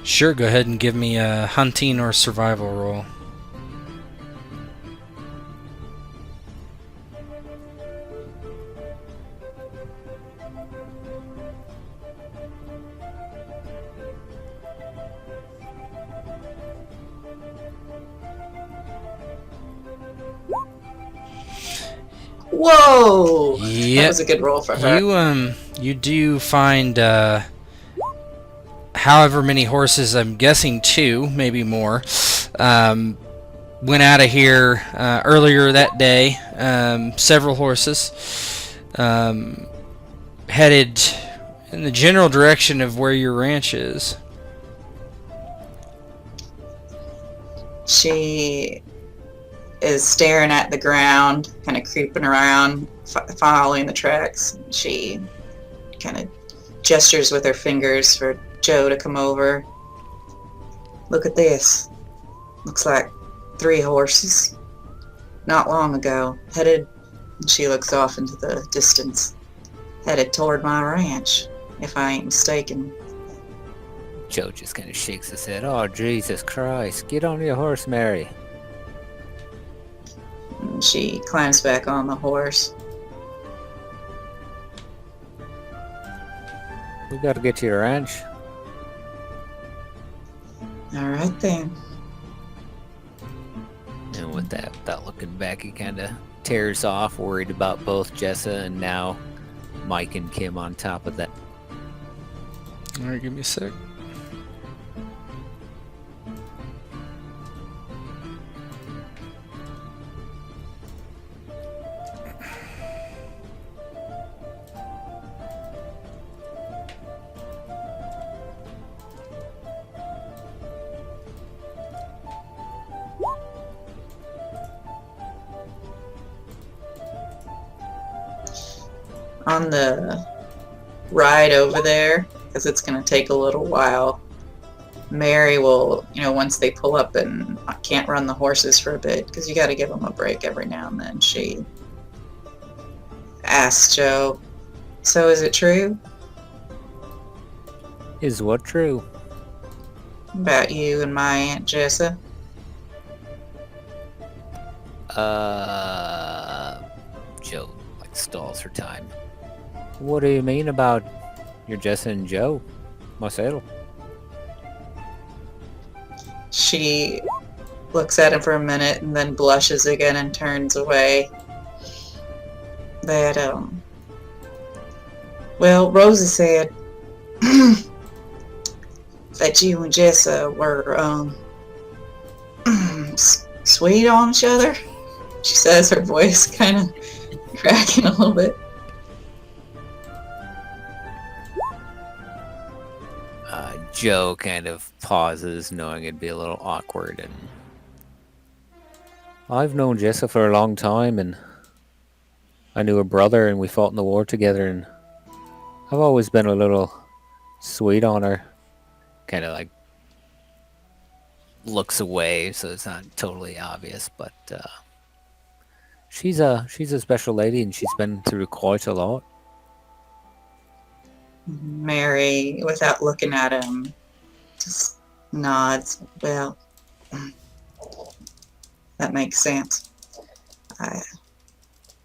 Sure, go ahead and give me a hunting or survival roll. Whoa! Yep. That was a good roll for her. You do find however many horses, I'm guessing 2, maybe more, went out of here earlier that day. Several horses headed in the general direction of where your ranch is. She is staring at the ground, kind of creeping around, following the tracks. She kind of gestures with her fingers for Joe to come over. Look at this. Looks like 3 horses. Not long ago, headed, she looks off into the distance, headed toward my ranch, if I ain't mistaken. Joe just kind of shakes his head. Oh, Jesus Christ. Get on your horse, Mary. And she climbs back on the horse. We gotta get to your ranch. Alright then. And with that, without looking back, he kind of tears off, worried about both Jessa and now Mike and Kim on top of that. Alright, give me a sec. On the ride over there, because it's going to take a little while, Mary will, once they pull up and can't run the horses for a bit, because you got to give them a break every now and then, she asks Joe, so is it true? Is what true? About you and my Aunt Jessa? Joe, stalls her time. What do you mean about your Jessa and Joe? Myself. She looks at him for a minute and then blushes again and turns away. That, well, Rosa said that you and Jessa were, sweet on each other. She says, her voice kind of cracking a little bit. Joe kind of pauses, knowing it'd be a little awkward, and I've known Jessa for a long time, and I knew her brother, and we fought in the war together, and I've always been a little sweet on her. Kind of like looks away, so it's not totally obvious, but she's a special lady, and she's been through quite a lot. Mary, without looking at him, just nods. Well, that makes sense. I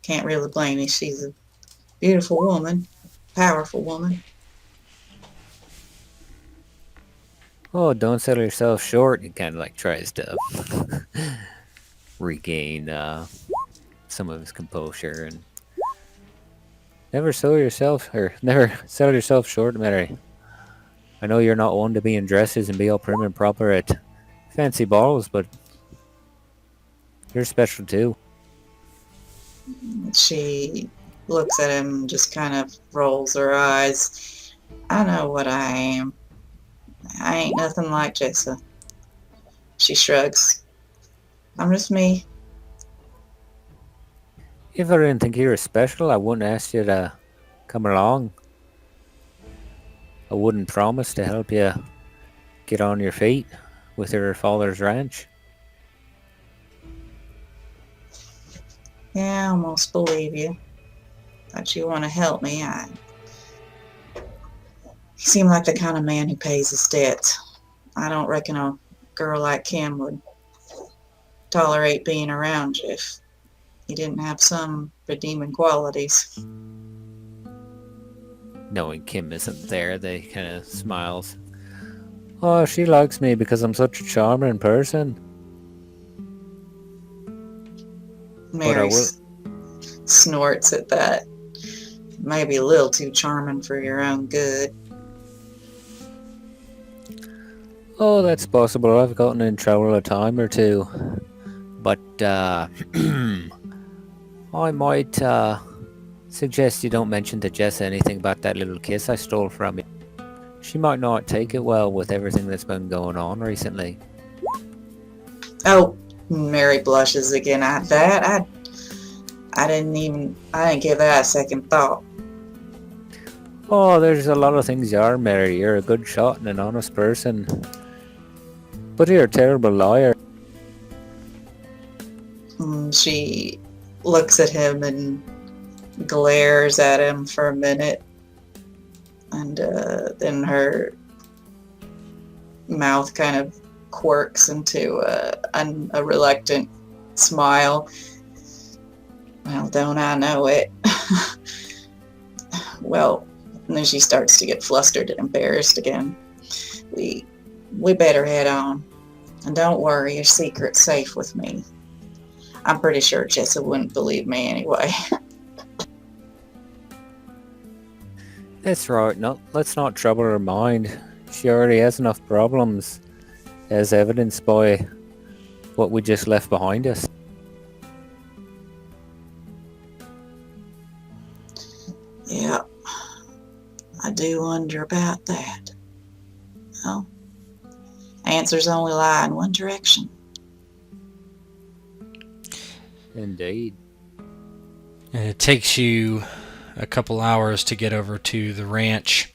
can't really blame you. She's a beautiful woman, powerful woman. Oh, don't sell yourself short. He kind of like tries to regain some of his composure, and never sell yourself short, Mary. I know you're not one to be in dresses and be all prim and proper at fancy balls, but you're special too. She looks at him and just kind of rolls her eyes. I know what I am. I ain't nothing like Jessa. She shrugs. I'm just me. If I didn't think you were special, I wouldn't ask you to come along. I wouldn't promise to help you get on your feet with your father's ranch. Yeah, I almost believe you. That you want to help me. You seem like the kind of man who pays his debts. I don't reckon a girl like Kim would tolerate being around you if you didn't have some redeeming qualities. Knowing Kim isn't there, they kind of smiles. Oh, she likes me because I'm such a charming person. Mary snorts at that. Maybe a little too charming for your own good. Oh, that's possible. I've gotten in trouble a time or two. But, I might, suggest you don't mention to Jessa anything about that little kiss I stole from you. She might not take it well with everything that's been going on recently. Oh, Mary blushes again at that. I didn't give that a second thought. Oh, there's a lot of things you are, Mary. You're a good shot and an honest person. But you're a terrible liar. She looks at him and glares at him for a minute. And then her mouth kind of quirks into a reluctant smile. Well, don't I know it? Well, and then she starts to get flustered and embarrassed again. We better head on. And don't worry, your secret's safe with me. I'm pretty sure Jessa wouldn't believe me anyway. That's right. No, let's not trouble her mind. She already has enough problems, as evidenced by what we just left behind us. Yeah, I do wonder about that. Well, answers only lie in one direction. Indeed. And it takes you a couple hours to get over to the ranch.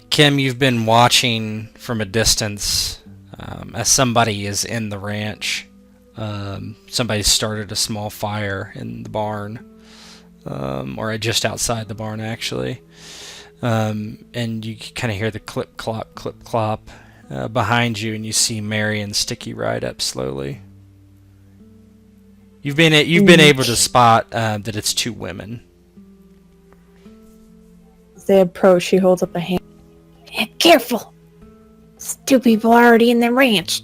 Kim, you've been watching from a distance as somebody is in the ranch. Somebody started a small fire in the barn, or just outside the barn, actually. And you kind of hear the clip clop behind you, and you see Mary and Sticky ride up slowly. You've been able to spot that it's two women. As they approach, she holds up a hand. Careful! There's two people already in the ranch.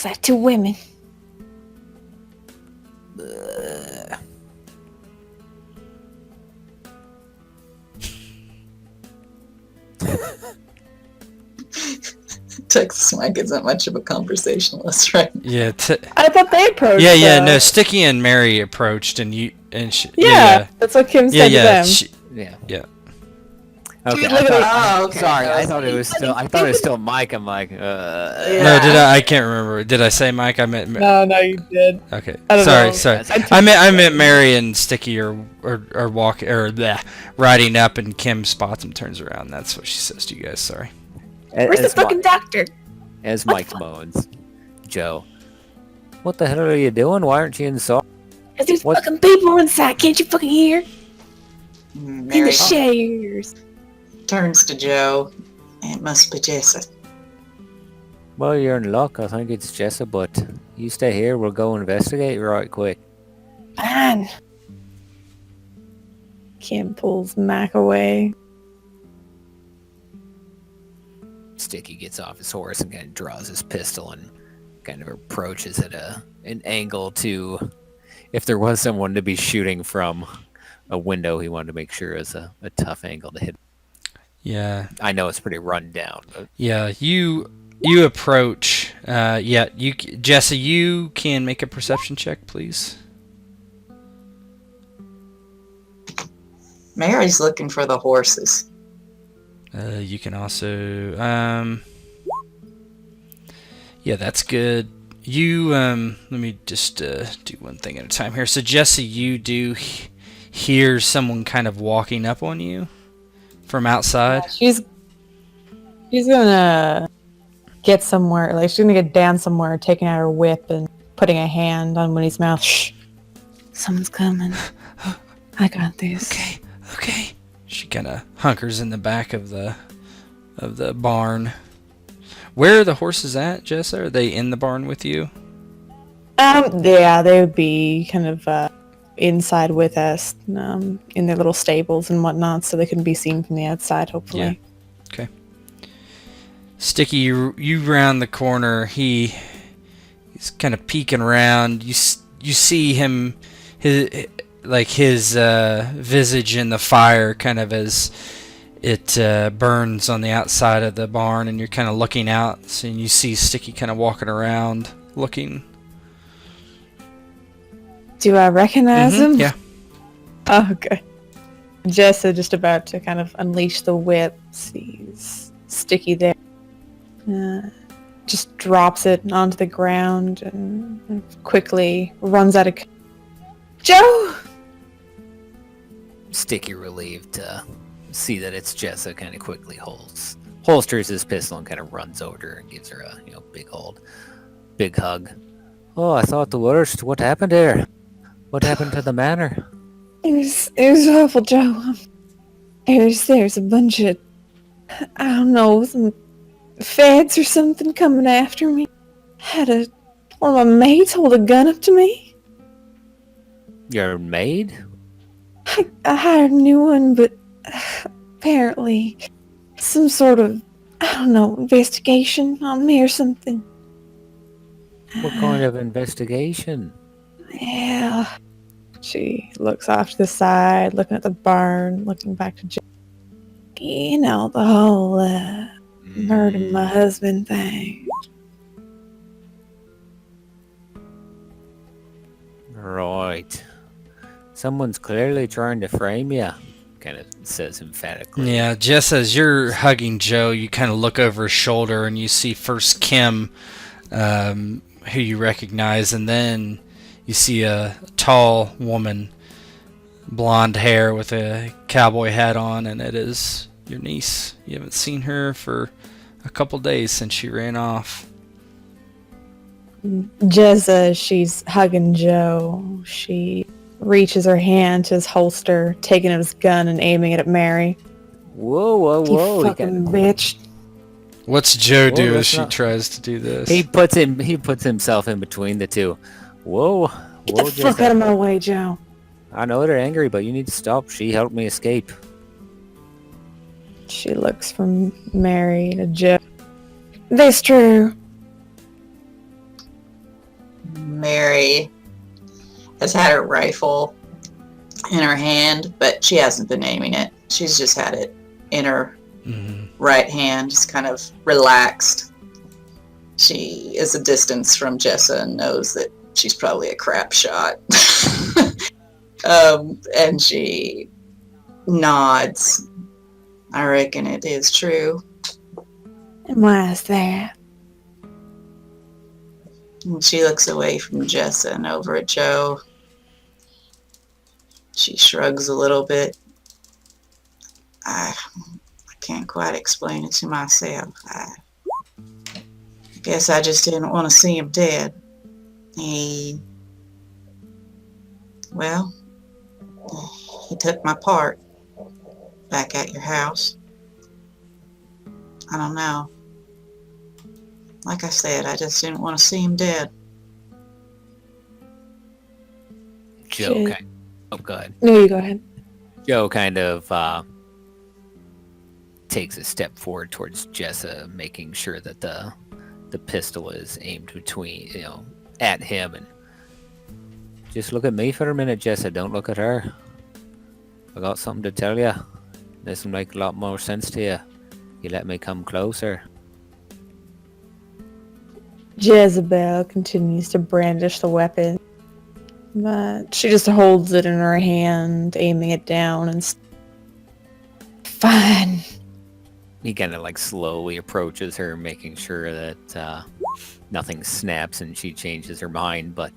Looks like two women. Texas Mike isn't much of a conversationalist, right? Yeah. I thought they approached. Yeah. No, Sticky and Mary approached, and Yeah, that's what Kim said to them. Yeah. Okay. Dude, look at Oh, okay. Sorry, I thought it was still Mike. I'm like, No, I can't remember. Did I say Mike? I meant. No, you did. Okay. I don't know. Sorry. I meant Mary and Sticky are walking or riding up, and Kim spots him, turns around. That's what she says to you guys. Sorry. Where's the fucking doctor? As Mike moans, Joe, what the hell are you doing? Why aren't you inside? There's fucking people inside. Can't you fucking hear? In Mary the shares. turns to Joe. It must be Jessa. Well, you're in luck. I think it's Jessa, but you stay here. We'll go investigate right quick. Man. Kim pulls Mac away. Sticky gets off his horse and kind of draws his pistol and kind of approaches at an angle to, if there was someone to be shooting from a window, he wanted to make sure it was a tough angle to hit. Yeah. I know it's pretty run down. But... Yeah, you approach. Jessa, you can make a perception check, please. Mary's looking for the horses. You can also, yeah, that's good. You, let me just do one thing at a time here. So, Jesse, you do hear someone kind of walking up on you from outside. She's gonna get somewhere, like she's gonna get down somewhere, taking out her whip and putting a hand on Winnie's mouth. Shh. Someone's coming. I got this. Okay. She kind of hunkers in the back of the barn. Where are the horses at, Jessa? Are they in the barn with you? Yeah, they would be kind of inside with us, in their little stables and whatnot, so they couldn't be seen from the outside, hopefully. Yeah. Okay. Sticky, you round the corner. He's kind of peeking around. You see him, his visage in the fire, kind of as it burns on the outside of the barn, and you're kind of looking out, and you see Sticky kind of walking around, looking. Do I recognize him? Yeah. Oh, okay. Jessa just about to kind of unleash the whip. Sees Sticky there. Just drops it onto the ground and quickly runs out of... Joe! Sticky, relieved to see that it's Jessa, kind of quickly holsters his pistol and kind of runs over to her and gives her a big hug. Oh, I thought the worst. What happened there? What happened to the manor? It was awful, Joe. There's a bunch of, I don't know, some feds or something coming after me. One of my maids hold a gun up to me. Your maid? I hired a new one, but apparently some sort of, I don't know, investigation on me or something. What kind of investigation? Yeah. She looks off to the side, looking at the barn, looking back to Jim. You know, the whole murder my husband thing. Right. Someone's clearly trying to frame you, kind of says emphatically. Yeah, just as you're hugging Joe, you kind of look over his shoulder and you see first Kim, who you recognize, and then you see a tall woman, blonde hair with a cowboy hat on, and it is your niece. You haven't seen her for a couple days since she ran off. Jessa, she's hugging Joe. She reaches her hand to his holster, taking out his gun and aiming it at Mary. Whoa! You fucking bitch. What's Joe do as she tries to do this? He puts himself in between the two. Whoa! Get the fuck out of my way, Joe. I know they're angry, but you need to stop. She helped me escape. She looks from Mary to Joe. That's true. Mary has had her rifle in her hand, but she hasn't been aiming it. She's just had it in her right hand, just kind of relaxed. She is a distance from Jessa and knows that she's probably a crap shot. And she nods. I reckon it is true. And why is that? And she looks away from Jessa and over at Joe. She shrugs a little bit. I can't quite explain it to myself. I guess I just didn't want to see him dead. He took my part back at your house. I don't know. Like I said, I just didn't want to see him dead. Joe kind oh, go ahead. No, you go ahead. Joe kind of takes a step forward towards Jessa, making sure that the pistol is aimed between, at him. And just look at me for a minute, Jessa. Don't look at her. I got something to tell you. This will make a lot more sense to you. You let me come closer. Jezebel continues to brandish the weapon, but she just holds it in her hand, aiming it down, and fine. He kind of slowly approaches her, making sure that nothing snaps and she changes her mind, but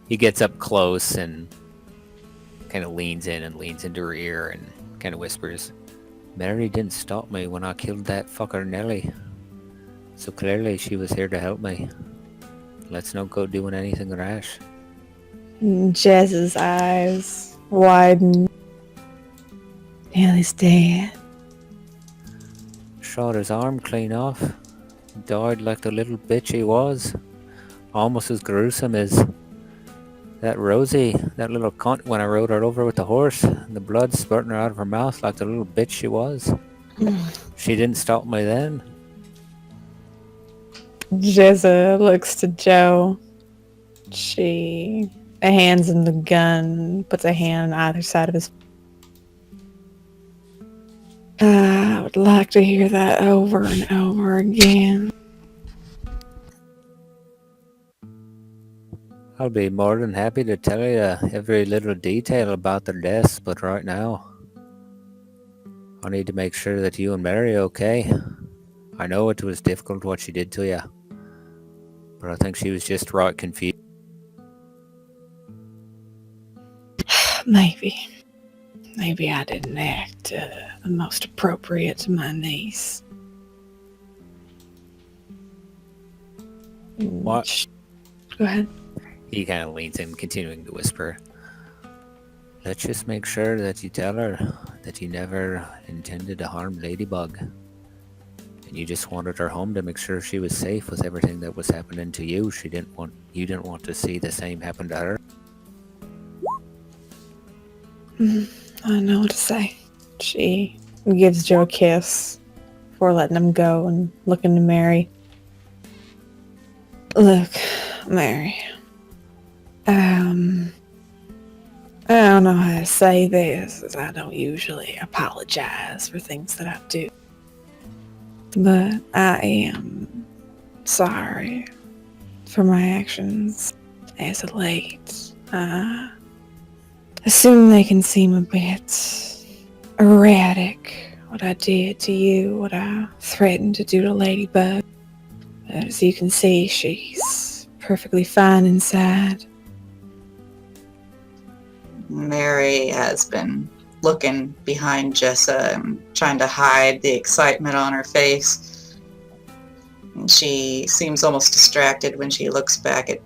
he gets up close and kind of leans in and leans into her ear and kind of whispers, "Mary didn't stop me when I killed that fucker Nellie. So clearly she was here to help me. Let's not go doing anything rash." Jez's eyes widen. Nellie's dead. Shot his arm clean off. Died like the little bitch he was. Almost as gruesome as that Rosie, that little cunt when I rode her over with the horse. And the blood spurting her out of her mouth like the little bitch she was. She didn't stop me then. Jessa looks to Joe. A hand's in the gun, puts a hand on either side of his. I would like to hear that over and over again. I'll be more than happy to tell you every little detail about their deaths, but right now, I need to make sure that you and Mary are okay. I know it was difficult what she did to you, but I think she was just right confused. Maybe I didn't act the most appropriate to my niece. What? Go ahead. He kind of leans in, continuing to whisper, "Let's just make sure that you tell her that you never intended to harm Ladybug. And you just wanted her home to make sure she was safe with everything that was happening to you. You didn't want to see the same happen to her." I know what to say. She gives Joe a kiss before letting him go and looking to Mary. Look, Mary. I don't know how to say this, as I don't usually apologize for things that I do. But I am sorry for my actions as of late. I assume they can seem a bit erratic, what I did to you, what I threatened to do to Ladybug. But as you can see, she's perfectly fine inside. Mary has been looking behind Jessa and trying to hide the excitement on her face. And she seems almost distracted when she looks back at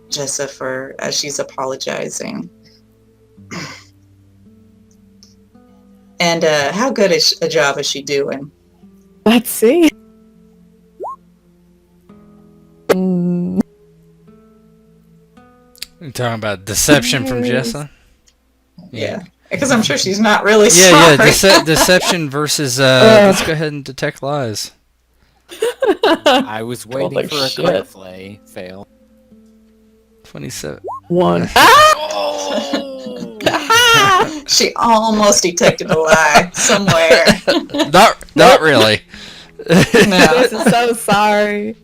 Jessa as she's apologizing. And how good a job is she doing? Let's see. You're talking about deception from Jessa? Yeah. Because I'm sure she's not really sorry. Yeah, deception versus, let's go ahead and detect lies. I was waiting for a quick fail. 27. 1. She almost detected a lie somewhere. Not really. No. I'm so sorry.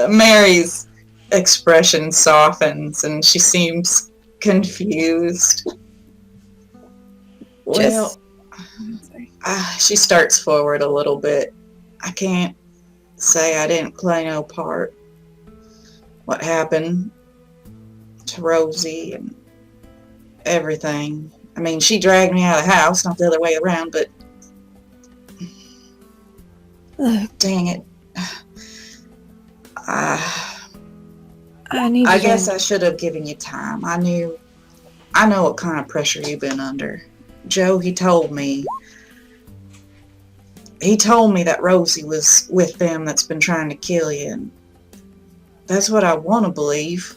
Mary's expression softens and she seems confused. Well, she starts forward a little bit. I can't say I didn't play no part. What happened to Rosie and everything. I mean, she dragged me out of the house, not the other way around, but dang it. I guess I should have given you time. I know what kind of pressure you've been under. Joe, he told me that Rosie was with them that's been trying to kill you, and that's what I want to believe.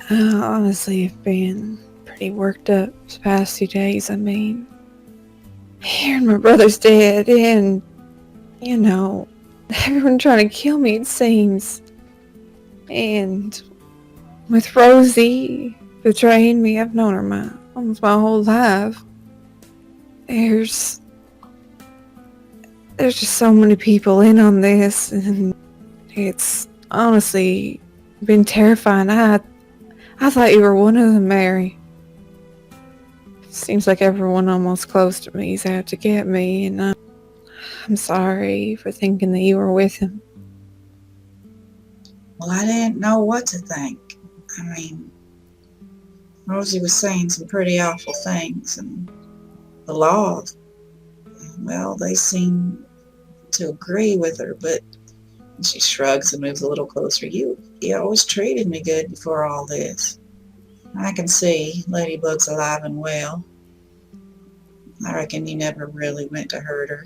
Honestly, I've been pretty worked up the past 2 days. I mean, hearing my brother's dead and, everyone trying to kill me, it seems. And with Rosie betraying me, I've known her almost my whole life. There's just so many people in on this, and it's honestly been terrifying. I thought you were one of them, Mary. Seems like everyone almost close to me is out to get me, and I'm sorry for thinking that you were with him. Well, I didn't know what to think. I mean, Rosie was saying some pretty awful things, and the law, well, they seem to agree with her, but she shrugs and moves a little closer. You always treated me good before all this. I can see Ladybug's alive and well. I reckon you never really went to hurt her.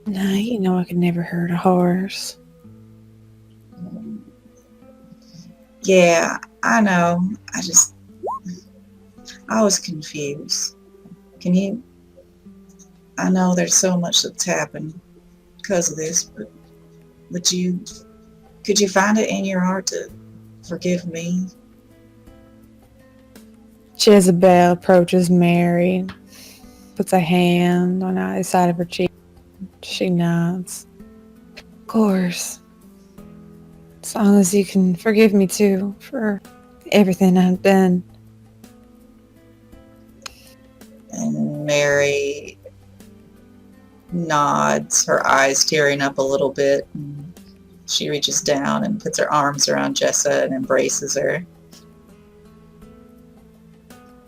Nah, I could never hurt a horse. Yeah, I know. I was confused. I know there's so much that's happened because of this, but could you find it in your heart to forgive me? Jezebel approaches Mary and puts a hand on either side of her cheek. She nods. Of course. As long as you can forgive me too for everything I've done. And Mary nods, her eyes tearing up a little bit. And she reaches down and puts her arms around Jessa and embraces her.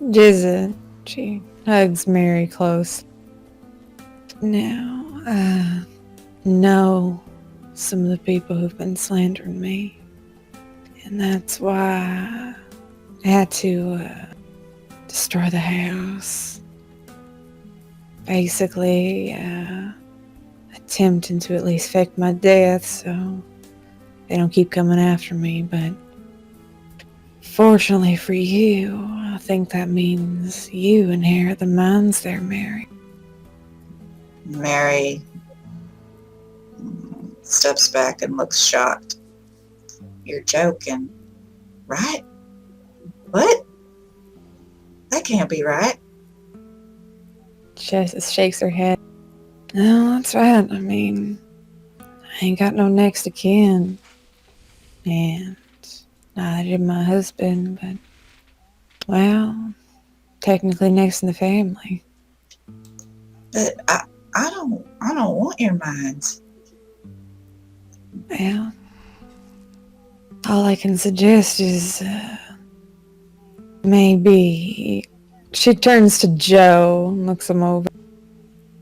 Jessa, she hugs Mary close. Now, I know some of the people who've been slandering me. And that's why I had to destroy the house. Basically, attempting to at least fake my death so they don't keep coming after me. But fortunately for you, I think that means you inherit the mines there, Mary. Mary steps back and looks shocked. You're joking, right? What? That can't be right. Jess shakes her head. No, that's right. I mean, I ain't got no next of kin. And neither did my husband, but, well, technically next in the family. But I don't want your minds. Well, all I can suggest is maybe she turns to Joe and looks him over.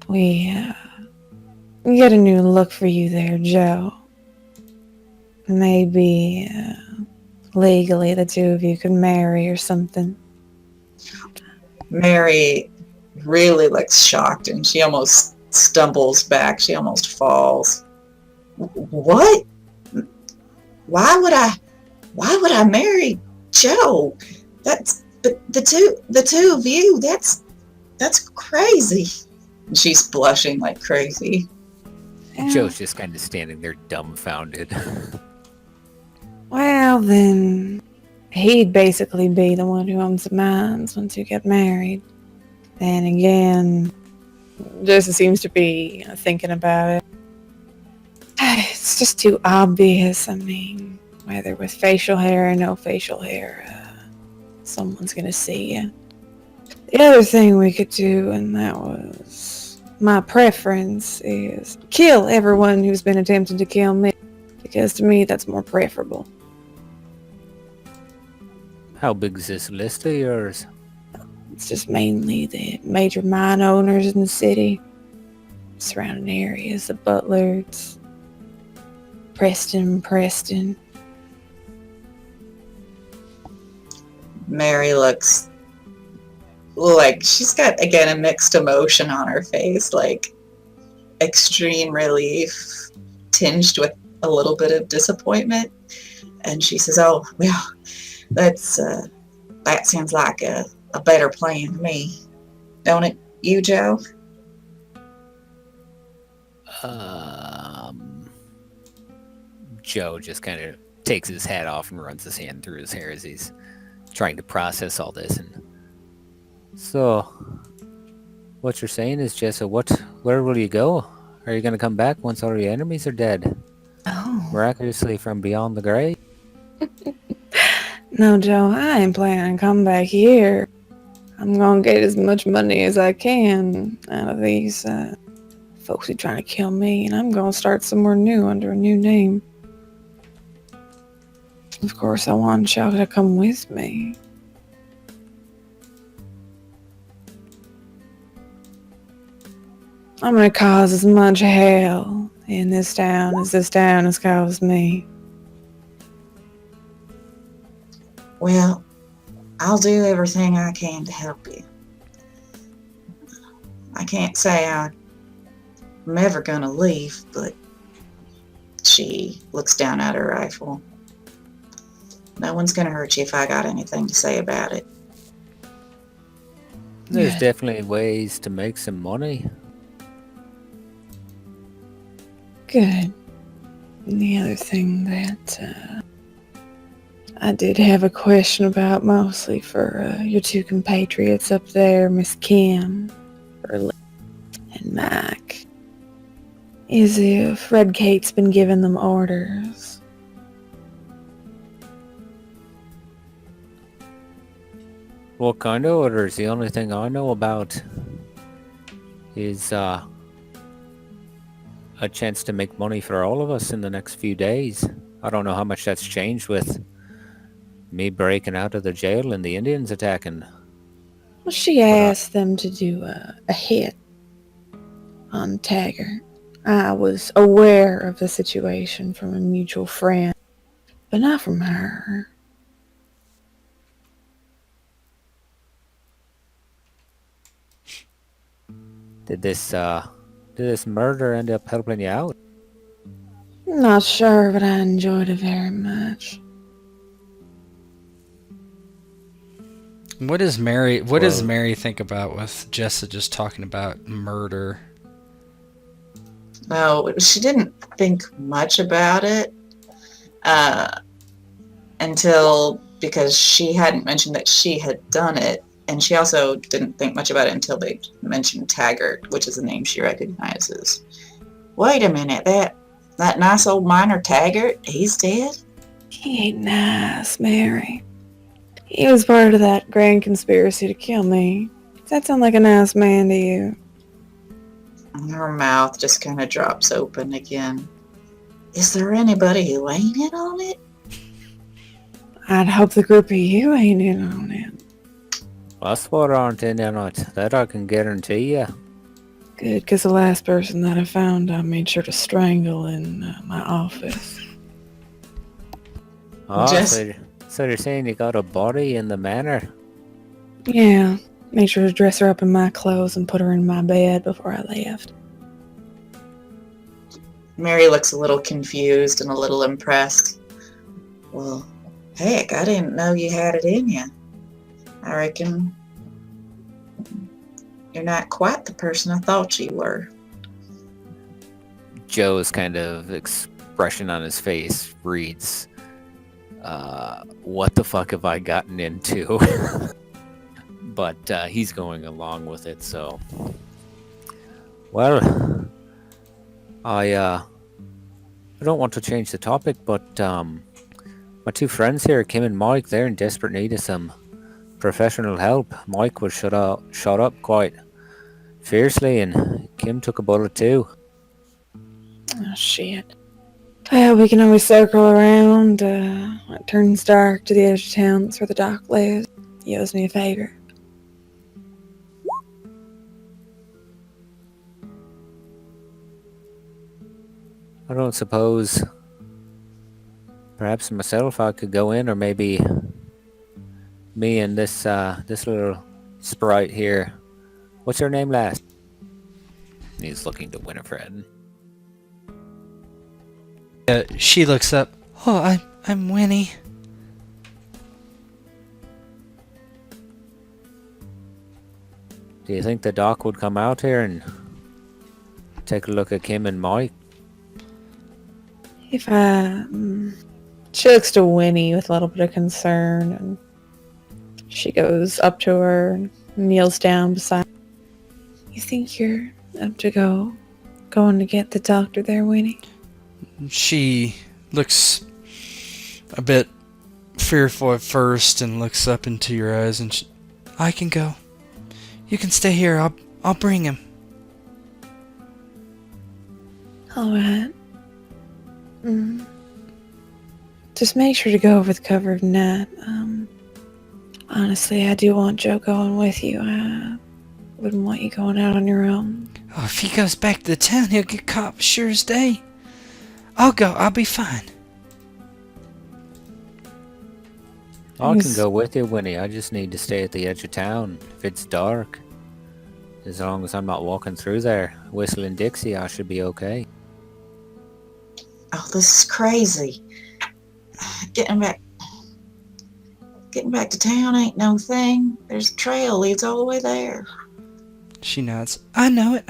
We get a new look for you there, Joe. Maybe legally the two of you could marry or something. Mary really looks shocked and she almost stumbles back. She almost falls. What? Why would I marry Joe? That's the two of you. That's crazy. And she's blushing like crazy. Joe's just kind of standing there dumbfounded. Well, then, he'd basically be the one who owns the mines once you get married. Then again, Jessa seems to be thinking about it. It's just too obvious. I mean, whether with facial hair or no facial hair, someone's gonna see you. The other thing we could do, and that was my preference, is kill everyone who's been attempting to kill me. Because to me, that's more preferable. How big's this list of yours? It's just mainly the major mine owners in the city, surrounding areas, the Butlers, Preston. Mary looks like she's got, again, a mixed emotion on her face, like extreme relief tinged with a little bit of disappointment. And she says, oh, well, that sounds like a better plan to me. Don't it, you, Joe? Joe just kind of takes his hat off and runs his hand through his hair as he's trying to process all this. And so, what you're saying is, Jessa, where will you go? Are you going to come back once all your enemies are dead? Oh. Miraculously from beyond the grave? No, Joe, I ain't planning to come back here. I'm gonna get as much money as I can out of these folks who trying to kill me, and I'm gonna start somewhere new under a new name. Of course, I want y'all to come with me. I'm gonna cause as much hell in this town as this town has caused me. Well, I'll do everything I can to help you. I can't say I'm ever gonna leave, but she looks down at her rifle. No one's gonna hurt you if I got anything to say about it. There's definitely ways to make some money. Good. And the other thing that I did have a question about, mostly for your two compatriots up there, Miss Kim and Mike, is if Red Kate's been giving them orders. What kind of orders? The only thing I know about is a chance to make money for all of us in the next few days. I don't know how much that's changed with me breaking out of the jail and the Indians attacking. Well, she asked them to do a hit on Taggart. I was aware of the situation from a mutual friend, but not from her. Did this murder end up helping you out? Not sure, but I enjoyed it very much. What does Mary think about with Jessa just talking about murder? No, she didn't think much about it because she hadn't mentioned that she had done it, and she also didn't think much about it until they mentioned Taggart, which is a name she recognizes. Wait a minute, that nice old miner Taggart, he's dead? He ain't nice, Mary. He was part of that grand conspiracy to kill me. Does that sound like a nice man to you? Her mouth just kind of drops open again. Is there anybody who ain't in on it? I'd hope the group of you ain't in on it. Us four aren't in on it. That I can guarantee you. Good, because the last person that I found, I made sure to strangle in my office. Oh, so you're saying you got a body in the manor? Yeah, made sure to dress her up in my clothes and put her in my bed before I left. Mary looks a little confused and a little impressed. Well, heck, I didn't know you had it in you. I reckon you're not quite the person I thought you were. Joe's kind of expression on his face reads, what the fuck have I gotten into? But he's going along with it, so... Well, I don't want to change the topic, but my two friends here, Kim and Mike, they're in desperate need of some professional help. Mike was shot up quite fiercely, and Kim took a bullet too. Oh, shit. Well, we can always circle around. When it turns dark to the edge of town. That's where the doc lives. He owes me a favor. I don't suppose perhaps myself I could go in, or maybe me and this little sprite here. What's her name last? He's looking to Winifred. She looks up. Oh, I'm Winnie. Do you think the doc would come out here and take a look at Kim and Mike? If she looks to Winnie with a little bit of concern, and she goes up to her and kneels down beside her. You think you're up to going to get the doctor there, Winnie? She looks a bit fearful at first and looks up into your eyes, and I can go. You can stay here. I'll bring him. All right. Just make sure to go over the cover of night. Honestly, I do want Joe going with you. I wouldn't want you going out on your own. Oh, if he goes back to the town, he'll get caught sure as day. I'll go. I'll be fine. I can go with you, Winnie. I just need to stay at the edge of town. If it's dark, as long as I'm not walking through there whistling Dixie, I should be okay. Oh, this is crazy. Getting back to town ain't no thing. There's a trail leads all the way there. She nods. I know it.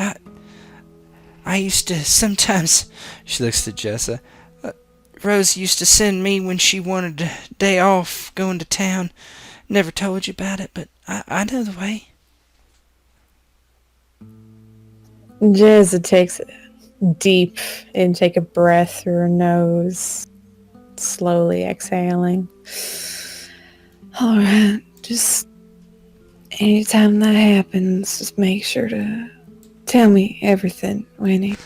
I used to sometimes... She looks to Jessa. Rose used to send me when she wanted a day off going to town. Never told you about it, but I know the way. Jessa takes a deep intake of breath through her nose, slowly exhaling. All right, just anytime that happens, just make sure to tell me everything, Winnie.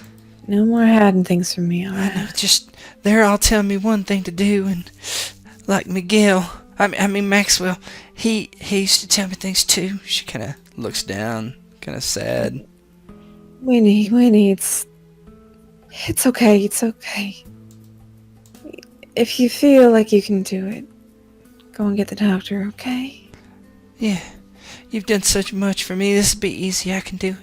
No more hiding things from me, all right? I know, just they're all telling me one thing to do, and like Miguel, I mean Maxwell, he used to tell me things too. She kind of looks down, kind of sad. Winnie, it's okay, it's okay. If you feel like you can do it, go and get the doctor, okay? Yeah, you've done such much for me. This'll be easy. I can do it.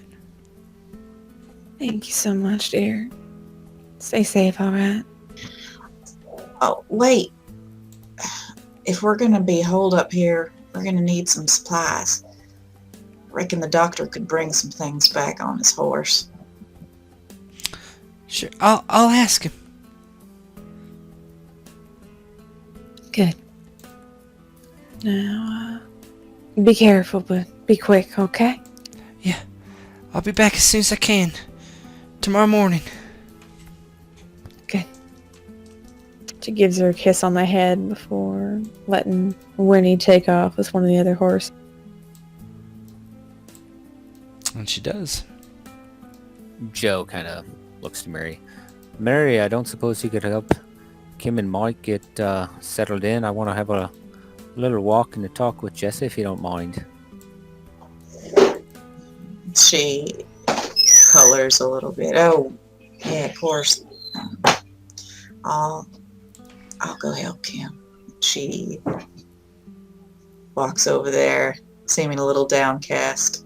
Thank you so much, dear. Stay safe, alright? Oh, wait. If we're gonna be holed up here, we're gonna need some supplies. I reckon the doctor could bring some things back on his horse. Sure, I'll ask him. Good. Now, be careful, but be quick, okay? Yeah, I'll be back as soon as I can. Tomorrow morning. Good. She gives her a kiss on the head before letting Winnie take off with one of the other horses. And she does. Joe kind of looks to Mary. Mary, I don't suppose you could help Kim and Mike get settled in. I want to have a little walk and a talk with Jessa, if you don't mind. She colors a little bit. Oh, yeah, of course. I'll go help Kim. She walks over there, seeming a little downcast.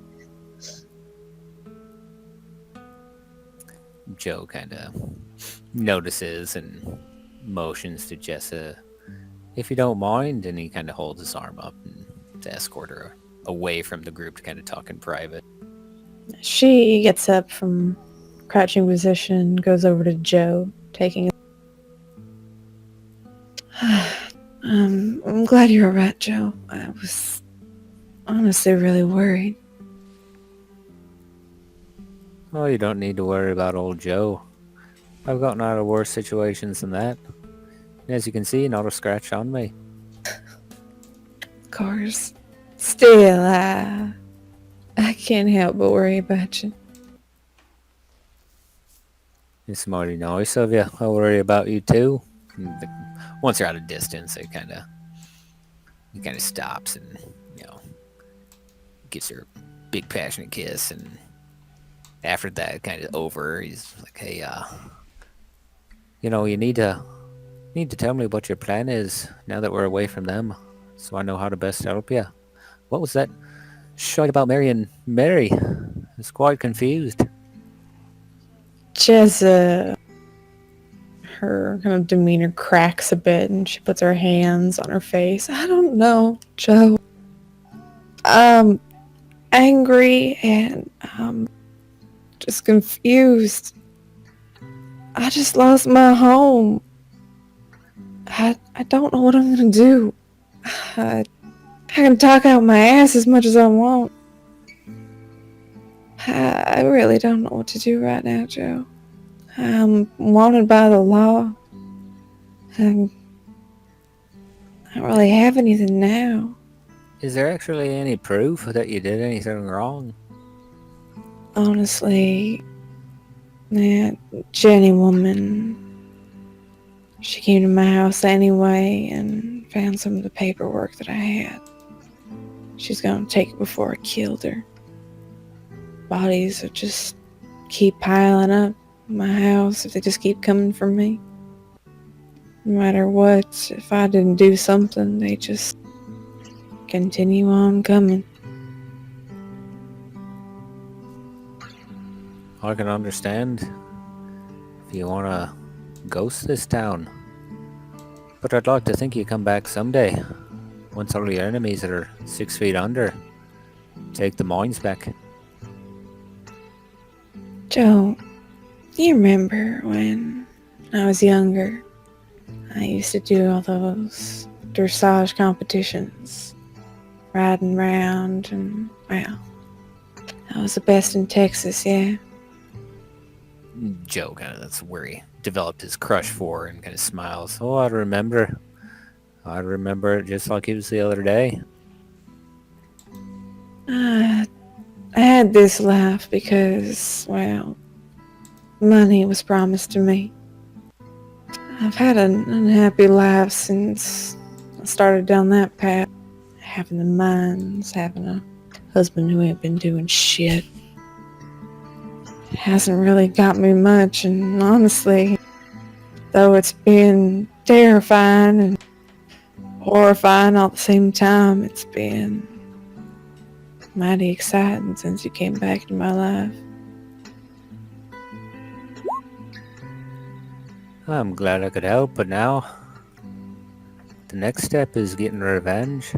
Joe kind of notices and motions to Jessa, if you don't mind, and he kind of holds his arm up to escort her away from the group to kind of talk in private. She gets up from crouching position, goes over to Joe, taking I'm glad you're alright, Joe. I was honestly really worried. Oh, you don't need to worry about old Joe. I've gotten out of worse situations than that. And as you can see, not a scratch on me. Of course. Still, I can't help but worry about you. It's mighty nice of you. I worry about you too. Once you're out of distance, it kind of stops and gives her a big passionate kiss, and after that kind of over, he's like, hey, you need to tell me what your plan is now that we're away from them, so I know how to best help you. What was that shite about marrying Mary? I was quite confused. Jessa, her kind of demeanor cracks a bit and she puts her hands on her face. I don't know, Joe. Angry and just confused. I just lost my home. I don't know what I'm gonna do. I can talk out my ass as much as I want. I really don't know what to do right now, Joe. I'm wanted by the law. I don't really have anything now. Is there actually any proof that you did anything wrong? Honestly, that Jenny woman, she came to my house anyway and found some of the paperwork that I had. She's gonna take it before I killed her. Bodies are just keep piling up in my house if they just keep coming for me. No matter what, if I didn't do something, they just continue on coming. I can understand if you want to ghost this town. But I'd like to think you come back someday, once all your enemies are 6 feet under. Take the mines back. Joe, you remember when I was younger, I used to do all those dressage competitions, riding around, and, well, I was the best in Texas, yeah. Joe that's where he developed his crush for and kind of smiles. Oh, I remember it just like it was the other day. I had this life because, well, money was promised to me. I've had an unhappy life since I started down that path. Having the mines, having a husband who ain't been doing shit. It hasn't really got me much, and honestly, though it's been terrifying and horrifying all at the same time, it's been mighty exciting since you came back into my life. I'm glad I could help, but now the next step is getting revenge.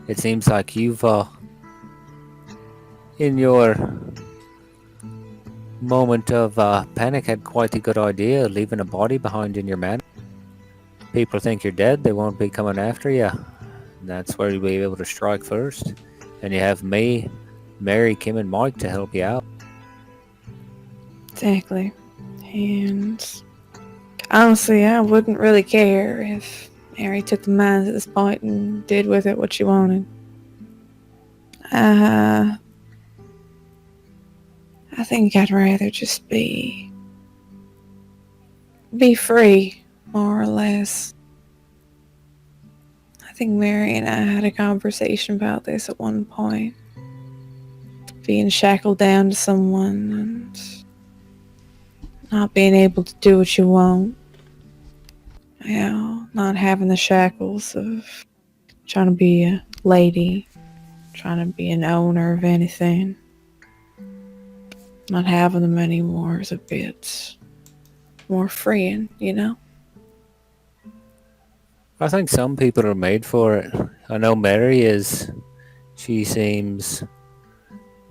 It seems like you've, in your moment of panic, had quite a good idea, leaving a body behind in your man. People think you're dead, they won't be coming after you. That's where you'll be able to strike first. And you have me, Mary, Kim, and Mike to help you out. Exactly. And honestly, I wouldn't really care if Mary took the mines at this point and did with it what she wanted. I think I'd rather just be free, more or less. I think Mary and I had a conversation about this at one point. Being shackled down to someone and not being able to do what you want. You know, not having the shackles of trying to be a lady, trying to be an owner of anything. Not having them anymore is a bit more freeing, you know? I think some people are made for it. I know Mary is. She seems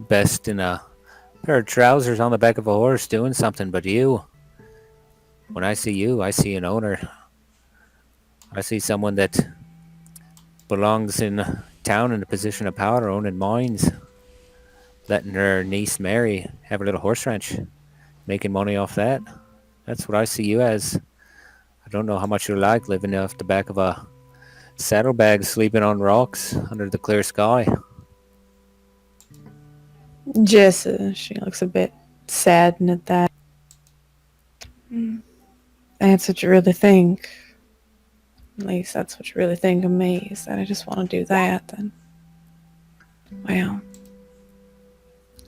best in a pair of trousers on the back of a horse doing something, but you, when I see you, I see an owner. I see someone that belongs in town in a position of power, owning mines, letting her niece Mary have a little horse ranch, making money off that. That's what I see you as. I don't know how much you like living off the back of a saddlebag, sleeping on rocks under the clear sky. Jessa, she looks a bit saddened at that. That's what you really think. At least that's what you really think of me, is that I just want to do that, then. Well,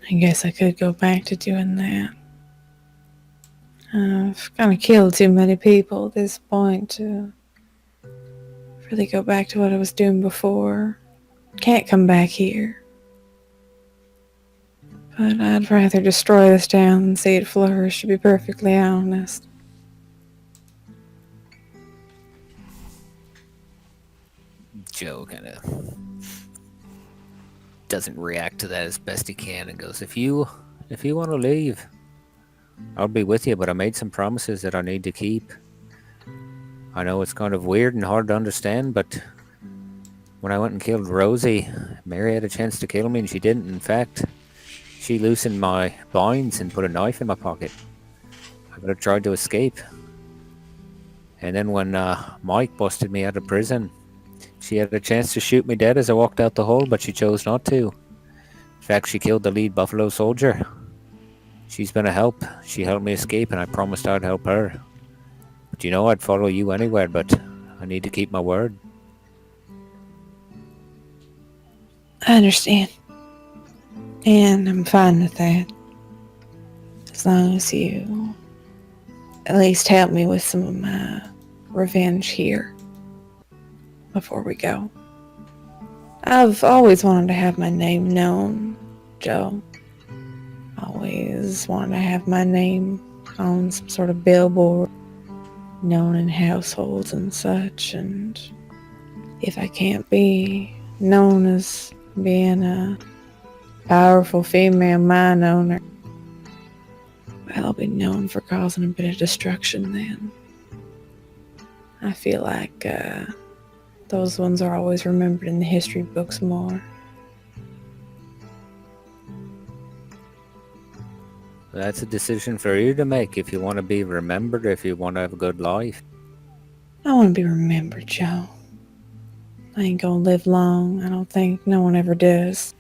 I guess I could go back to doing that. I've kind of killed too many people at this point to really go back to what I was doing before. Can't come back here. But I'd rather destroy this town than see it flourish, to be perfectly honest. Joe kind of doesn't react to that as best he can and goes, if you want to leave, I'll be with you, but I made some promises that I need to keep. I know it's kind of weird and hard to understand, but when I went and killed Rosie, Mary had a chance to kill me and she didn't. In fact, she loosened my binds and put a knife in my pocket. I would have tried to escape. And then when Mike busted me out of prison, she had a chance to shoot me dead as I walked out the hole, but she chose not to. In fact, she killed the lead Buffalo soldier. She's been a help. She helped me escape, and I promised I'd help her. But you know, I'd follow you anywhere, but I need to keep my word. I understand. And I'm fine with that. As long as you at least help me with some of my revenge here before we go. I've always wanted to have my name known, Joe. Always wanted to have my name on some sort of billboard, known in households and such, and if I can't be known as being a powerful female mine owner, well, I'll be known for causing a bit of destruction then. I feel like those ones are always remembered in the history books more. That's a decision for you to make if you want to be remembered or if you want to have a good life. I want to be remembered, Joe. I ain't gonna live long. I don't think no one ever does.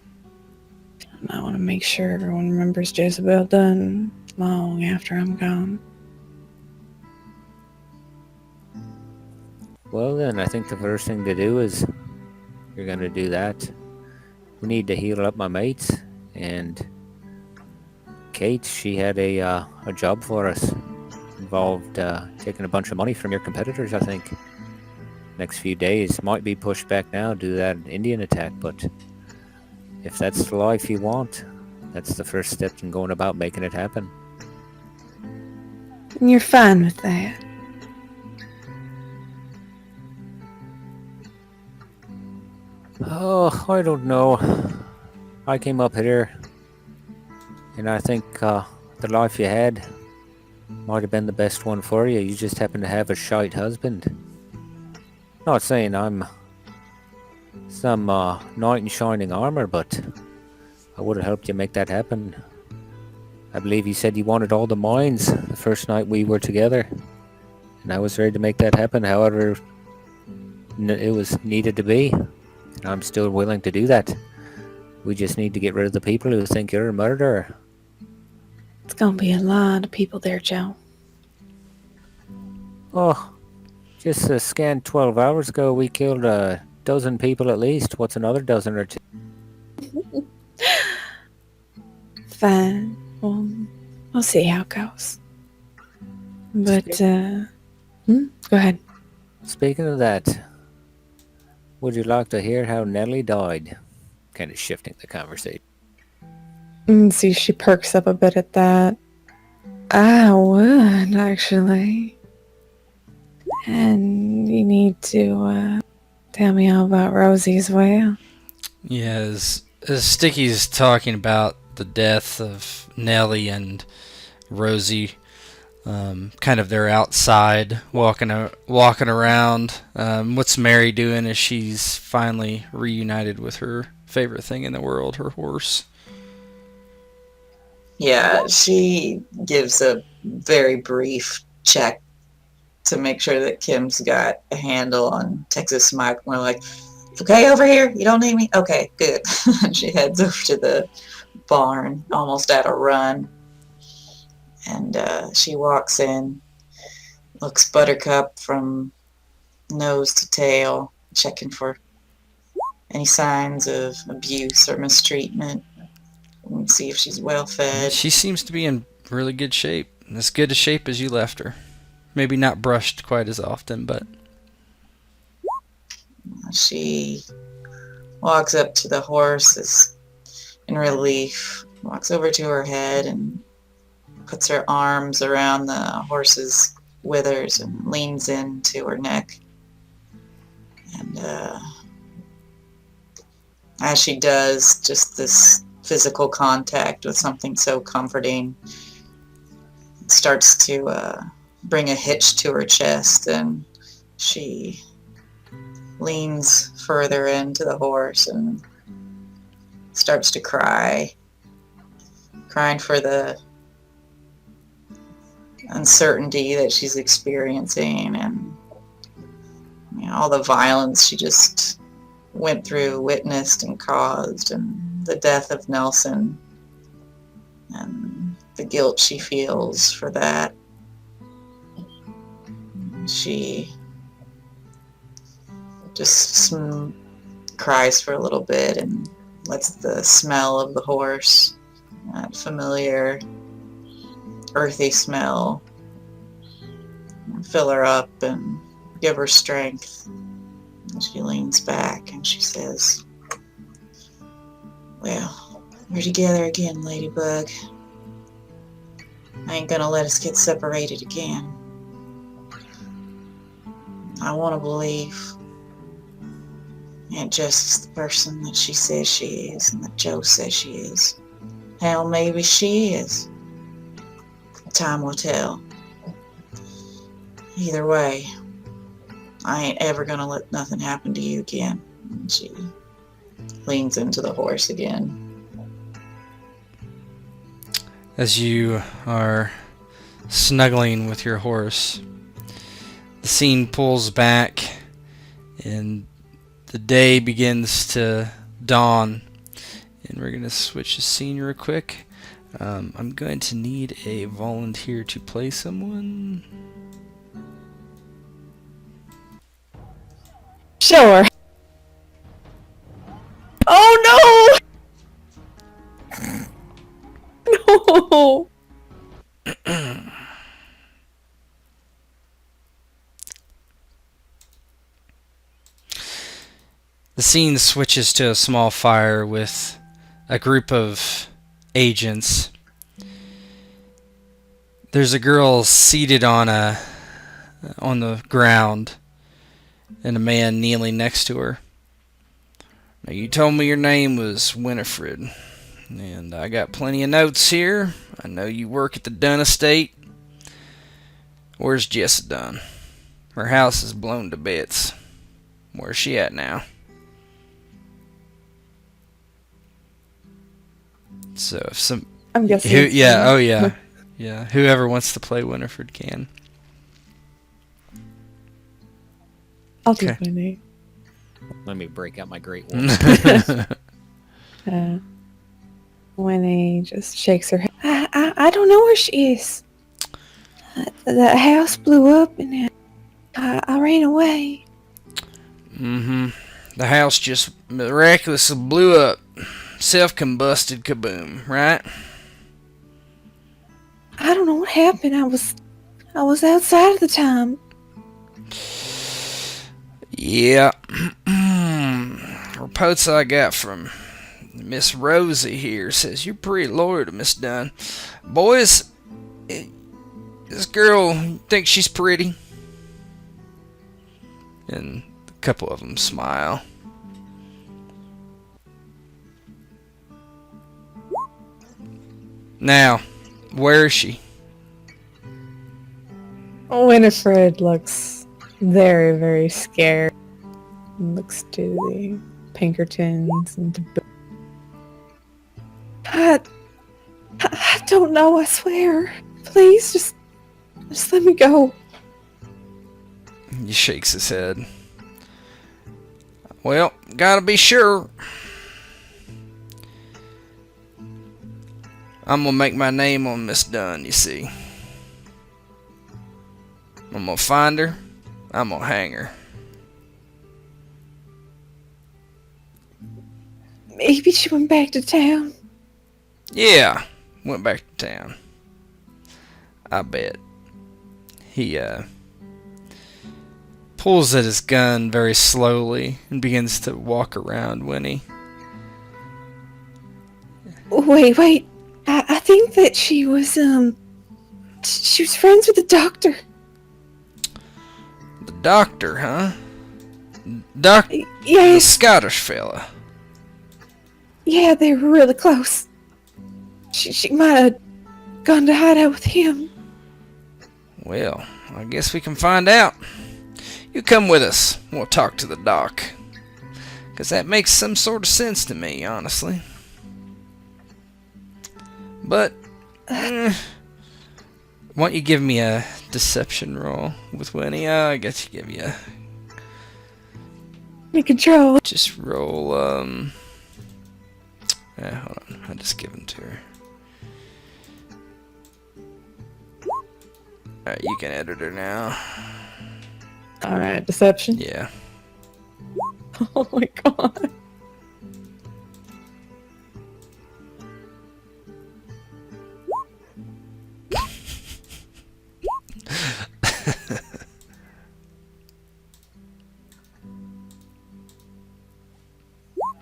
And I want to make sure everyone remembers Jezebel Dunn long after I'm gone. Well then, I think the first thing to do is you're going to do that. We need to heal up my mates, and Kate, she had a job for us. Involved taking a bunch of money from your competitors, I think. Next few days. Might be pushed back now due to that Indian attack, but if that's the life you want, that's the first step in going about making it happen. And you're fine with that. Oh, I don't know. I came up here, and I think the life you had might have been the best one for you. You just happen to have a shite husband. Not saying I'm some knight in shining armor, but I would have helped you make that happen. I believe you said you wanted all the mines the first night we were together, and I was ready to make that happen however it was needed to be. And I'm still willing to do that. We just need to get rid of the people who think you're a murderer. It's gonna be a lot of people there, Joe. Oh, just a scant 12 hours ago we killed a dozen people at least. What's another dozen or two? Fine. Well, we'll see how it goes. But, go ahead. Speaking of that, would you like to hear how Nellie died? Kind of shifting the conversation. See, she perks up a bit at that. I would, actually. And you need to tell me all about Rosie as well. Yeah, as Sticky's talking about the death of Nellie and Rosie. Kind of they're outside walking around. What's Mary doing as she's finally reunited with her favorite thing in the world, her horse? Yeah, she gives a very brief check to make sure that Kim's got a handle on Texas Mike. We're like, okay, over here? You don't need me? Okay, good. She heads over to the barn, almost at a run. And she walks in, looks Buttercup from nose to tail, checking for any signs of abuse or mistreatment. And see if she's well fed. She seems to be in really good shape. As good a shape as you left her. Maybe not brushed quite as often, but... She walks up to the horse in relief, walks over to her head and puts her arms around the horse's withers and leans into her neck. And as she does, just this physical contact with something so comforting starts to bring a hitch to her chest, and she leans further into the horse and starts to cry, crying for the uncertainty that she's experiencing and all the violence she just went through, witnessed, and caused, and the death of Nelson and the guilt she feels for that. She just cries for a little bit and lets the smell of the horse, that familiar earthy smell, fill her up and give her strength. And she leans back and she says, well, we're together again, Ladybug. I ain't gonna let us get separated again. I want to believe Aunt Jess is the person that she says she is and that Joe says she is. Hell, maybe she is. Time will tell. Either way, I ain't ever gonna let nothing happen to you again. And she leans into the horse again. As you are snuggling with your horse, the scene pulls back and the day begins to dawn. And we're going to switch the scene real quick. I'm going to need a volunteer to play someone. Sure. Oh no! No! The scene switches to a small fire with a group of agents. There's a girl seated on the ground and a man kneeling next to her. Now, you told me your name was Winifred, and I got plenty of notes here. I know you work at the Dunn estate. Where's Jessa Dunn? Her house is blown to bits. Where's she at now? So if some, I'm guessing. Yeah. Whoever wants to play Winifred can. I'll do Winnie. Let me break out my great one. Winnie just shakes her head. I don't know where she is. The house blew up and I ran away. Mm-hmm. The house just miraculously blew up. Self-combusted kaboom, right? I don't know what happened. I was outside at the time. Yeah. Reports I got from Miss Rosie here says you're pretty loyal to Miss Dunn. Boys, this girl thinks she's pretty. And a couple of them smile. Now, where is she? Winifred looks very, very scared. And looks to the Pinkertons and to I don't know, I swear. Please, just let me go. He shakes his head. Well, gotta be sure. I'm gonna make my name on Miss Dunn, you see. I'm gonna find her. I'm gonna hang her. Maybe she went back to town. Yeah, went back to town. I bet. He, pulls at his gun very slowly and begins to walk around Winnie. Wait. I think that she was friends with the doctor. The doctor, huh? The Yes. Scottish fella. Yeah, they were really close. She might have gone to hide out with him. Well, I guess we can find out. You come with us. We'll talk to the doc. 'Cause that makes some sort of sense to me, honestly. But, why don't you give me a deception roll with Winnie? I guess you give you a... Me control. Just roll, hold on. I'll just give them to her. Alright, you can edit her now. Alright, deception. Yeah. Oh my god.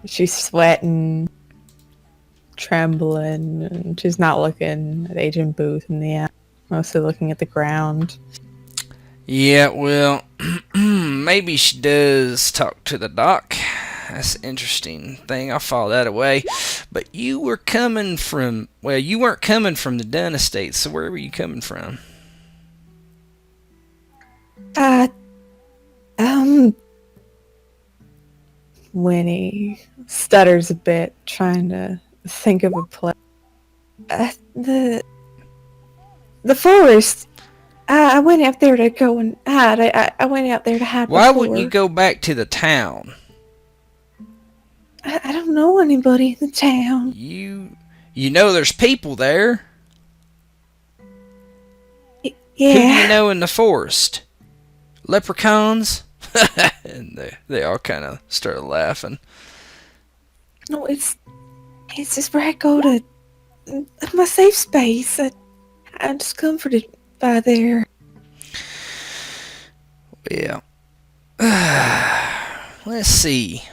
She's sweating, trembling, and she's not looking at Agent Booth in the eye, mostly looking at the ground. Yeah, well, maybe she does talk to the doc. That's an interesting thing. I'll file that away. But you were coming from... Well, you weren't coming from the Dunn estate, so where were you coming from? Winnie stutters a bit, trying to think of a place. The forest. I went out there to go and hide. I went out there to hide. Why before. wouldn't you go back to the town? I don't know anybody in the town. You know there's people there. Yeah. Who do you know in the forest? Leprechauns? And they all kind of started laughing. No, it's just where I go to my safe space. I'm just comforted by there. Yeah. Let's see.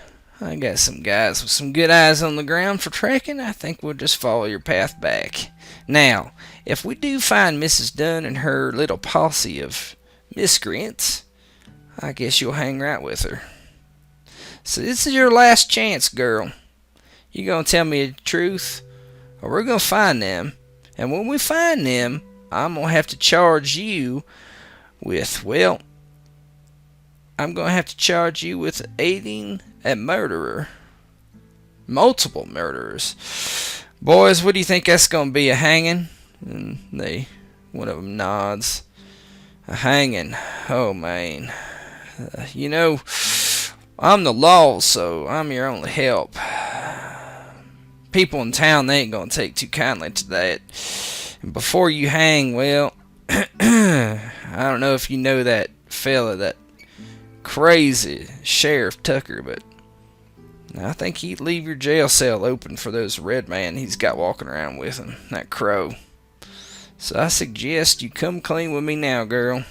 I got some guys with some good eyes on the ground for trekking. I think we'll just follow your path back. Now, if we do find Mrs. Dunn and her little posse of miscreants, I guess you'll hang right with her. So this is your last chance, girl. You gonna tell me the truth, or we're gonna find them. And when we find them, I'm gonna have to charge you with, well, I'm gonna have to charge you with aiding a murderer. Multiple murderers. Boys, what do you think that's gonna be, a hanging? And one of them nods. A hanging. Oh, man. You know, I'm the law, so I'm your only help. People in town, they ain't gonna take too kindly to that. And before you hang, well, I don't know if you know that fella, that crazy Sheriff Tucker, but I think he'd leave your jail cell open for those red man he's got walking around with him, that crow. So I suggest you come clean with me now, girl.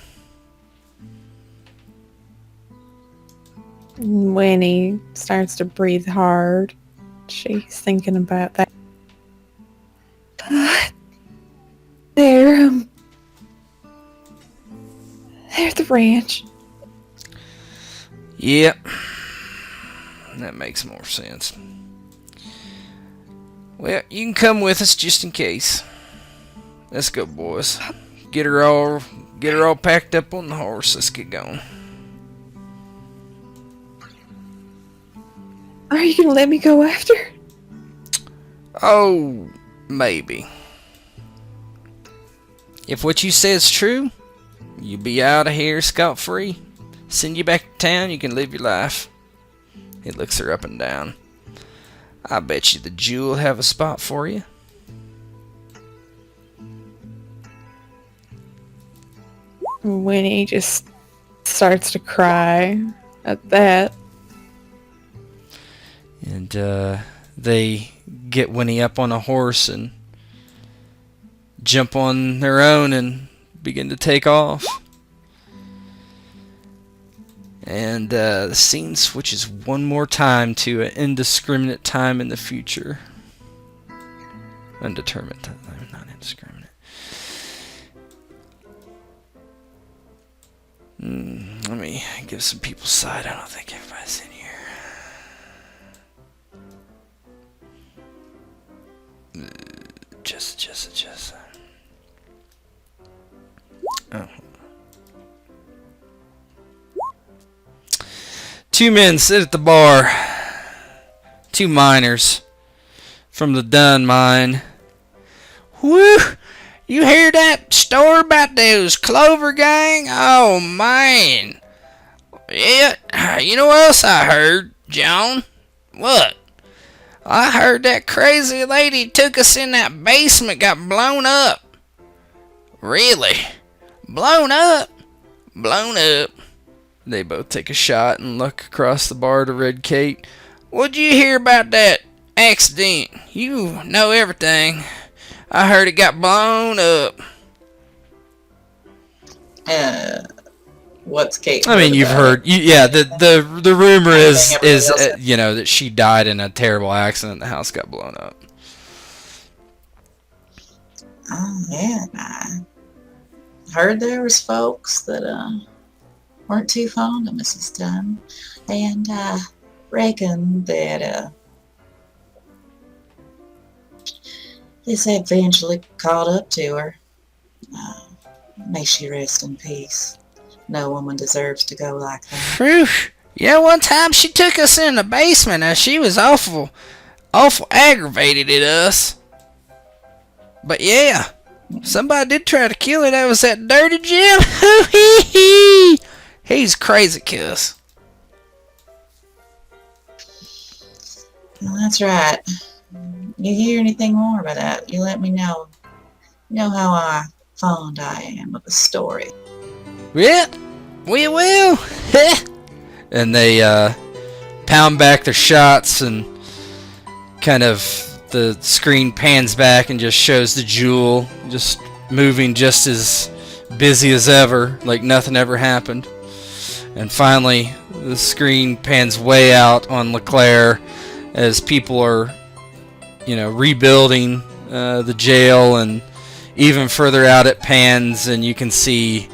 Winnie starts to breathe hard. She's thinking about that. They're at the ranch. Yep. That makes more sense. Well, you can come with us just in case. Let's go, boys. Get her all packed up on the horse. Let's get going. Are you gonna let me go after? Oh, maybe. If what you say is true, you'll be out of here scot-free. Send you back to town, you can live your life. He looks her up and down. I bet you the Jew will have a spot for you. Winnie just starts to cry at that. And they get Winnie up on a horse and jump on their own and begin to take off. And the scene switches one more time to an indiscriminate time in the future. Undetermined time, not indiscriminate. Let me give some people sight. I don't think everybody's in here. Jessa. Oh. Two men sit at the bar. Two miners from the Dunn mine. Whew! You hear that story about those Clover gang? Oh, man. Yeah, you know what else I heard, John? What? I heard that crazy lady took us in that basement got blown up. Really? Blown up? Blown up. They both take a shot and look across the bar to Red Kate. What'd you hear about that accident? You know everything. I heard it got blown up. What's Kate? I mean, you've heard. Yeah, the rumor is that she died in a terrible accident. The house got blown up. Oh yeah, I heard there was folks that weren't too fond of Mrs. Dunn, and I reckon that this eventually caught up to her. May she rest in peace. No woman deserves to go like that. Phew. Yeah, one time she took us in the basement and she was awful aggravated at us. But yeah, somebody did try to kill her. That was that dirty Jim. He's crazy, cuss. Well, that's right. You hear anything more about that, you let me know. You know how fond I am of a story. Yeah, we will. And they pound back their shots, and kind of the screen pans back and just shows the Jewel just moving just as busy as ever, like nothing ever happened. And finally, the screen pans way out on LeClaire as people are, rebuilding the jail, and even further out it pans, and you can see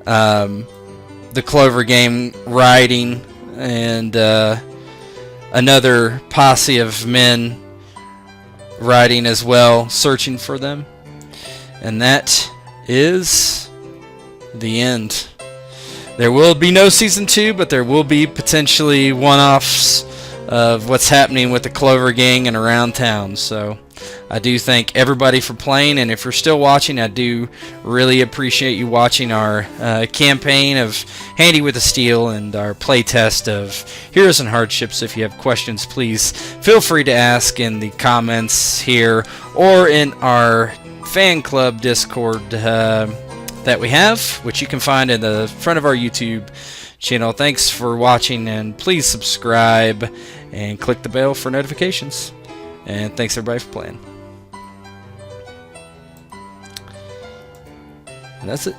the Clover gang riding, and another posse of men riding as well, searching for them. And that is the end. There will be no season 2, but there will be potentially one-offs of what's happening with the Clover gang and around town. So I do thank everybody for playing, and if you're still watching, I do really appreciate you watching our campaign of Handy with the Steel and our playtest of Heroes and Hardships. If you have questions, please feel free to ask in the comments here or in our fan club Discord that we have, which you can find in the front of our YouTube channel. Thanks for watching, and please subscribe and click the bell for notifications. And thanks everybody for playing. And that's it.